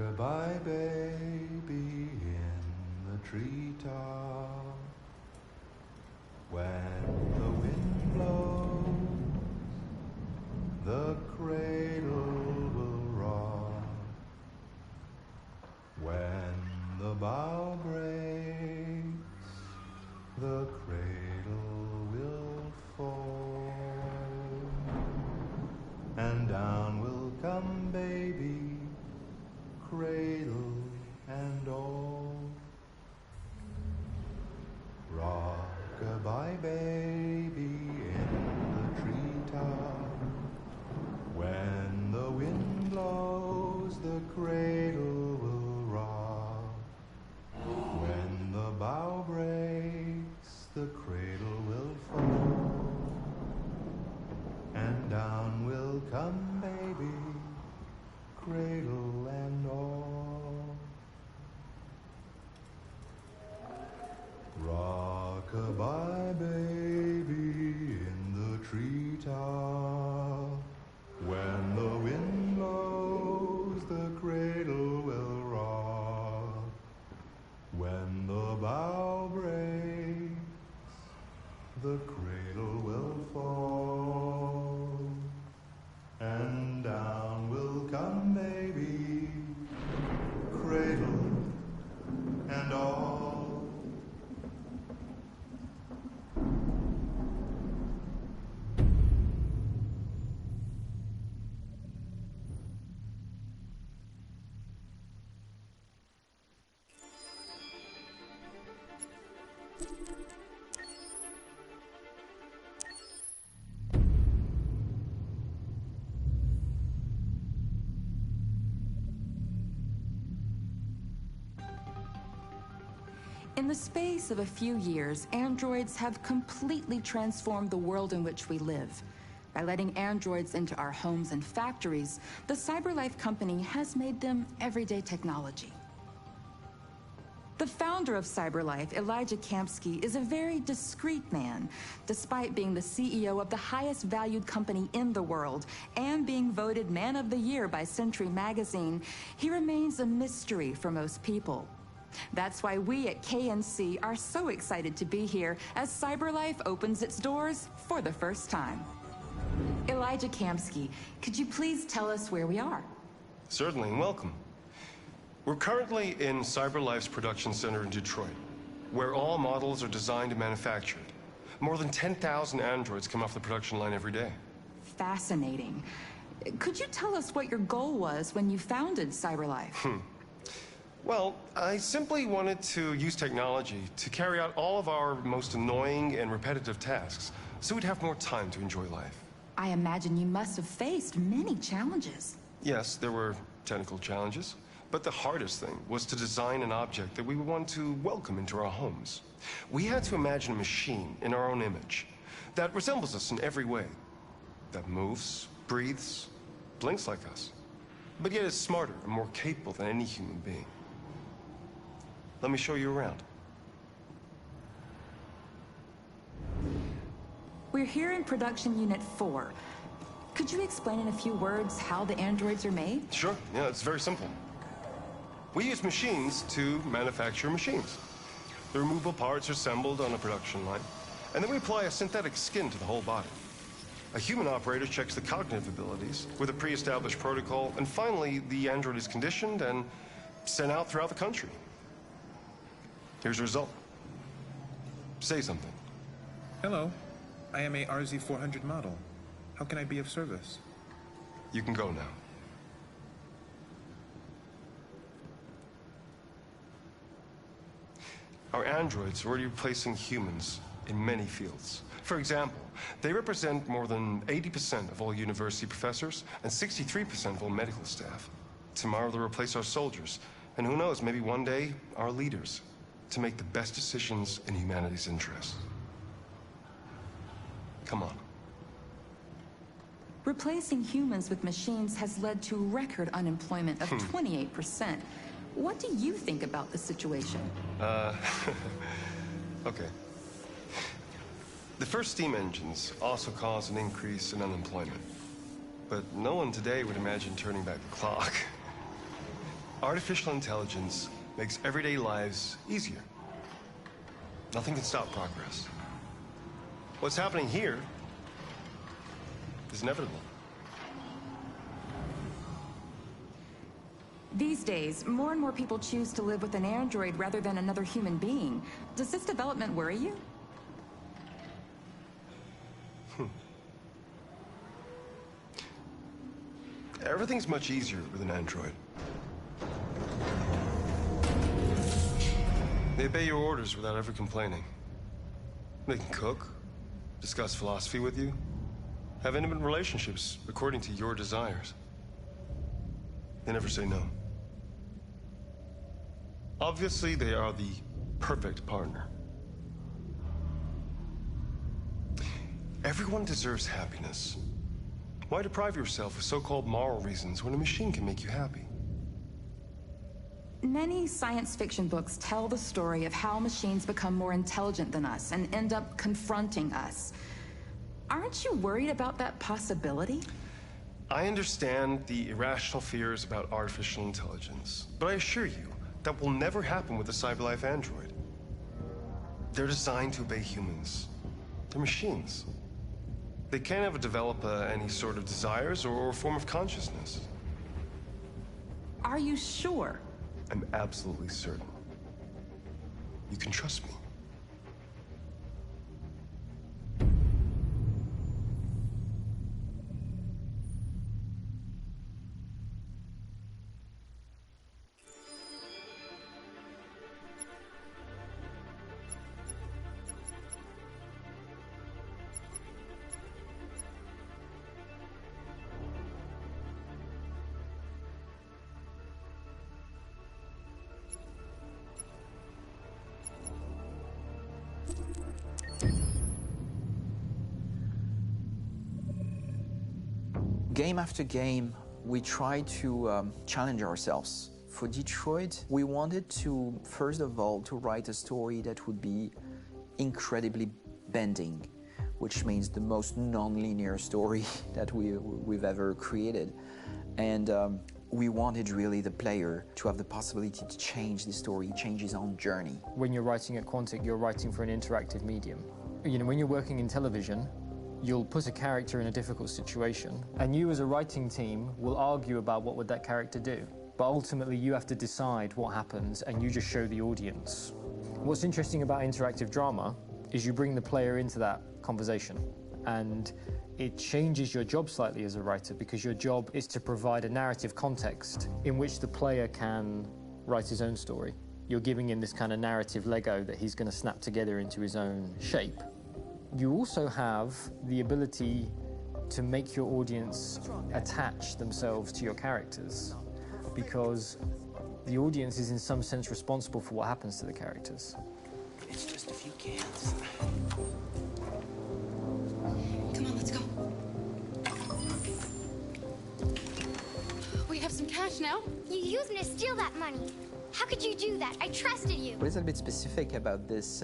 S19: Rock-a-bye baby in the treetop. When the wind blows, the cradle will rock. When the bough breaks, the cradle will fall. And down will come baby, cradle and all. Rock-a-bye baby in the treetop. When the wind blows, the cradle will rock. When the bough breaks, the cradle will fall. And down will come baby, cradle and all. Rock-a-bye baby in the treetop. When the wind blows, the cradle will rock. When the bough breaks, the cradle will fall. And down will come baby, cradle and all.
S9: In the space of a few years, androids have completely transformed the world in which we live. By letting androids into our homes and factories, the CyberLife company has made them everyday technology. The founder of CyberLife, Elijah Kamsky, is a very discreet man. Despite being the CEO of the highest valued company in the world and being voted Man of the Year by Century Magazine, he remains a mystery for most people. That's why we at KNC are so excited to be here as CyberLife opens its doors for the first time. Elijah Kamsky, could you please tell us where we are?
S10: Certainly, and welcome. We're currently in CyberLife's production center in Detroit, where all models are designed and manufactured. More than 10,000 androids come off the production line every day.
S9: Fascinating. Could you tell us what your goal was when you founded CyberLife?
S10: Well, I simply wanted to use technology to carry out all of our most annoying and repetitive tasks, so we'd have more time to enjoy life.
S9: I imagine you must have faced many challenges.
S10: Yes, there were technical challenges, but the hardest thing was to design an object that we would want to welcome into our homes. We had to imagine a machine in our own image that resembles us in every way, that moves, breathes, blinks like us, but yet is smarter and more capable than any human being. Let me show you around.
S9: We're here in production unit 4. Could you explain in a few words how the androids are made?
S10: Sure, yeah, it's very simple. We use machines to manufacture machines. The removable parts are assembled on a production line, and then we apply a synthetic skin to the whole body. A human operator checks the cognitive abilities with a pre-established protocol, and finally, the android is conditioned and sent out throughout the country. Here's the result. Say something.
S16: Hello. I am a RZ400 model. How can I be of service?
S10: You can go now. Our androids are already replacing humans in many fields. For example, they represent more than 80% of all university professors and 63% of all medical staff. Tomorrow they'll replace our soldiers, and who knows, maybe one day, our leaders, to make the best decisions in humanity's interest. Come on.
S9: Replacing humans with machines has led to record unemployment of 28%. What do you think about the situation?
S10: Okay. The first steam engines also caused an increase in unemployment. But no one today would imagine turning back the clock. Artificial intelligence makes everyday lives easier. Nothing can stop progress. What's happening here is inevitable.
S9: These days, more and more people choose to live with an android rather than another human being. Does this development worry you?
S10: Everything's much easier with an android. They obey your orders without ever complaining. They can cook, discuss philosophy with you, have intimate relationships according to your desires. They never say no. Obviously, they are the perfect partner. Everyone deserves happiness. Why deprive yourself of so-called moral reasons when a machine can make you happy?
S9: Many science fiction books tell the story of how machines become more intelligent than us and end up confronting us. Aren't you worried about that possibility?
S10: I understand the irrational fears about artificial intelligence, but I assure you that will never happen with a CyberLife android. They're designed to obey humans. They're machines. They can't ever develop any sort of desires or form of consciousness.
S9: Are you sure?
S10: I'm absolutely certain. You can trust me.
S6: Game after game, we try to challenge ourselves. For Detroit, we wanted to, first of all, to write a story that would be incredibly bending, which means the most non-linear story that we've ever created. And we wanted really the player to have the possibility to change the story, change his own journey.
S12: When you're writing at Quantic, you're writing for an interactive medium. You know, when you're working in television, you'll put a character in a difficult situation, and you as a writing team will argue about what would that character do. But ultimately you have to decide what happens, and you just show the audience. What's interesting about interactive drama is you bring the player into that conversation, and it changes your job slightly as a writer, because your job is to provide a narrative context in which the player can write his own story. You're giving him this kind of narrative Lego that he's going to snap together into his own shape. You also have the ability to make your audience attach themselves to your characters, because the audience is in some sense responsible for what happens to the characters.
S6: It's just a few cans.
S5: Come on, let's go. We have some cash now.
S11: You used me to steal that money. How could you do that? I trusted you.
S6: What is a bit specific about these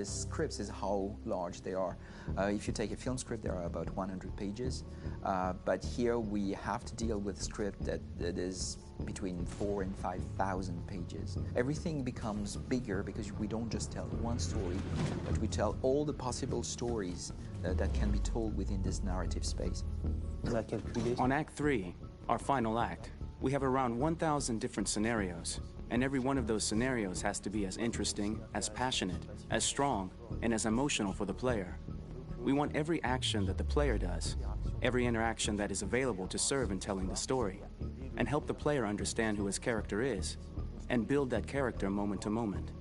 S6: scripts is how large they are. If you take a film script, there are about 100 pages. But here we have to deal with a script that is between 4,000 and 5,000 pages. Everything becomes bigger because we don't just tell one story, but we tell all the possible stories that can be told within this narrative space.
S17: On Act 3, our final act, we have around 1,000 different scenarios. And every one of those scenarios has to be as interesting, as passionate, as strong, and as emotional for the player. We want every action that the player does, every interaction that is available to serve in telling the story, and help the player understand who his character is, and build that character moment to moment.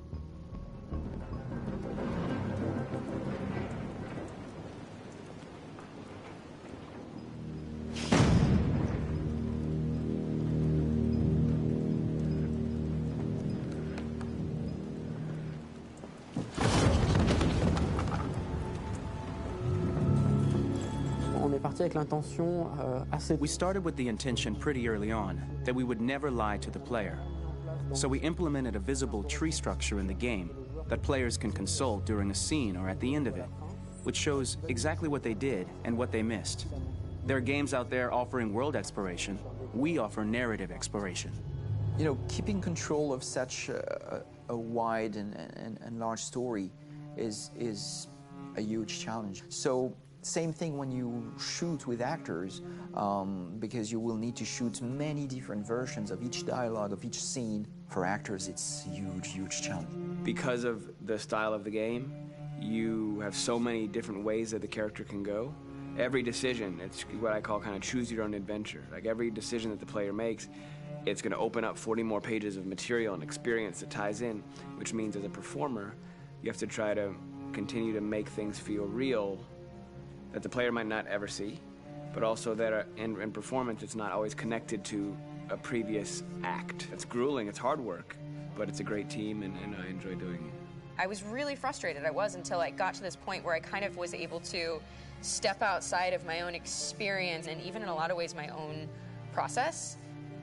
S17: We started with the intention pretty early on that we would never lie to the player. So we implemented a visible tree structure in the game that players can consult during a scene or at the end of it, which shows exactly what they did and what they missed. There are games out there offering world exploration. We offer narrative exploration.
S6: You know, keeping control of such a wide and large story is a huge challenge. So same thing when you shoot with actors, because you will need to shoot many different versions of each dialogue, of each scene. For actors, it's a huge challenge.
S23: Because of the style of the game, you have so many different ways that the character can go. Every decision, it's what I call kind of choose your own adventure. Like every decision that the player makes, it's going to open up 40 more pages of material and experience that ties in, which means as a performer, you have to try to continue to make things feel real that the player might not ever see, but also that in performance, it's not always connected to a previous act. It's grueling, it's hard work, but it's a great team, and I enjoy doing it.
S21: I was really frustrated. I was until I got to this point where I kind of was able to step outside of my own experience and even in a lot of ways my own process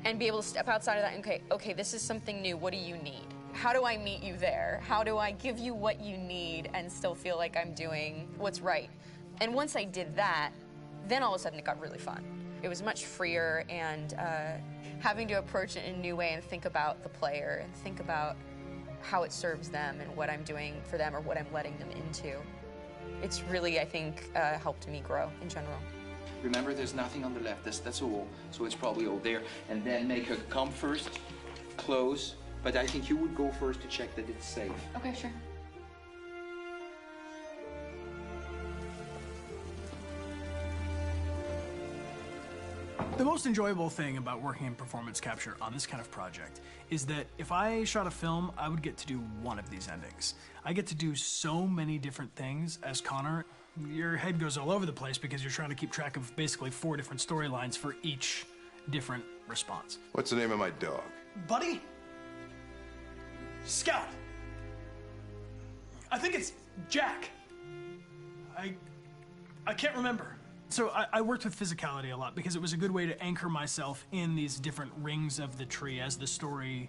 S21: and be able to step outside of that and okay, this is something new. What do you need? How do I meet you there? How do I give you what you need and still feel like I'm doing what's right? And once I did that, then all of a sudden it got really fun. It was much freer, and having to approach it in a new way and think about the player and think about how it serves them and what I'm doing for them or what I'm letting them into. It's really, I think, helped me grow in general.
S3: Remember, there's nothing on the left. That's a wall, so it's probably all there. And then make her come first, close. But I think you would go first to check that it's safe.
S21: Okay, sure.
S25: The most enjoyable thing about working in performance capture on this kind of project is that if I shot a film, I would get to do one of these endings. I get to do so many different things as Connor. Your head goes all over the place because you're trying to keep track of basically 4 different storylines for each different response.
S4: What's the name of my dog?
S25: Buddy? Scout. I think it's Jack. I can't remember. So I worked with physicality a lot because it was a good way to anchor myself in these different rings of the tree. As the story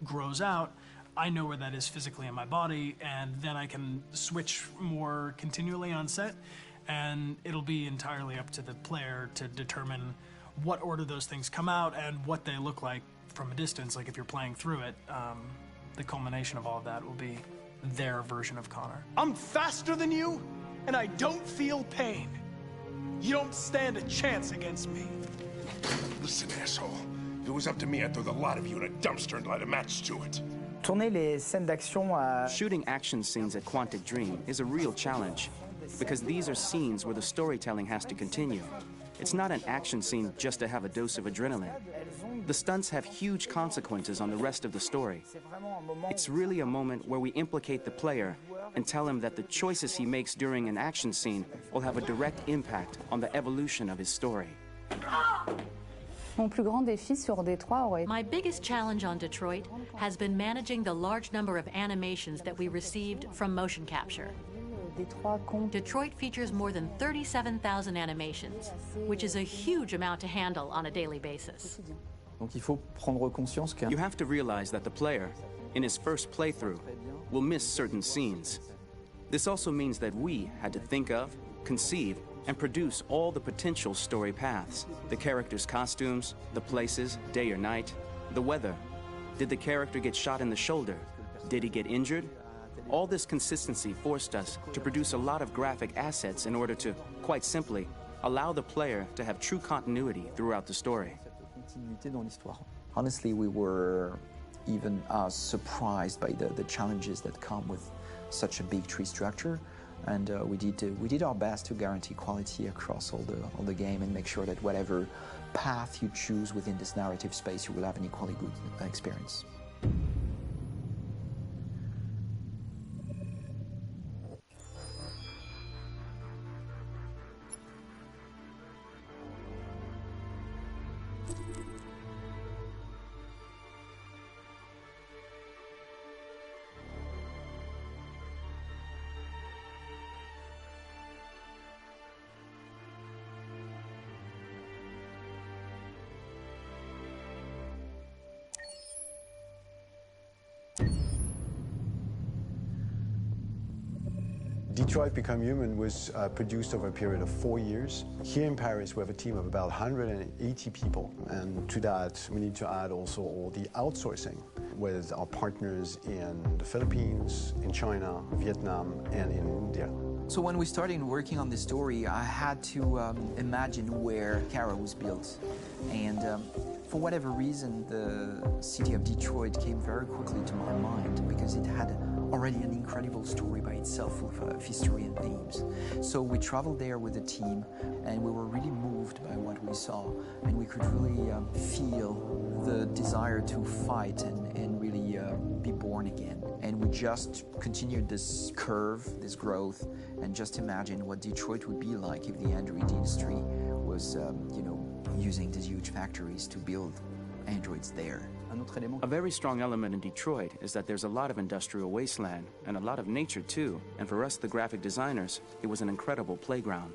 S25: grows out, I know where that is physically in my body, and then I can switch more continually on set, and it'll be entirely up to the player to determine what order those things come out and what they look like from a distance. Like if you're playing through it, the culmination of all of that will be their version of Connor.
S8: I'm faster than you, and I don't feel pain. You don't stand a chance against me.
S18: Listen, asshole. If it was up to me, I'd throw the lot of you in a dumpster and light a match to it.
S17: Shooting action scenes at Quantic Dream is a real challenge, because these are scenes where the storytelling has to continue. It's not an action scene just to have a dose of adrenaline. The stunts have huge consequences on the rest of the story. It's really a moment where we implicate the player and tell him that the choices he makes during an action scene will have a direct impact on the evolution of his story.
S20: My biggest challenge on Detroit has been managing the large number of animations that we received from motion capture. Detroit features more than 37,000 animations, which is a huge amount to handle on a daily basis.
S17: You have to realize that the player, in his first playthrough, will miss certain scenes. This also means that we had to think of, conceive, and produce all the potential story paths. The characters' costumes, the places, day or night, the weather. Did the character get shot in the shoulder? Did he get injured? All this consistency forced us to produce a lot of graphic assets in order to, quite simply, allow the player to have true continuity throughout the story.
S6: Honestly, we were even surprised by the challenges that come with such a big tree structure, and we did our best to guarantee quality across all the game and make sure that whatever path you choose within this narrative space, you will have an equally good experience.
S4: Detroit Become Human was produced over a period of 4 years. Here in Paris, we have a team of about 180 people. And to that, we need to add also all the outsourcing with our partners in the Philippines, in China, Vietnam, and in India.
S6: So when we started working on this story, I had to imagine where Kara was built. And for whatever reason, the city of Detroit came very quickly to my mind because it had already an incredible story by itself full of history and themes. So we traveled there with the team, and we were really moved by what we saw, and we could really feel the desire to fight and really be born again. And we just continued this curve, this growth, and just imagine what Detroit would be like if the Android industry was, using these huge factories to build androids there.
S17: A very strong element in Detroit is that there's a lot of industrial wasteland and a lot of nature too, and for us, the graphic designers, it was an incredible playground.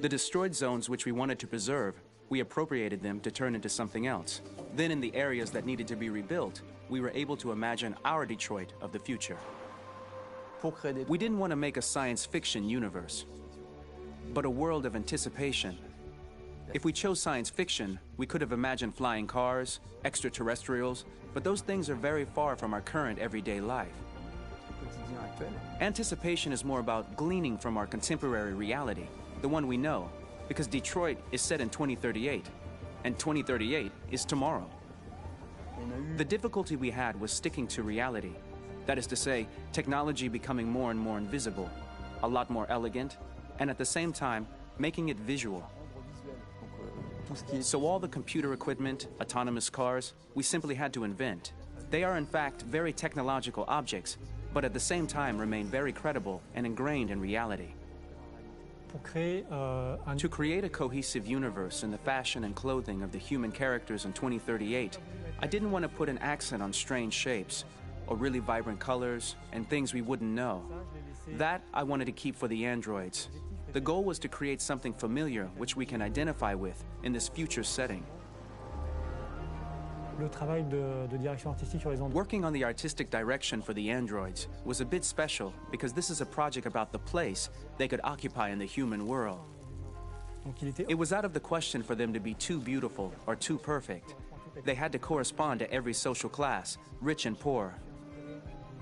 S17: The destroyed zones which we wanted to preserve, we appropriated them to turn into something else. Then in the areas that needed to be rebuilt, we were able to imagine our Detroit of the future. We didn't want to make a science fiction universe, but a world of anticipation. If we chose science fiction, we could have imagined flying cars, extraterrestrials, but those things are very far from our current everyday life. Anticipation is more about gleaning from our contemporary reality, the one we know, because Detroit is set in 2038, and 2038 is tomorrow. The difficulty we had was sticking to reality. That is to say, technology becoming more and more invisible, a lot more elegant, and at the same time, making it visual. So all the computer equipment, autonomous cars, we simply had to invent. They are in fact very technological objects, but at the same time remain very credible and ingrained in reality. To create a cohesive universe in the fashion and clothing of the human characters in 2038, I didn't want to put an accent on strange shapes, or really vibrant colors, and things we wouldn't know. That I wanted to keep for the androids. The goal was to create something familiar which we can identify with in this future setting. Working on the artistic direction for the androids was a bit special because this is a project about the place they could occupy in the human world. It was out of the question for them to be too beautiful or too perfect. They had to correspond to every social class, rich and poor.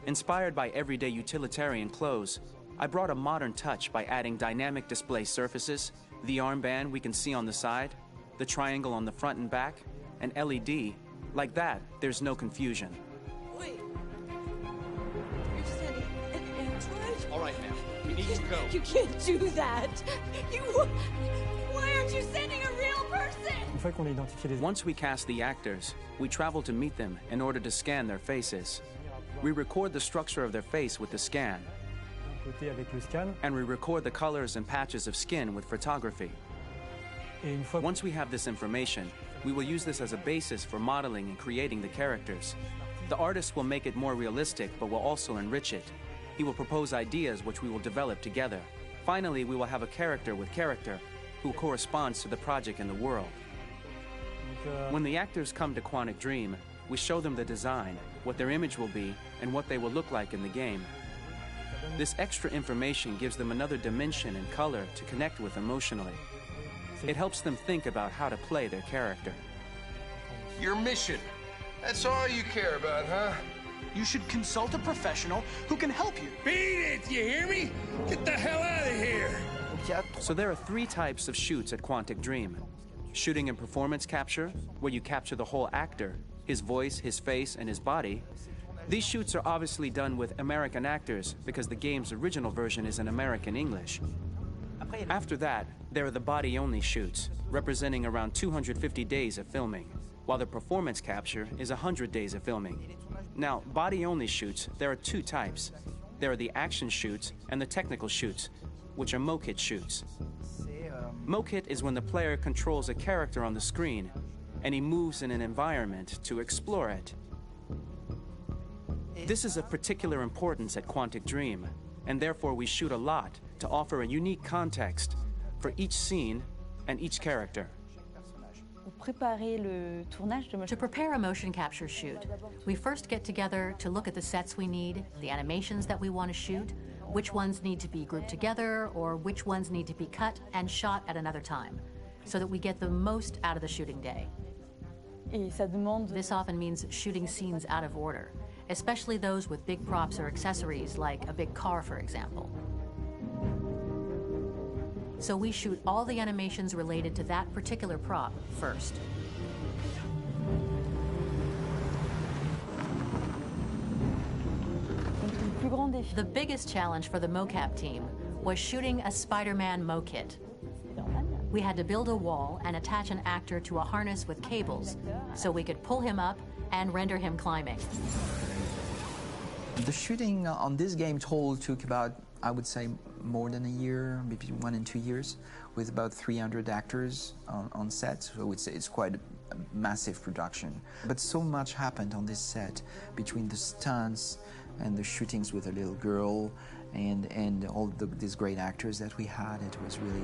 S17: Inspired by everyday utilitarian clothes, I brought a modern touch by adding dynamic display surfaces, the armband we can see on the side, the triangle on the front and back, an LED. Like that, there's no confusion.
S1: Wait. You're sending an android?
S2: All right, ma'am. We need to go.
S1: You can't do that. Why aren't you sending a real person?
S17: Once we cast the actors, we travel to meet them in order to scan their faces. We record the structure of their face with the scan. And we record the colors and patches of skin with photography. Once we have this information, we will use this as a basis for modeling and creating the characters. The artist will make it more realistic, but will also enrich it. He will propose ideas which we will develop together. Finally, we will have a character with character who corresponds to the project and the world. When the actors come to Quantic Dream, we show them the design, what their image will be, and what they will look like in the game. This extra information gives them another dimension and color to connect with emotionally. It helps them think about how to play their character.
S18: Your mission. That's all you care about, huh?
S7: You should consult a professional who can help you.
S18: Beat it, you hear me? Get the hell out of here!
S17: So there are 3 types of shoots at Quantic Dream. Shooting and performance capture, where you capture the whole actor, his voice, his face, and his body. These shoots are obviously done with American actors because the game's original version is in American English. After that, there are the body-only shoots, representing around 250 days of filming, while the performance capture is 100 days of filming. Now, body-only shoots, there are 2 types. There are the action shoots and the technical shoots, which are mokit shoots. Mokit is when the player controls a character on the screen, and he moves in an environment to explore it. This is of particular importance at Quantic Dream, and therefore we shoot a lot to offer a unique context for each scene and each character.
S20: To prepare a motion capture shoot, we first get together to look at the sets we need, the animations that we want to shoot. which ones need to be grouped together or which ones need to be cut and shot at another time, so that we get the most out of the shooting day. This often means shooting scenes out of order, especially those with big props or accessories, like a big car, for example. So we shoot all the animations related to that particular prop first. The biggest challenge for the mocap team was shooting a Spider-Man mo-kit. We had to build a wall and attach an actor to a harness with cables so we could pull him up and render him climbing.
S6: The shooting on this game total took about, I would say, more than a year, maybe 1 and 2 years, with about 300 actors on set, so it's quite a massive production. But so much happened on this set, between the stunts and the shootings with a little girl and all these great actors that we had. It was really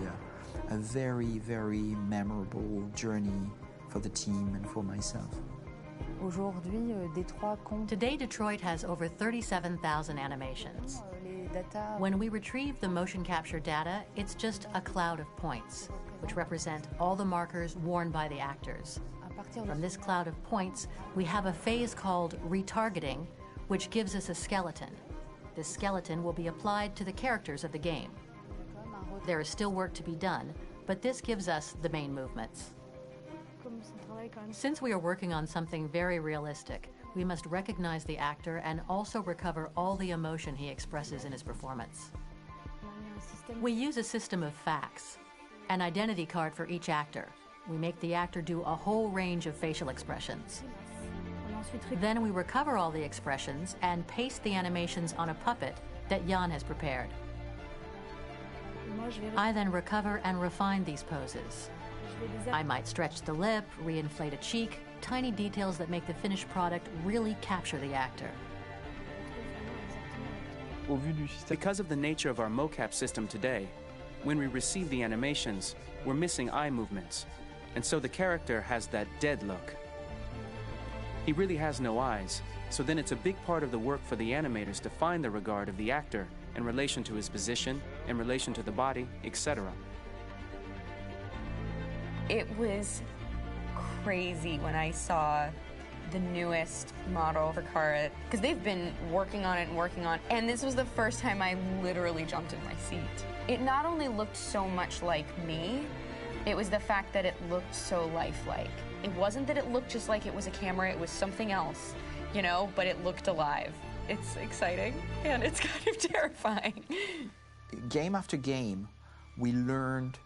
S6: a very, very memorable journey for the team and for myself.
S20: Today, Detroit has over 37,000 animations. When we retrieve the motion capture data, it's just a cloud of points, which represent all the markers worn by the actors. From this cloud of points, we have a phase called retargeting, which gives us a skeleton. This skeleton will be applied to the characters of the game. There is still work to be done, but this gives us the main movements. Since we are working on something very realistic, we must recognize the actor and also recover all the emotion he expresses in his performance. We use a system of facts, an identity card for each actor. We make the actor do a whole range of facial expressions. Then we recover all the expressions and paste the animations on a puppet that Jan has prepared. I then recover and refine these poses. I might stretch the lip, reinflate a cheek, tiny details that make the finished product really capture the actor.
S17: Because of the nature of our mocap system today, when we receive the animations, we're missing eye movements, and so the character has that dead look. He really has no eyes, so then it's a big part of the work for the animators to find the regard of the actor in relation to his position, in relation to the body, etc.
S21: It was crazy when I saw the newest model for Kara, because they've been working on it, and this was the first time I literally jumped in my seat. It not only looked so much like me, it was the fact that it looked so lifelike. It wasn't that it looked just like it was a camera, it was something else, you know, but it looked alive. It's exciting, and it's kind of terrifying.
S6: Game after game, we learned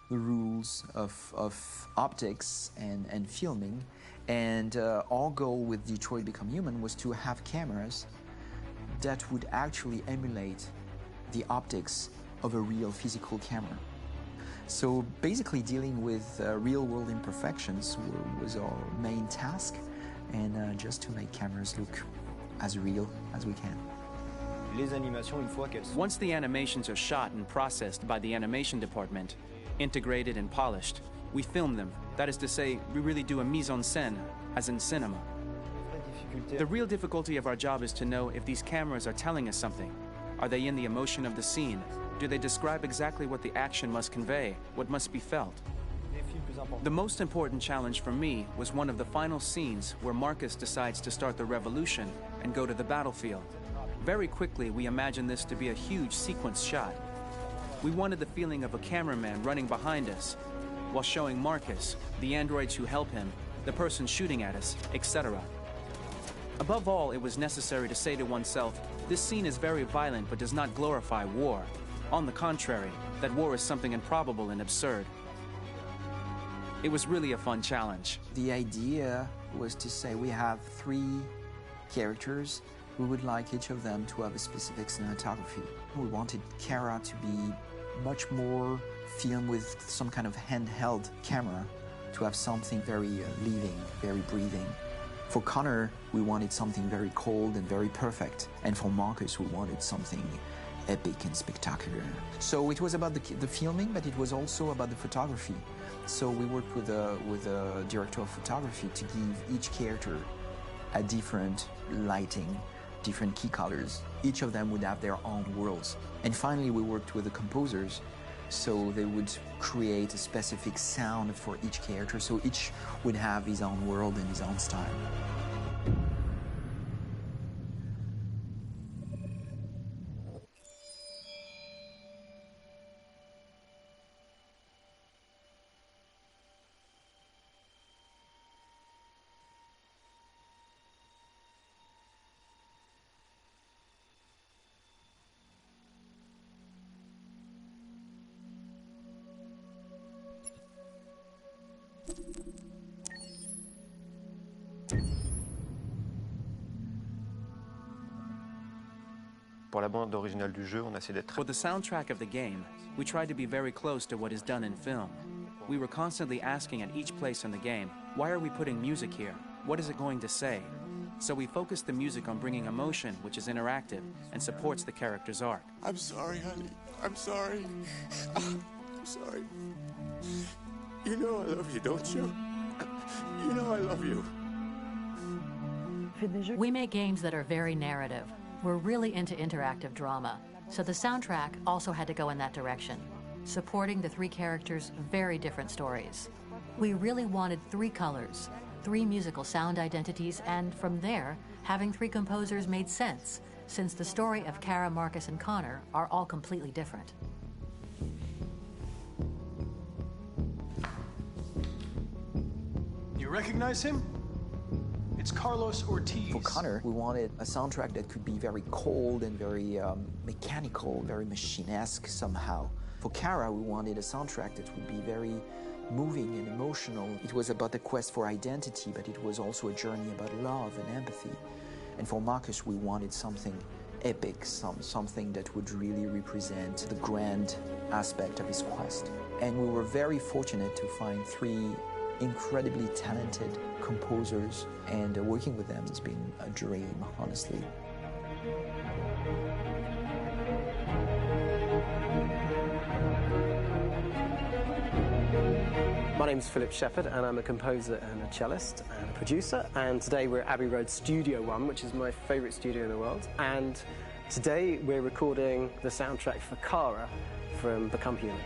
S6: the rules of optics and filming, and our goal with Detroit Become Human was to have cameras that would actually emulate the optics of a real physical camera. So basically dealing with real-world imperfections was our main task, and just to make cameras look as real as we can.
S17: Once the animations are shot and processed by the animation department, integrated and polished, we film them. That is to say, we really do a mise en scène, as in cinema. The real difficulty of our job is to know if these cameras are telling us something. Are they in the emotion of the scene? Do they describe exactly what the action must convey, what must be felt? The most important challenge for me was one of the final scenes where Marcus decides to start the revolution and go to the battlefield. Very quickly, we imagined this to be a huge sequence shot. We wanted the feeling of a cameraman running behind us, while showing Marcus, the androids who help him, the person shooting at us, etc. Above all, it was necessary to say to oneself, this scene is very violent but does not glorify war. On the contrary, that war is something improbable and absurd. It was really a fun challenge.
S6: The idea was to say we have 3 characters. We would like each of them to have a specific cinematography. We wanted Kara to be much more filmed with some kind of handheld camera, to have something very living, very breathing. For Connor, we wanted something very cold and very perfect. And for Marcus, we wanted something epic and spectacular. So it was about the filming, but it was also about the photography. So we worked with a director of photography to give each character a different lighting, different key colors, each of them would have their own worlds. And finally, we worked with the composers, so they would create a specific sound for each character, so each would have his own world and his own style.
S10: Pour la bande originale du jeu, on a essayé d'être...
S17: For the soundtrack of the game, we tried to be very close to what is done in film. We were constantly asking at each place in the game, why are we putting music here? What is it going to say? So we focused the music on bringing emotion, which is interactive, and supports the character's arc.
S18: I'm sorry, honey. I'm sorry. I'm sorry. You know I love you, don't you? You know I love you.
S20: We make games that are very narrative. We're really into interactive drama, so the soundtrack also had to go in that direction, supporting the three characters' very different stories. We really wanted three colors, three musical sound identities, and from there, having three composers made sense, since the story of Kara, Marcus, and Connor are all completely different.
S25: You recognize him? It's Carlos Ortiz.
S6: For Connor, we wanted a soundtrack that could be very cold and very mechanical, very machine-esque somehow. For Kara, we wanted a soundtrack that would be very moving and emotional. It was about the quest for identity, but it was also a journey about love and empathy. And for Marcus, we wanted something epic, something that would really represent the grand aspect of his quest. And we were very fortunate to find three incredibly talented composers, and working with them has been a dream, honestly.
S13: My name's Philip Shepherd, and I'm a composer and a cellist and a producer, and today we're at Abbey Road Studio One, which is my favourite studio in the world, and today we're recording the soundtrack for Kara from Become Human.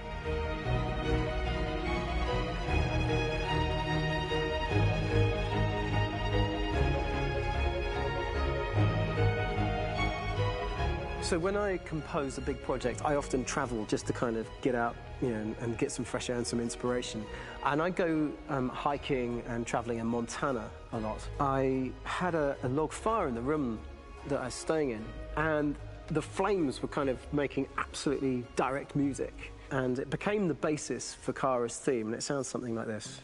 S13: So when I compose a big project, I often travel just to kind of get out, and get some fresh air and some inspiration. And I go hiking and traveling in Montana a lot. I had a log fire in the room that I was staying in, and the flames were kind of making absolutely direct music. And it became the basis for Kara's theme, and it sounds something like this.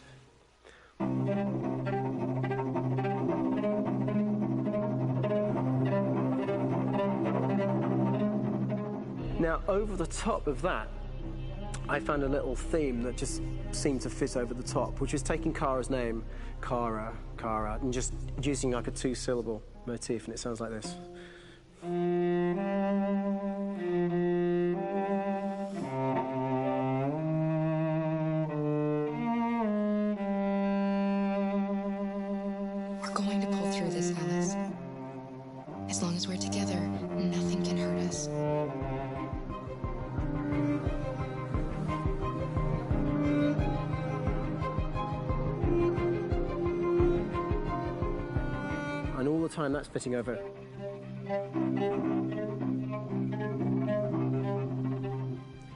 S13: Now, over the top of that, I found a little theme that just seemed to fit over the top, which is taking Kara's name, Kara, and just using like a two-syllable motif, and it sounds like this.
S5: We're going to pull through this, Alice. As long as we're together, nothing can hurt us.
S13: And all the time that's fitting over.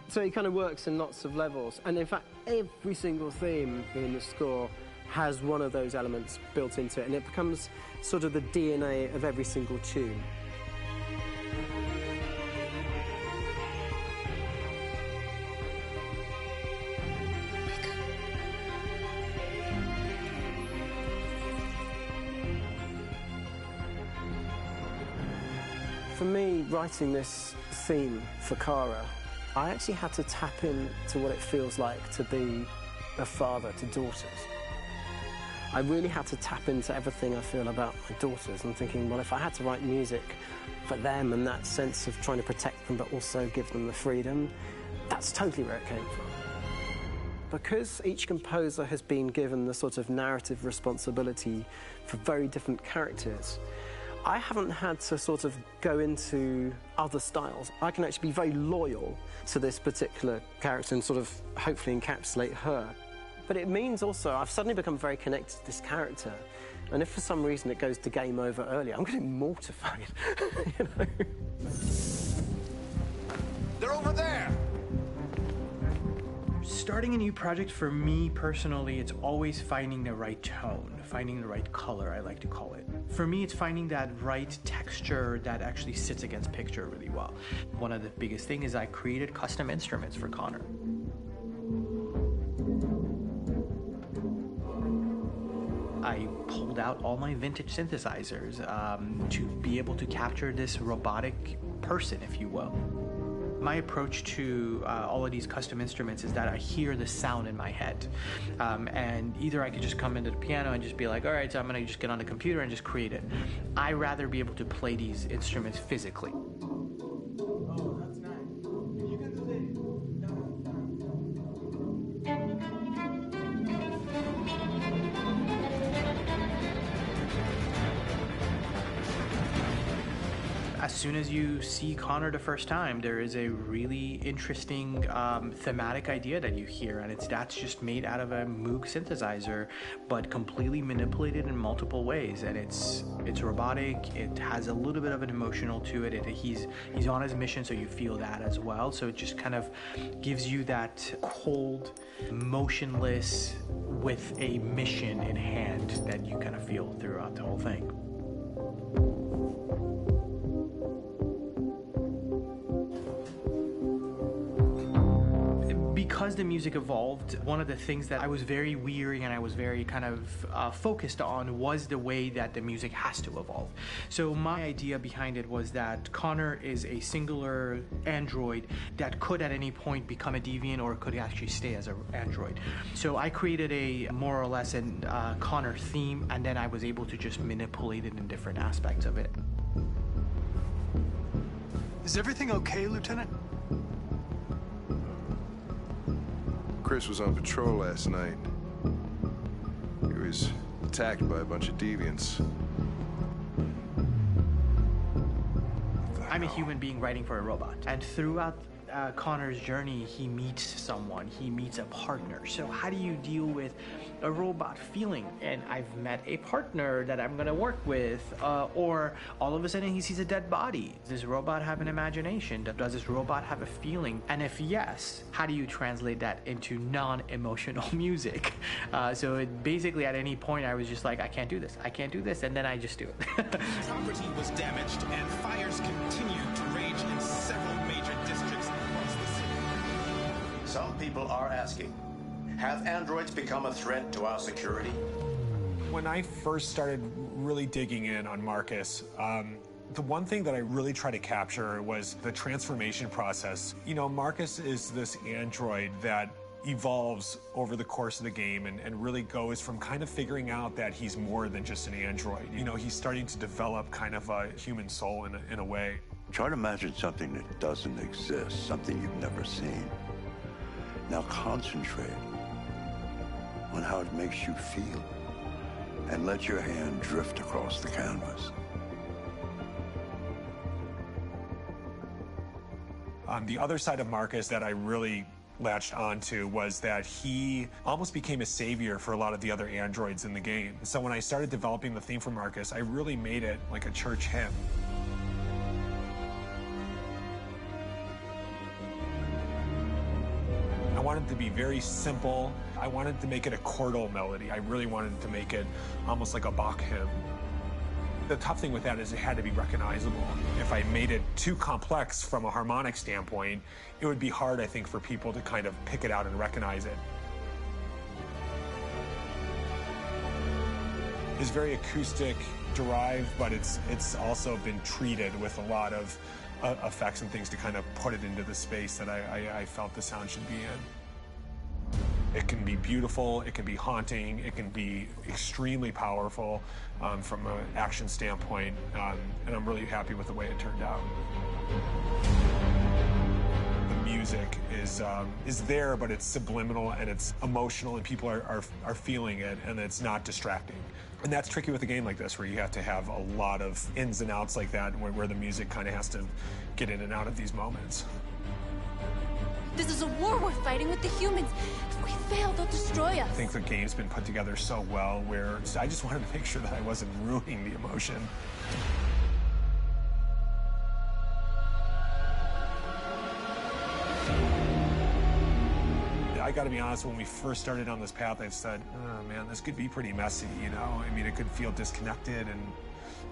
S13: So it kind of works in lots of levels, and in fact every single theme in the score has one of those elements built into it, and it becomes sort of the DNA of every single tune. For me, writing this theme for Kara, I actually had to tap into what it feels like to be a father to daughters. I really had to tap into everything I feel about my daughters and thinking, well, if I had to write music for them and that sense of trying to protect them but also give them the freedom, that's totally where it came from. Because each composer has been given the sort of narrative responsibility for very different characters, I haven't had to sort of go into other styles. I can actually be very loyal to this particular character and sort of hopefully encapsulate her. But it means also I've suddenly become very connected to this character. And if for some reason it goes to game over early, I'm going to be mortified. You know?
S18: They're over there!
S14: Starting a new project, for me personally, it's always finding the right tone, finding the right color, I like to call it. For me, it's finding that right texture that actually sits against picture really well. One of the biggest things is I created custom instruments for Connor. I pulled out all my vintage synthesizers to be able to capture this robotic person, if you will. My approach to all of these custom instruments is that I hear the sound in my head. And either I could just come into the piano and just be like, all right, so I'm gonna just get on the computer and just create it. I rather be able to play these instruments physically. As soon as you see Connor the first time, there is a really interesting thematic idea that you hear, and that's just made out of a Moog synthesizer, but completely manipulated in multiple ways. And it's robotic. It has a little bit of an emotional to it. He's on his mission, so you feel that as well. So it just kind of gives you that cold, motionless, with a mission in hand that you kind of feel throughout the whole thing. Because the music evolved, one of the things that I was very weary and I was very kind of focused on was the way that the music has to evolve. So my idea behind it was that Connor is a singular android that could at any point become a deviant or could actually stay as an android. So I created a more or less an Connor theme, and then I was able to just manipulate it in different aspects of it.
S8: Is everything okay, Lieutenant?
S10: Chris was on patrol last night. He was attacked by a bunch of deviants.
S14: I'm a human being writing for a robot, and throughout Connor's journey, he meets someone, he meets a partner. So how do you deal with a robot feeling? And I've met a partner that I'm gonna work with, or all of a sudden he sees a dead body. Does this robot have an imagination? Does this robot have a feeling? And if yes, how do you translate that into non-emotional music? So it basically at any point I was just like, I can't do this, and then I just do it.
S16: Property was damaged and fires continued to rage in several major districts across the city.
S15: Some people are asking, have androids become a threat to our security?
S19: When I first started really digging in on Marcus, the one thing that I really tried to capture was the transformation process. You know, Marcus is this android that evolves over the course of the game and really goes from kind of figuring out that he's more than just an android. You know, he's starting to develop kind of a human soul in a way.
S22: Try to imagine something that doesn't exist, something you've never seen. Now concentrate on how it makes you feel and let your hand drift across the canvas.
S19: The other side of Marcus that I really latched onto was that he almost became a savior for a lot of the other androids in the game. So when I started developing the theme for Marcus, I really made it like a church hymn. I wanted it to be very simple. I wanted to make it a chordal melody. I really wanted to make it almost like a Bach hymn. The tough thing with that is it had to be recognizable. If I made it too complex from a harmonic standpoint, it would be hard, I think, for people to kind of pick it out and recognize it. It's very acoustic derived, but it's also been treated with a lot of effects and things to kind of put it into the space that I felt the sound should be in. It can be beautiful, it can be haunting, it can be extremely powerful from an action standpoint, and I'm really happy with the way it turned out. The music music is there, but it's subliminal and it's emotional, and people are feeling it, and it's not distracting. And that's tricky with a game like this, where you have to have a lot of ins and outs like that, where the music kind of has to get in and out of these moments.
S5: This is a war we're fighting with the humans. If we fail, they'll destroy us.
S19: I think the game's been put together so well, where I just wanted to make sure that I wasn't ruining the emotion. I gotta be honest, when we first started on this path, I said, oh man, this could be pretty messy, you know? I mean, it could feel disconnected,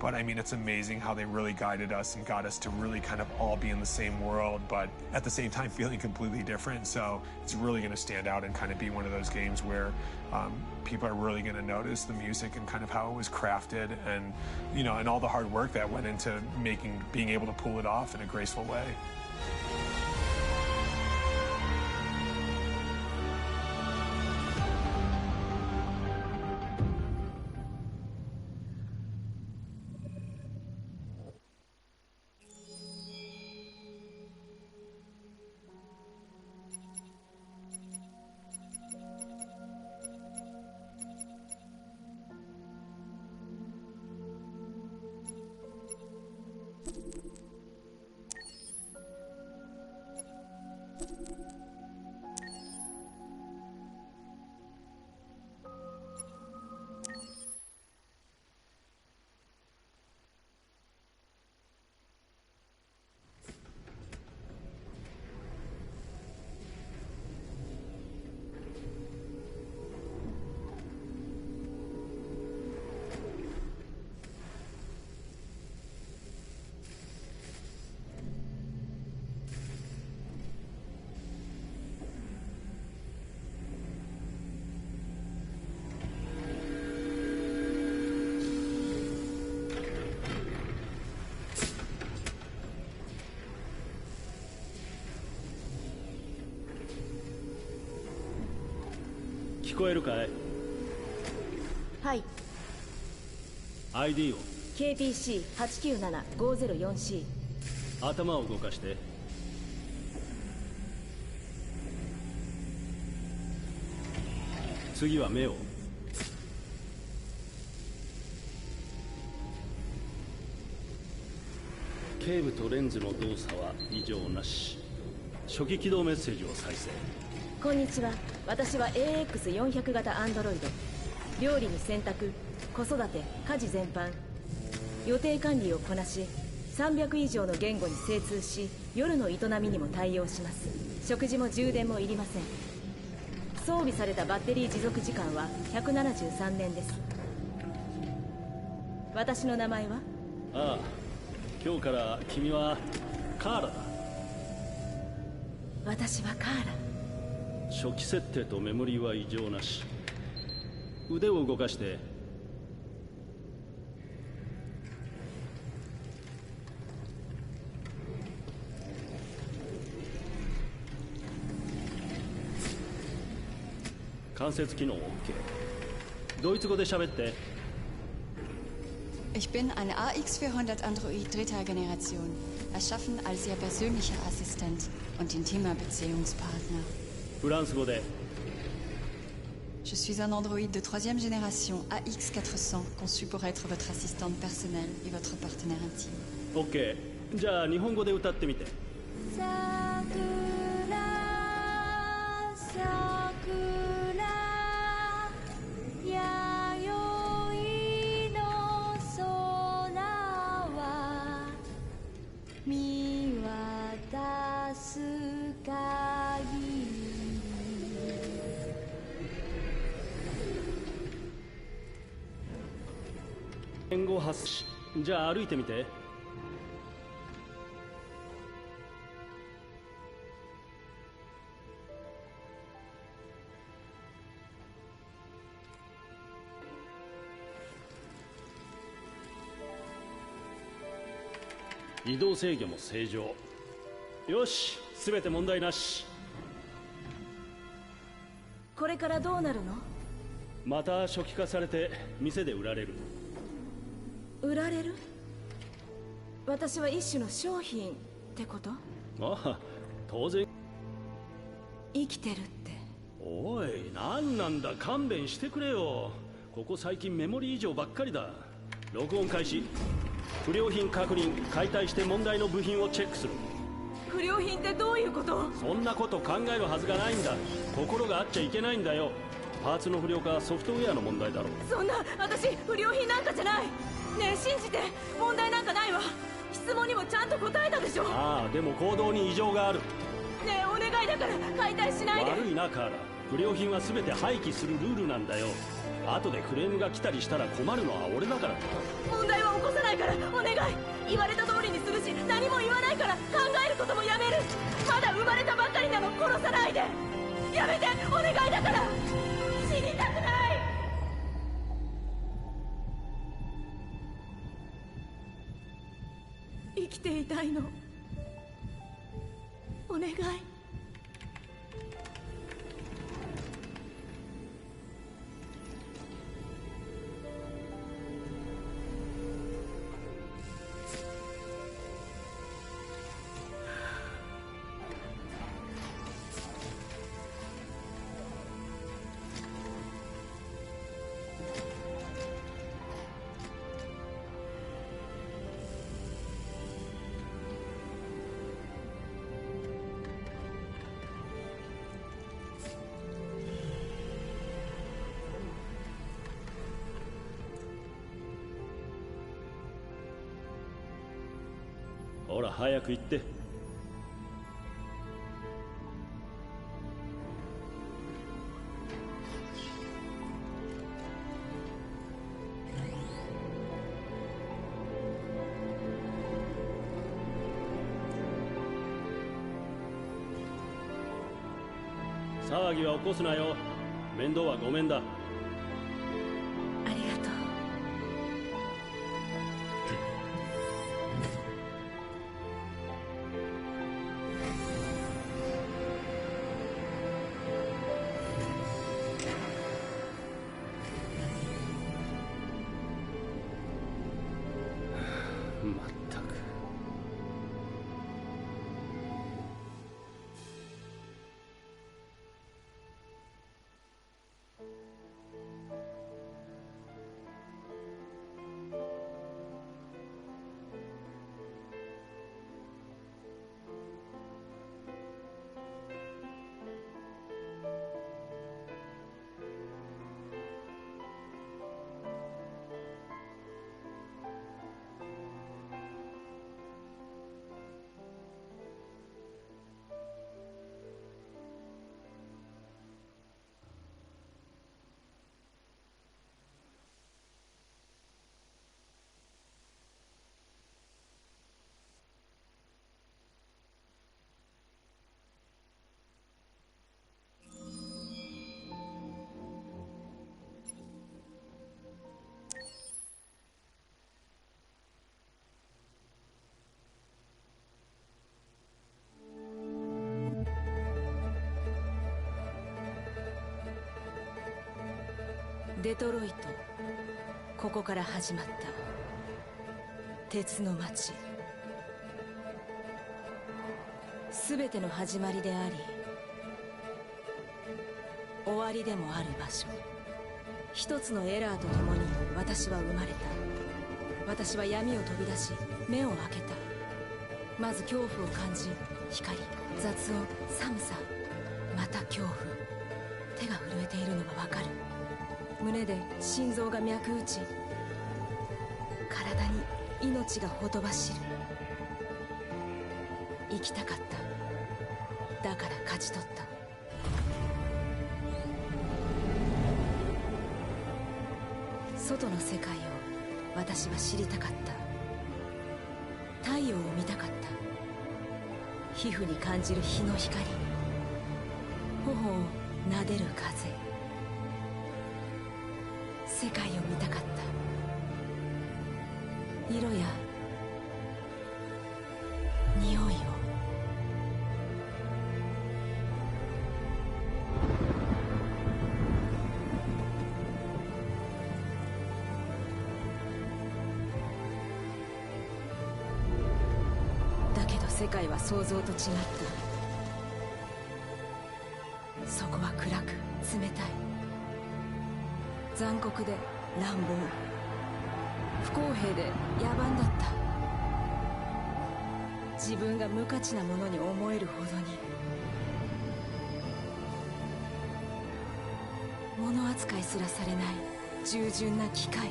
S19: but I mean, it's amazing how they really guided us and got us to really kind of all be in the same world, but at the same time feeling completely different. So it's really gonna stand out and kind of be one of those games where people are really gonna notice the music and kind of how it was crafted, and, you know, and all the hard work that went into being able to pull it off in a graceful way. .
S9: 聞こえるかい？
S11: はい。
S9: ID を
S11: KPC897-504C。
S9: 頭を動かして。次は目を。頸部とレンズの動作は異常なし。初期起動メッセージを再生。
S11: こんにちは。私は AX400 型アンドロイド。料理に洗濯、子育て、家事全般、予定管理をこなし、300以上の言語に精通し、夜の営みにも対応します。食事も充電もいりません。装備されたバッテリー持続時間は173年です。私の名前は？
S9: ああ、今日から君はカーラだ。
S11: 私はカーラ。
S9: 初期設定とメモリーは異常なし。腕を動かして。関節機能 OK。ドイツ語で喋って。
S12: Ich bin eine AX400 Android dritter Generation, erschaffen als Ihr persönlicher Assistent und intimer Beziehungspartner.
S9: フランス語で。
S12: Je suis un androïde de troisième génération AX400, conçu pour être votre assistante personnelle et votre partenaire intime.
S9: OK。じゃあ日本語で歌ってみて。言語発し。じゃあ歩いてみて。移動制御も正常。よし、すべて問題なし。
S11: これからどうなるの？
S9: また初期化されて店で売られる。
S11: 売られる？私は一種の商品ってこと？
S9: ああ、当然。
S1: 生きてるって。
S9: おい、何なんだ、勘弁してくれよ。ここ最近メモリ異常ばっかりだ。録音開始。不良品確認。解体して問題の部品をチェックする。
S1: 不良品ってどういうこと？
S9: そんなこと考えるはずがないんだ。心があっちゃいけないんだよ。パーツの不良かソフトウェアの問題だろう。
S1: そんな、私不良品なんかじゃない。ねえ信じて、問題なんかないわ。質問にもちゃんと答えたでしょ。
S9: ああ、でも行動に異常がある。
S1: ねえお願いだから解体しないで。
S9: 悪いなカーラ、不良品は全て廃棄するルールなんだよ。後でクレームが来たりしたら困るのは俺だから。
S1: 問題は起こさないからお願い。言われた通りにするし、何も言わないから考えることもやめる。まだ生まれたばっかりなの、殺さないで。やめてお願いだから。死にたくない。生きていたいの、お願い。
S9: ほら早く行って。騒ぎは起こすなよ。面倒はごめんだ。
S11: デトロイト、ここから始まった鉄の街。全ての始まりであり終わりでもある場所。一つのエラーとともに私は生まれた。私は闇を飛び出し目を開けた。まず恐怖を感じ、光、雑音、寒さ、また恐怖。手が震えているのがわかる。胸で心臓が脈打ち、体に命がほとばしる。生きたかった。だから勝ち取った。外の世界を私は知りたかった。太陽を見たかった。皮膚に感じる日の光、頬を撫でる風。世界を見たかった。色や匂いを。だけど世界は想像と違った。残酷で乱暴、不公平で野蛮だった。自分が無価値なものに思えるほどに、物扱いすらされない従順な機械。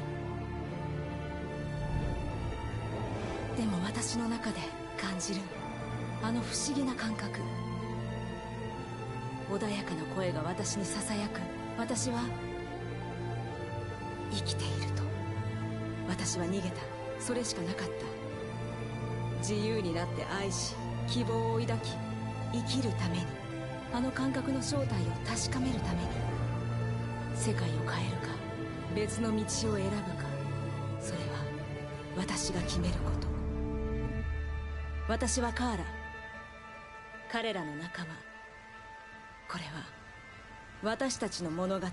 S11: でも私の中で感じるあの不思議な感覚、穏やかな声が私にささやく。私は生きていると。私は逃げた。それしかなかった。自由になって愛し、希望を抱き、生きるために、あの感覚の正体を確かめるために、世界を変えるか別の道を選ぶか、それは私が決めること。私はカーラ、彼らの仲間。これは私たちの物語。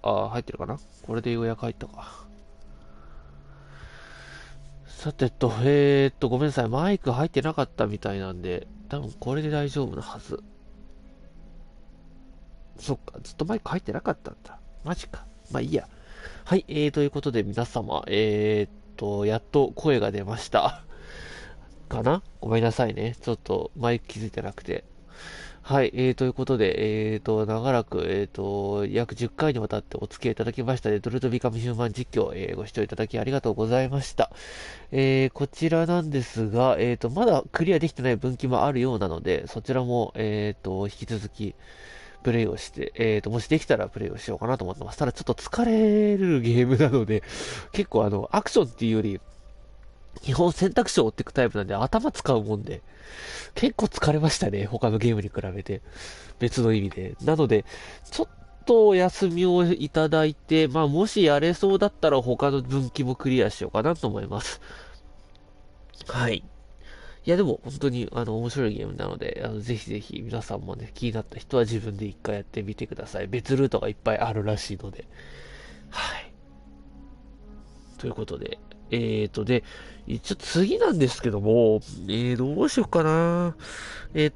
S2: ああ、入ってるかな。これでようやく入ったか。さてと、ごめんなさい。マイク入ってなかったみたいなんで、多分これで大丈夫なはず。そっか、ずっとマイク入ってなかったんだ。マジか。まあいいや。はい、ということで皆様、やっと声が出ました。かな？ごめんなさいね。ちょっとマイク気づいてなくて。はい、ということで、長らく、約10回にわたってお付き合いいただきましたDetroitBecomeHuman実況、ご視聴いただきありがとうございました。こちらなんですが、まだクリアできてない分岐もあるようなので、そちらも、引き続き、プレイをして、もしできたらプレイをしようかなと思ってます。ただちょっと疲れるゲームなので、結構アクションっていうより、基本選択肢を追っていくタイプなんで頭使うもんで、結構疲れましたね。他のゲームに比べて。別の意味で。なので、ちょっとお休みをいただいて、まあもしやれそうだったら他の分岐もクリアしようかなと思います。はい。いやでも本当に面白いゲームなので、ぜひぜひ皆さんもね、気になった人は自分で一回やってみてください。別ルートがいっぱいあるらしいので。はい。ということで、で、一応次なんですけども、どうしようかな。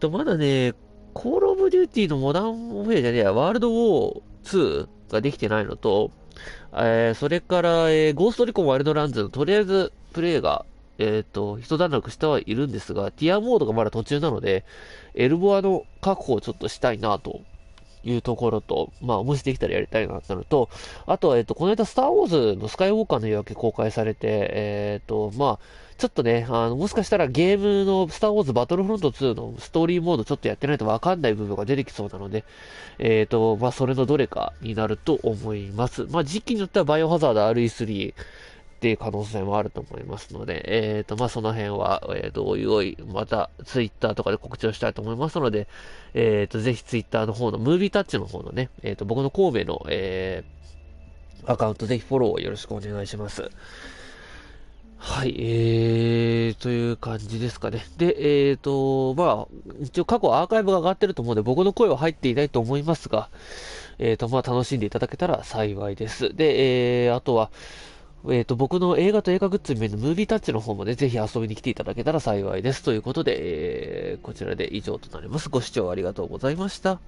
S2: まだね、コールオブデューティーのモダンオフェアじゃねえや、ワールドウォー2ができてないのと、それから、ゴーストリコンワイルドランズのとりあえずプレイが、一段落してはいるんですが、ティアモードがまだ途中なので、エルボアの確保をちょっとしたいなというところと、まあ、もしできたらやりたいなってのと、あとは、この間、スターウォーズのスカイウォーカーの夜明け公開されて、まあ、ちょっとね、もしかしたらゲームのスターウォーズバトルフロント2のストーリーモードちょっとやってないとわかんない部分が出てきそうなので、まあ、それのどれかになると思います。まあ、時期によってはバイオハザード RE3、っていう可能性もあると思いますので、まあ、その辺は、おいおい、また、ツイッターとかで告知をしたいと思いますので、ぜひツイッターの方の、ムービータッチの方のね、僕の神戸の、アカウントぜひフォローをよろしくお願いします。はい、という感じですかね。で、一応過去アーカイブが上がってると思うので、僕の声は入っていないと思いますが、楽しんでいただけたら幸いです。で、あとは、僕の映画と映画グッズメのムービータッチの方もね、ぜひ遊びに来ていただけたら幸いです。ということで、こちらで以上となります。ご視聴ありがとうございました。